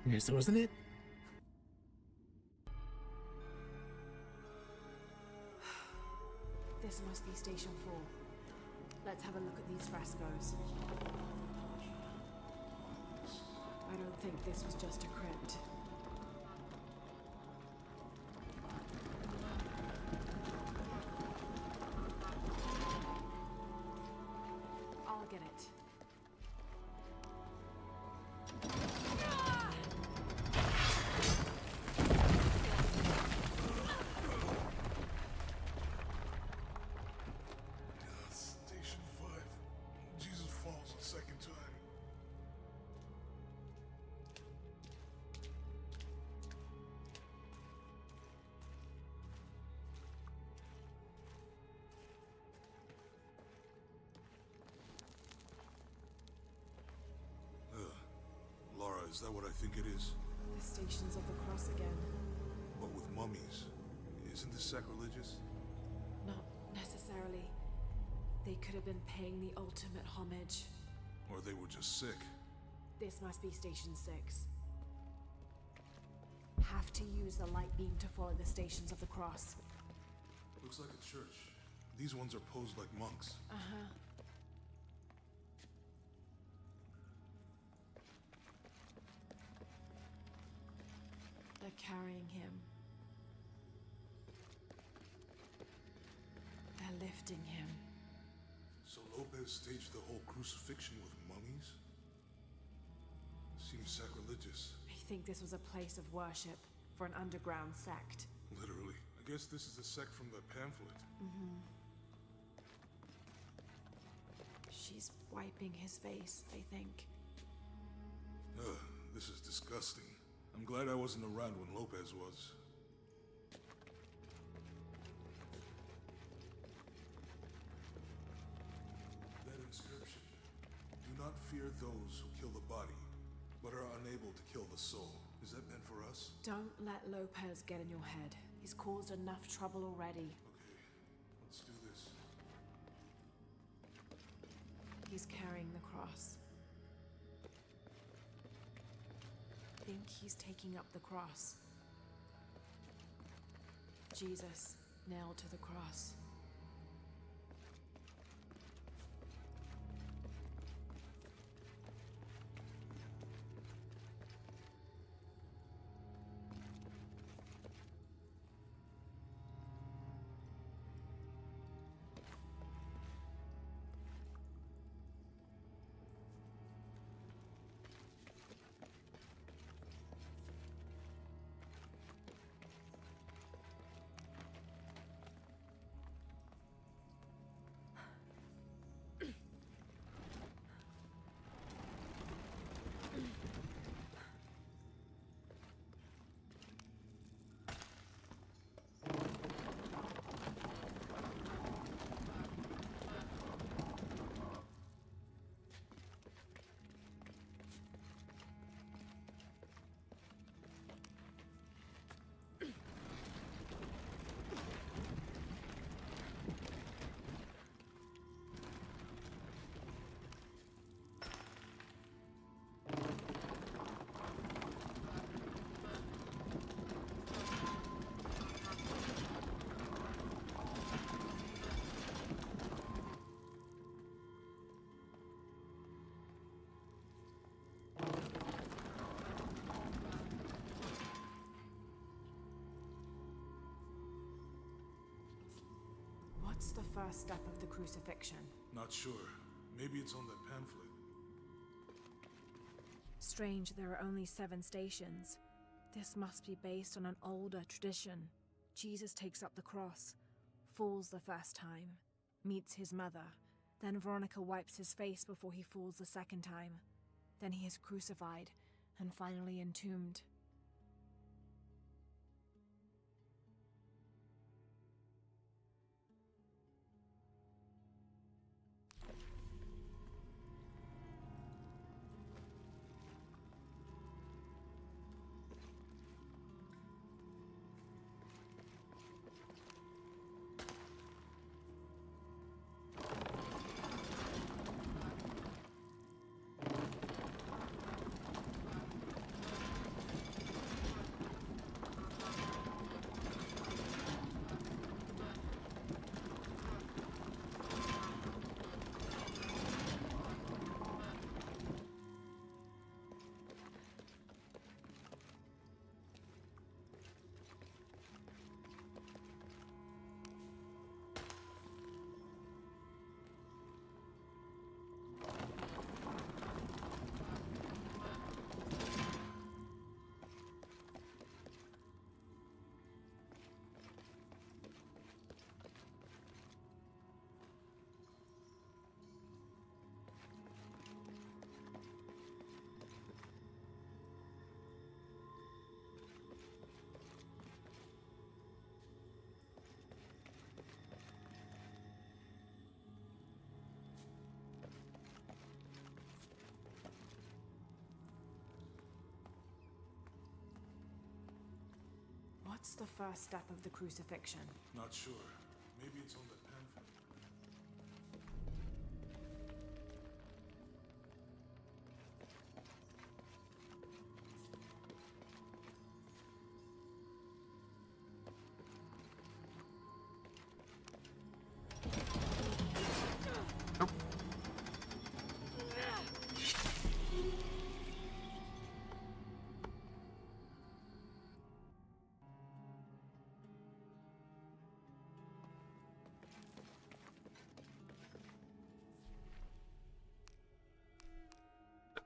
Yes, wasn't it? This must be Station 4. Let's have a look at these frescoes. I don't think this was just a crypt. I'll get it. Station 5. Jesus falls a second time. Laura, is that what I think it is? The Stations of the Cross again. But with mummies. Isn't this sacrilegious? Not necessarily. They could have been paying the ultimate homage. Or they were just sick. This must be Station 6. Have to use the light beam to follow the Stations of the Cross. Looks like a church. These ones are posed like monks. Uh-huh. They're carrying him. They're lifting him. So Lopez staged the whole crucifixion with mummies? Seems sacrilegious. I think this was a place of worship for an underground sect. Literally. I guess this is the sect from the pamphlet. Mm-hmm. She's wiping his face, I think. Ugh, this is disgusting. I'm glad I wasn't around when Lopez was. That inscription. Do not fear those who kill the body, but are unable to kill the soul. Is that meant for us? Don't let Lopez get in your head. He's caused enough trouble already. Okay, let's do this. He's carrying the cross. I think he's taking up the cross. Jesus, nailed to the cross. What's the first step of the crucifixion? Not sure. Maybe it's on that pamphlet. Strange, there are only 7 stations. This must be based on an older tradition. Jesus takes up the cross, falls the first time, meets his mother. Then Veronica wipes his face before he falls the second time. Then he is crucified and finally entombed. What's the first step of the crucifixion? Not sure. Maybe it's on that pamphlet.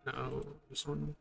No, this one.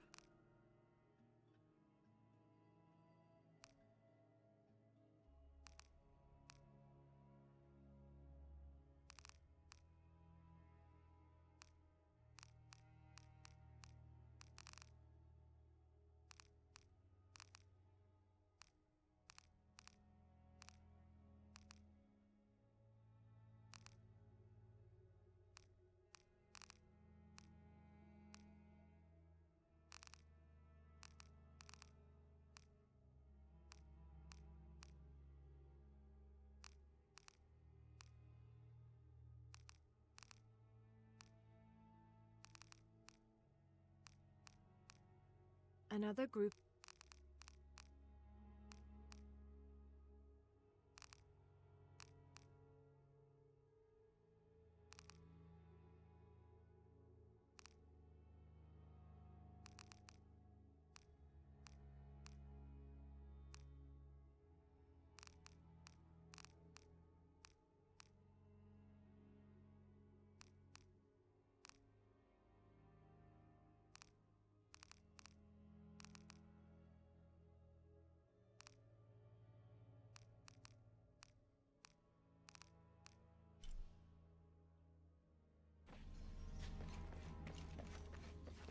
Another group.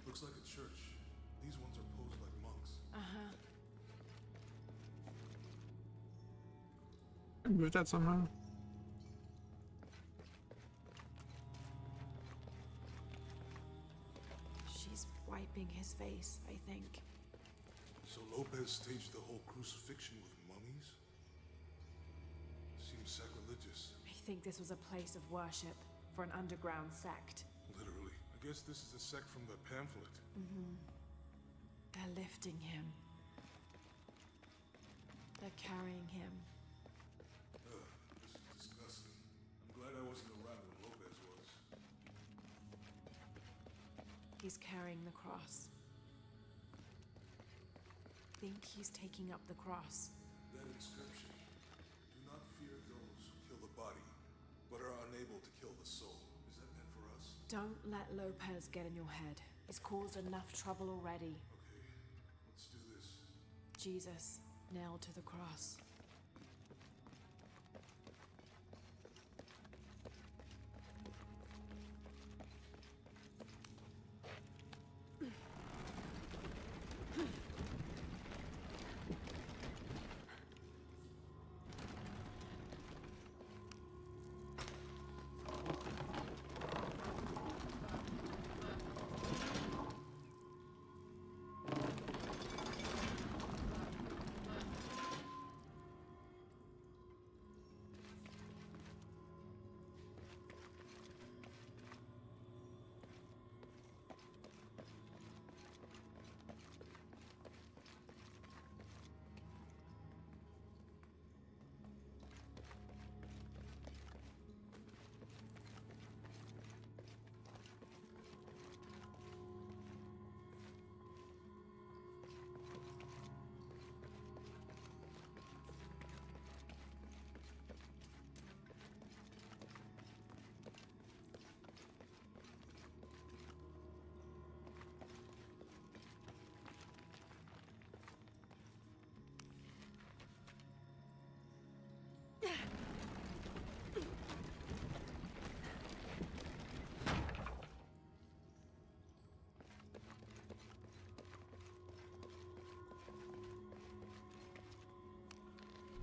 Looks like a church. These ones are posed like monks. Uh-huh. Move that somehow. She's wiping his face, I think. So Lopez staged the whole crucifixion with mummies? Seems sacrilegious. I think this was a place of worship for an underground sect. Literally. I guess this is a sect from the pamphlet. Mm-hmm. They're lifting him. They're carrying him. This is disgusting. I'm glad I wasn't around when Lopez was. He's carrying the cross. Think he's taking up the cross. That inscription. Do not fear those who kill the body, unable to kill the soul. Is that meant for us? Don't let Lopez get in your head. He's caused enough trouble already. Okay, let's do this. Jesus, nailed to the cross.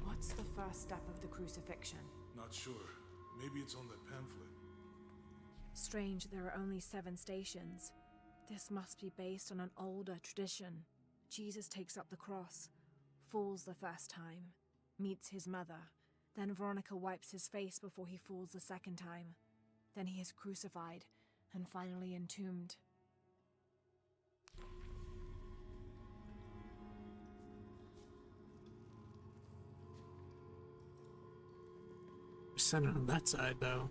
What's the first step of the crucifixion? Not sure. Maybe it's on that pamphlet. Strange, there are only 7 stations. This must be based on an older tradition. Jesus takes up the cross, falls the first time, meets his mother. Then Veronica wipes his face before he falls the second time. Then he is crucified and finally entombed. Center on that side, though.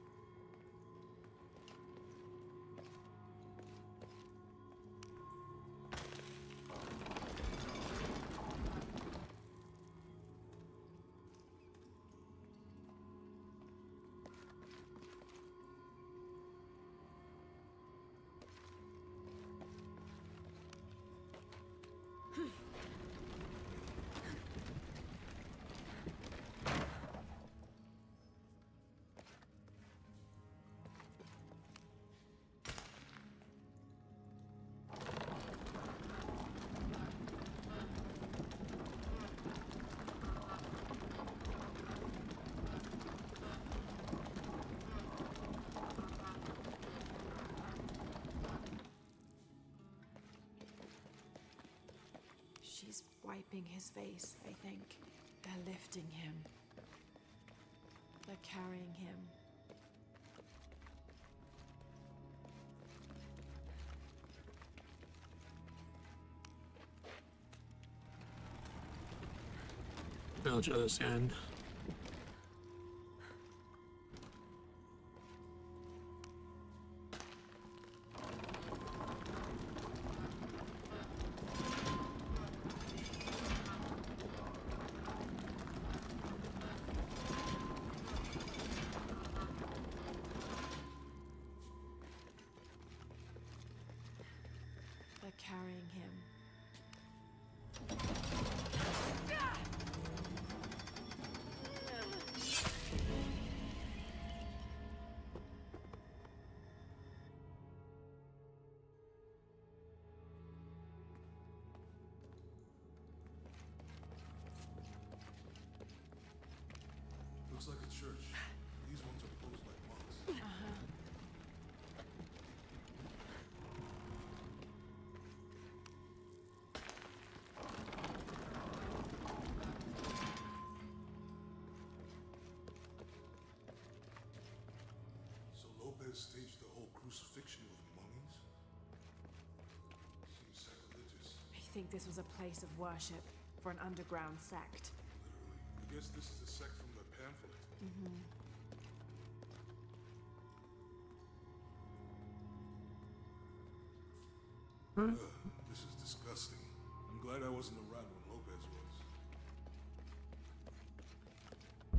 She's wiping his face, I think. They're lifting him. They're carrying him. I'll try this end. They're carrying him. Looks like a church. These ones are posed like monks. So Lopez staged the whole crucifixion with mummies? Seems sacrilegious. I think this was a place of worship for an underground sect. I guess this is a sect from the pamphlet. This is disgusting. I'm glad I wasn't around when Lopez was.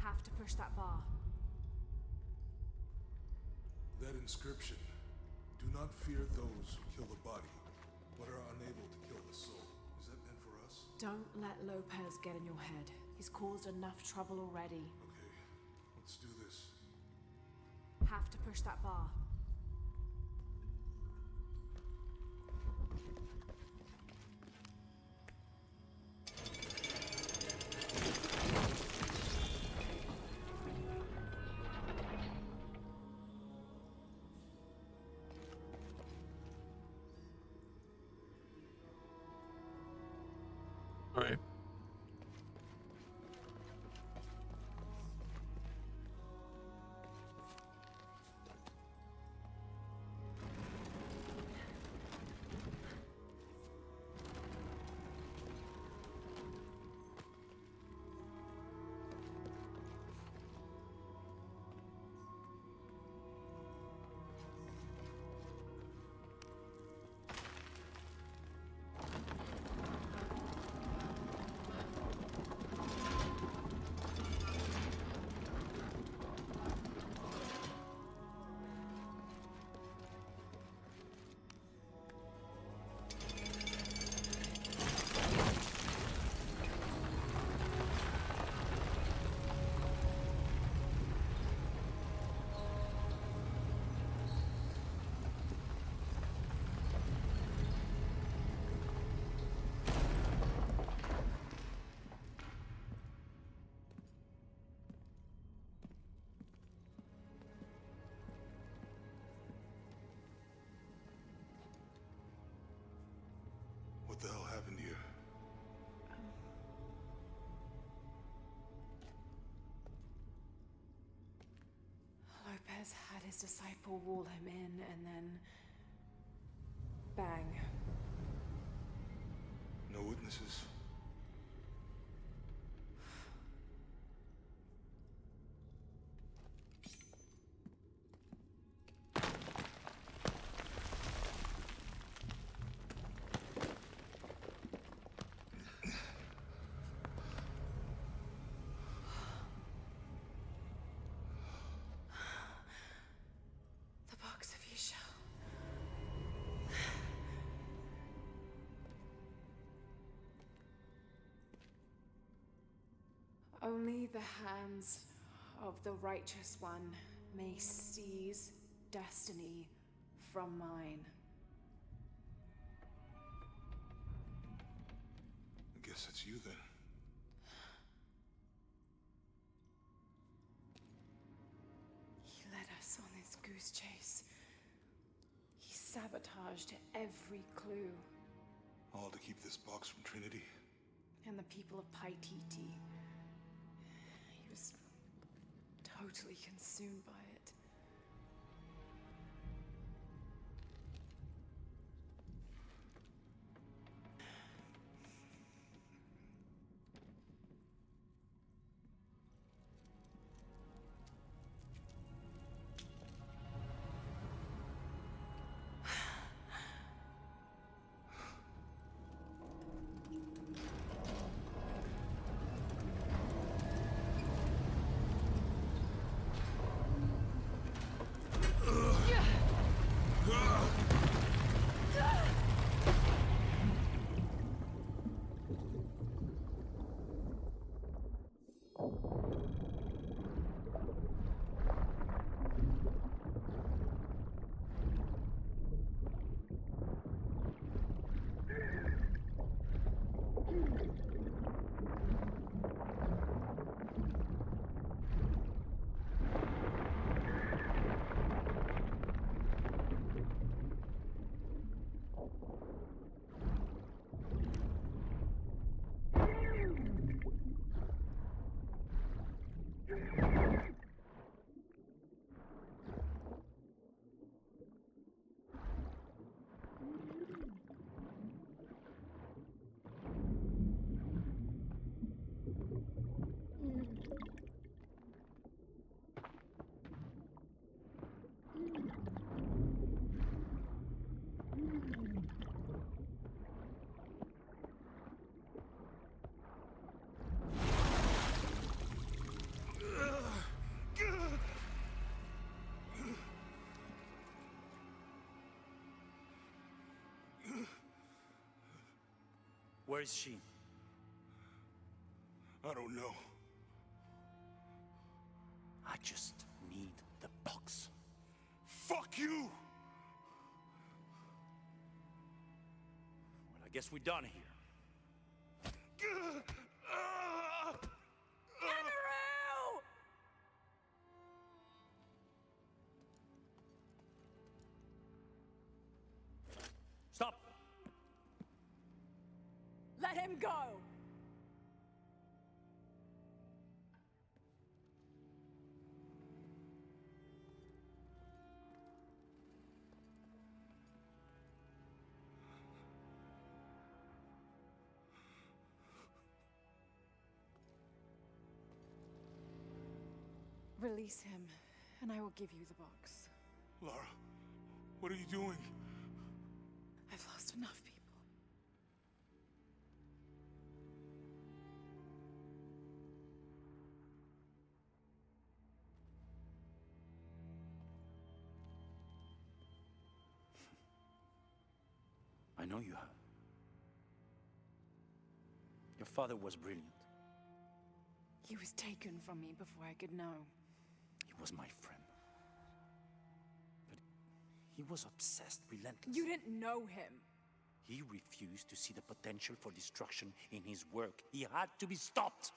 Have to push that bar. That inscription. Do not fear those who kill the body, but are unable to kill the soul. Is that meant for us? Don't let Lopez get in your head. He's caused enough trouble already. Okay, let's do this. Have to push that bar. Alright. What the hell happened here? Lopez had his disciple wall him in, and then... bang. No witnesses? The box of Isha. Only the hands of the righteous one may seize destiny from mine. I guess it's you then. He led us on this goose chase. He sabotaged every clue. All to keep this box from Trinity? And the people of Paititi. He was totally consumed by it. Where is she? I don't know. I just need the box. Fuck you! Well, I guess we're done here. Stop! Let him go! Release him, and I will give you the box. Lara, what are you doing? I've lost enough people. I know you have. Your father was brilliant. He was taken from me before I could know. He was my friend. But he was obsessed, relentless. You didn't know him. He refused to see the potential for destruction in his work. He had to be stopped.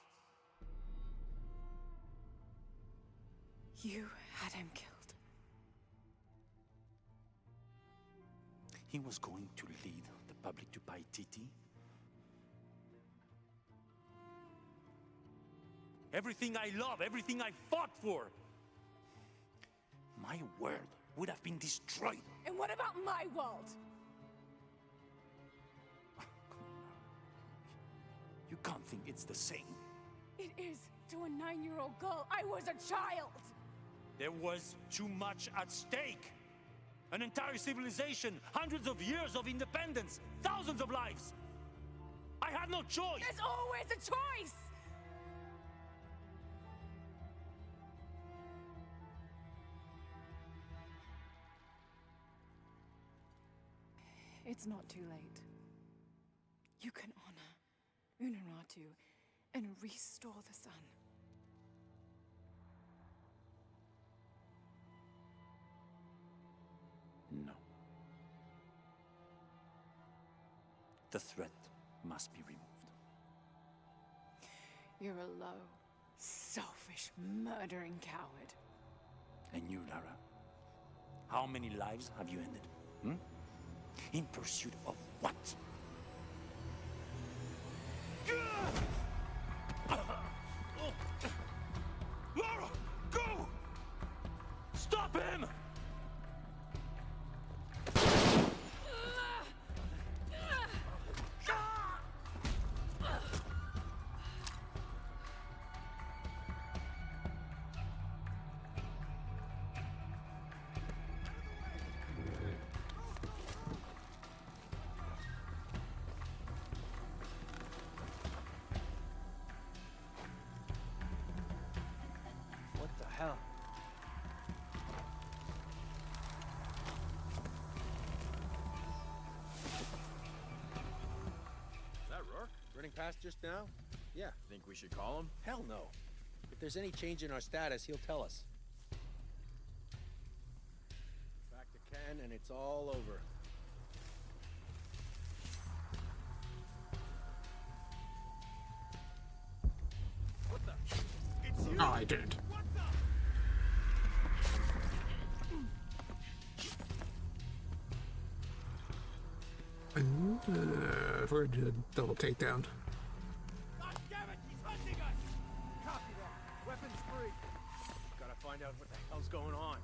You had him killed. He was going to lead the public to Paititi. Everything I love, everything I fought for. My world would have been destroyed. And what about my world? You can't think it's the same. It is to a 9-year-old girl. I was a child. There was too much at stake. An entire civilization, hundreds of years of independence, thousands of lives. I had no choice. There's always a choice. It's not too late. You can honor Unuratu and restore the sun. No. The threat must be removed. You're a low, selfish, murdering coward. And you, Lara? How many lives have you ended? Hmm? In pursuit of what? Lara, go! Stop him! What the hell? Is that Rourke? Running past just now? Yeah. Think we should call him? Hell no. If there's any change in our status, he'll tell us. Back to Ken, and it's all over. What the? It's you! Oh, I didn't. What the? If we're gonna do a double takedown. God damn it! He's hunting us! Copy that. Weapons free. Gotta find out what the hell's going on.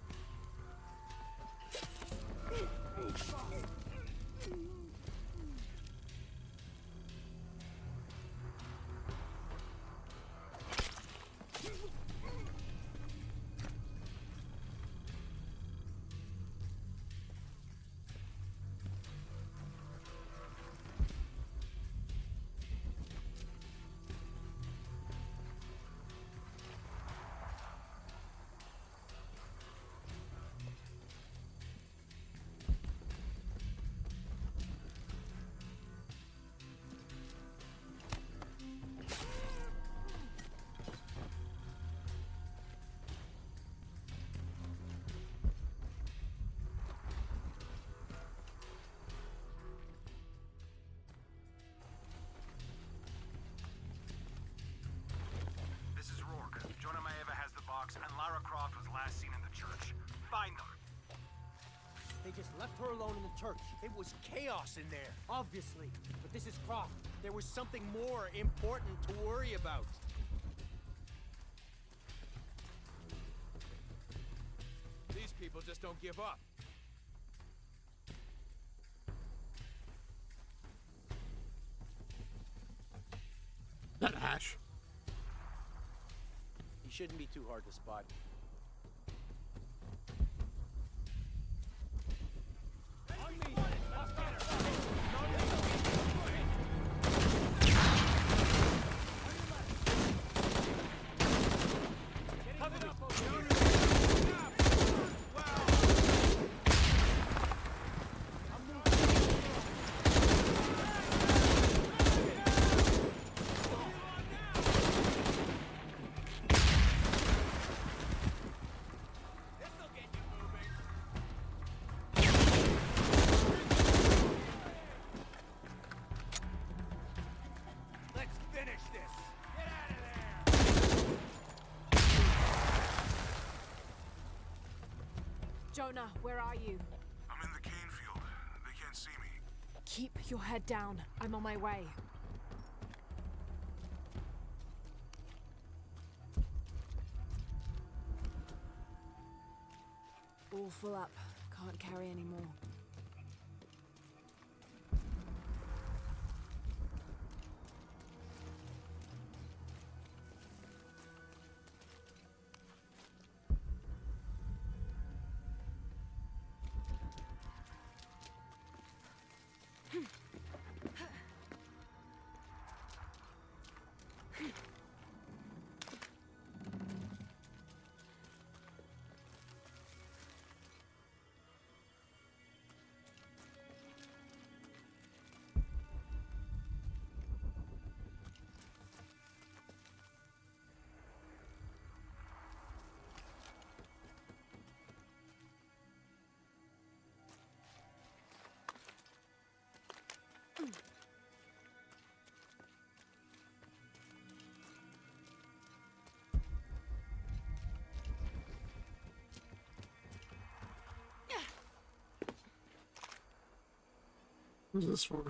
last seen in the church. Find them. They just left her alone in the church. It was chaos in there. Obviously. But this is Croft. There was something more important to worry about. These people just don't give up. That Ash. He shouldn't be too hard to spot. Jonah, where are you? I'm in the cane field. They can't see me. Keep your head down. I'm on my way. All full up. Can't carry any more. Who's this for?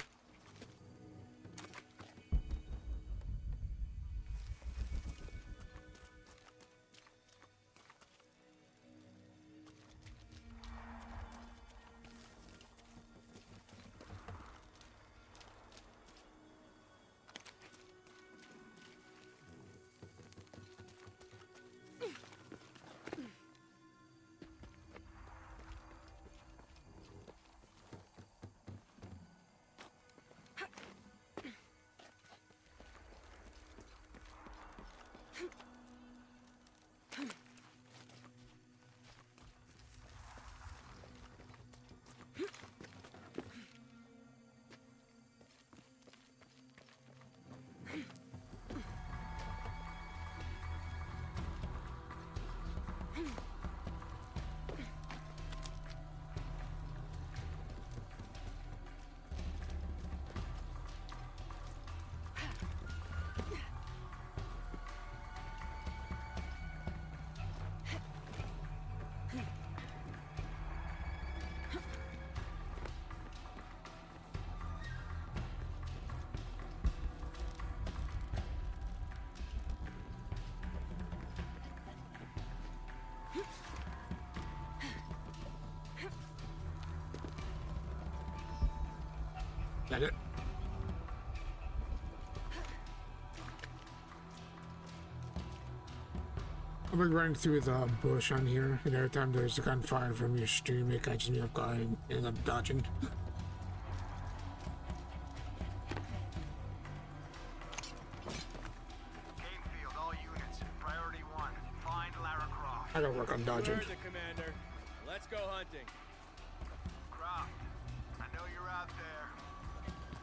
That it? I'm like running through the bush on here, and every time there's a gunfire from your stream, it catches me off guard and ends up dodging. Canefield, all units. Priority 1. Find Lara Croft. I gotta work on dodging. Heard the commander. Let's go hunting. Croft, I know you're out there.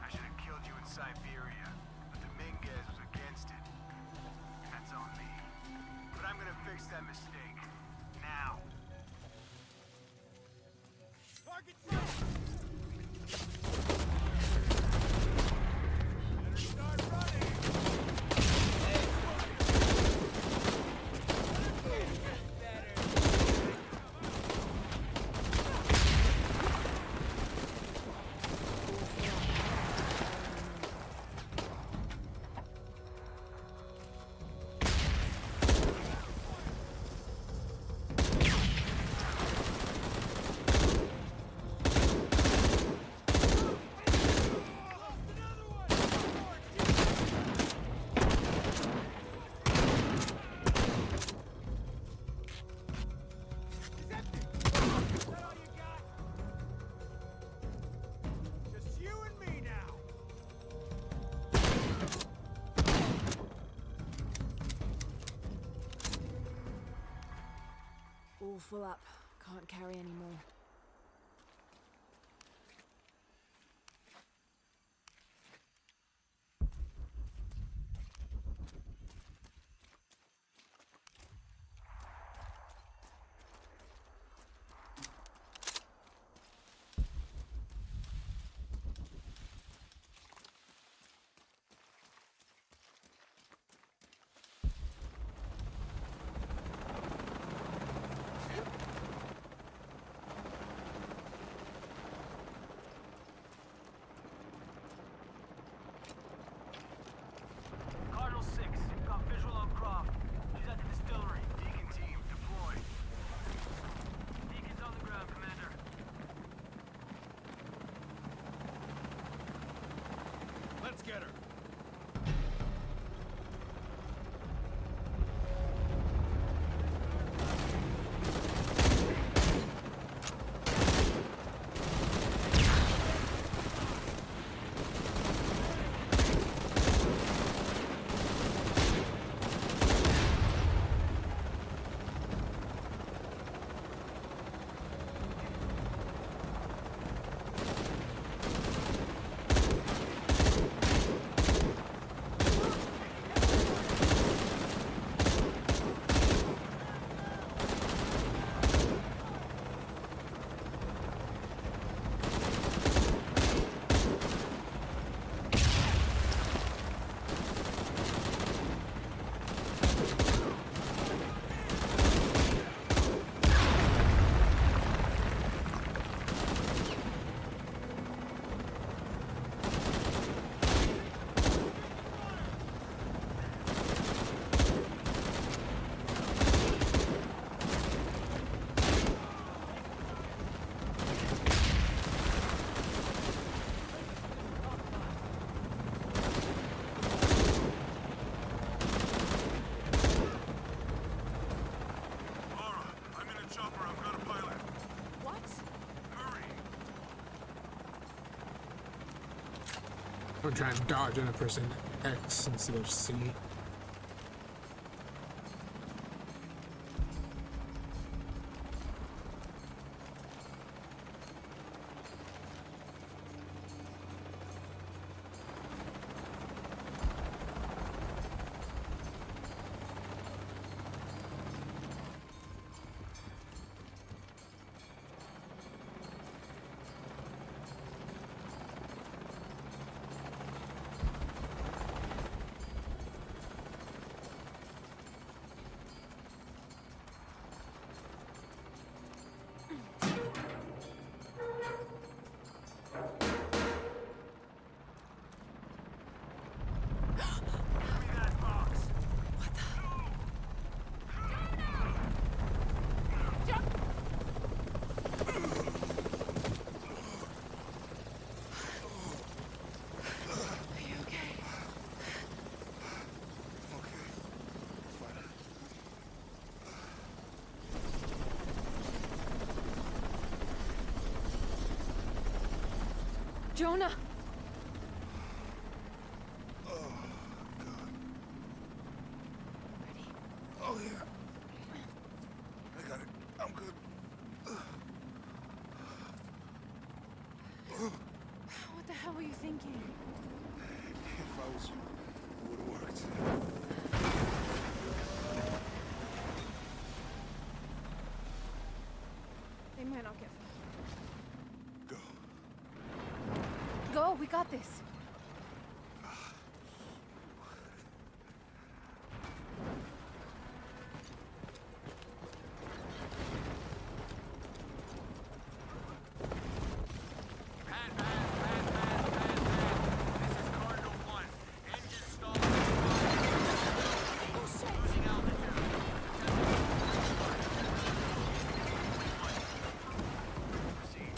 I should have killed you in Siberia, but Dominguez was against it. That's on me. But I'm gonna fix that mistake. Now. Target sight! Better start running! Better. all full up. Can't carry any more. Cardinal 6, got visual on Croft. She's at the distillery. Deacon team, deploy. Deacon's on the ground, Commander. Let's get her. I'm trying to dodge and press X instead of C. Jonah! Oh, yeah. I got it. I'm good. What the hell were you thinking? If I was you, it would have worked. They might not get far. Go. Go, we got this. Proceed.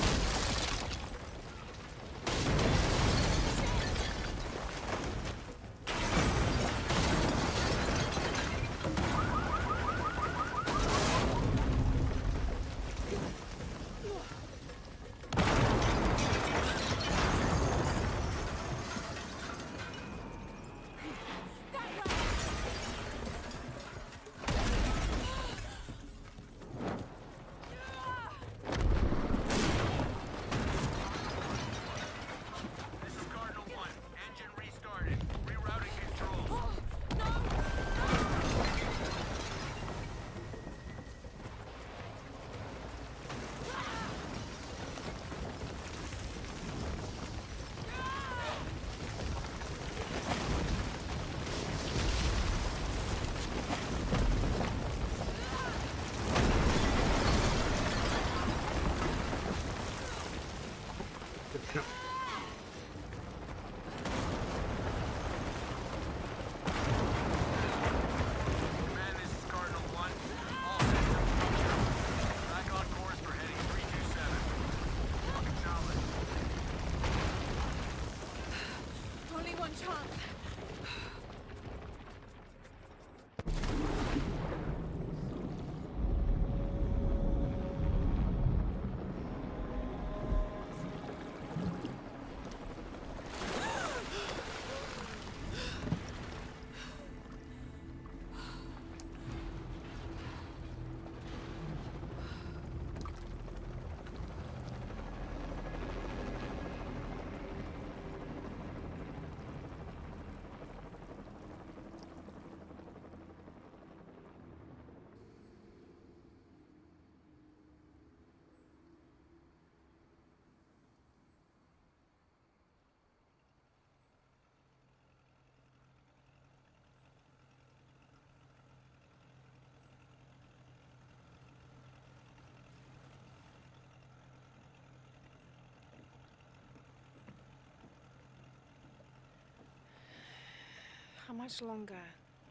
How much longer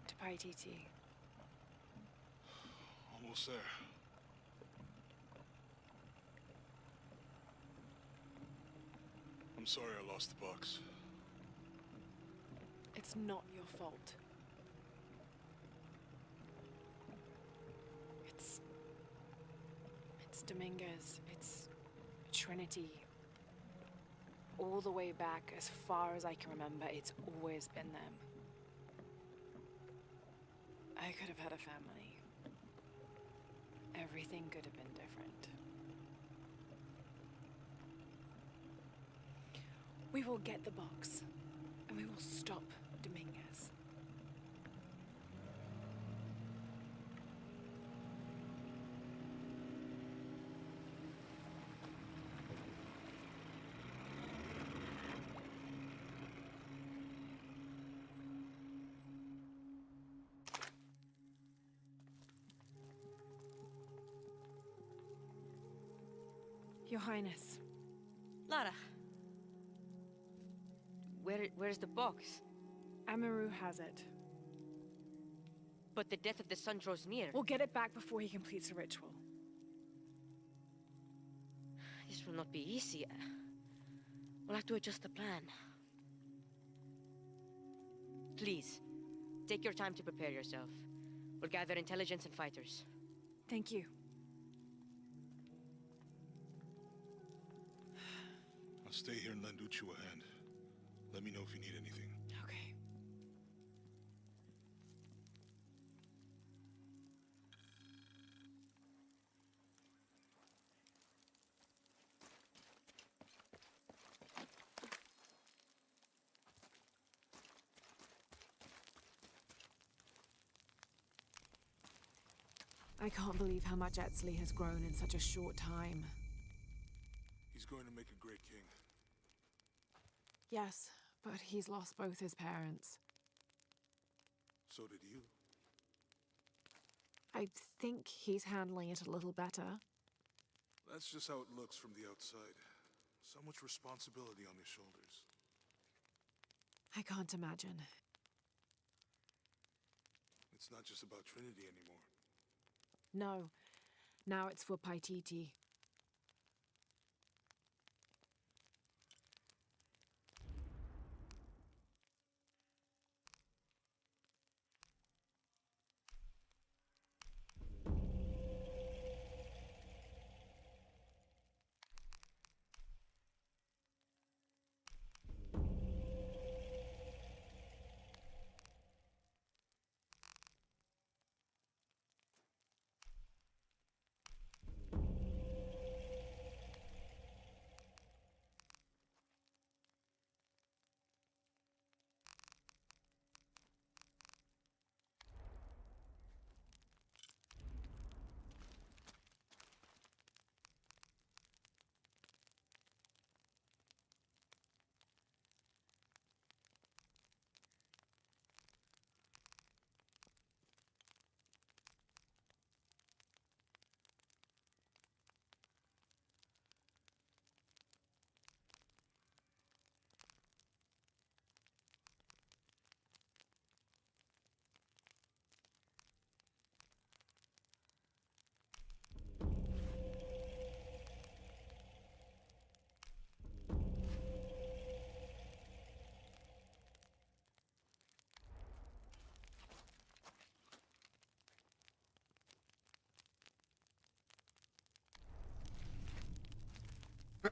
to Paititi? Almost there. I'm sorry I lost the box. It's not your fault. It's Dominguez. It's Trinity. All the way back, as far as I can remember, it's always been them. I could have had a family. Everything could have been different. We will get the box, and we will stop Dominguez. Your Highness. Lara. Where's the box? Amaru has it. But the death of the sun draws near. We'll get it back before he completes the ritual. This will not be easy. We'll have to adjust the plan. Please, take your time to prepare yourself. We'll gather intelligence and fighters. Thank you. I'll stay here and lend Uchu a hand. Let me know if you need anything. Okay. I can't believe how much Etzli has grown in such a short time. He's going to make a great king. Yes, but he's lost both his parents. So did you. I think he's handling it a little better. That's just how it looks from the outside. So much responsibility on his shoulders. I can't imagine. It's not just about Trinity anymore. No. Now it's for Paititi.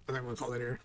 And then we'll call it here.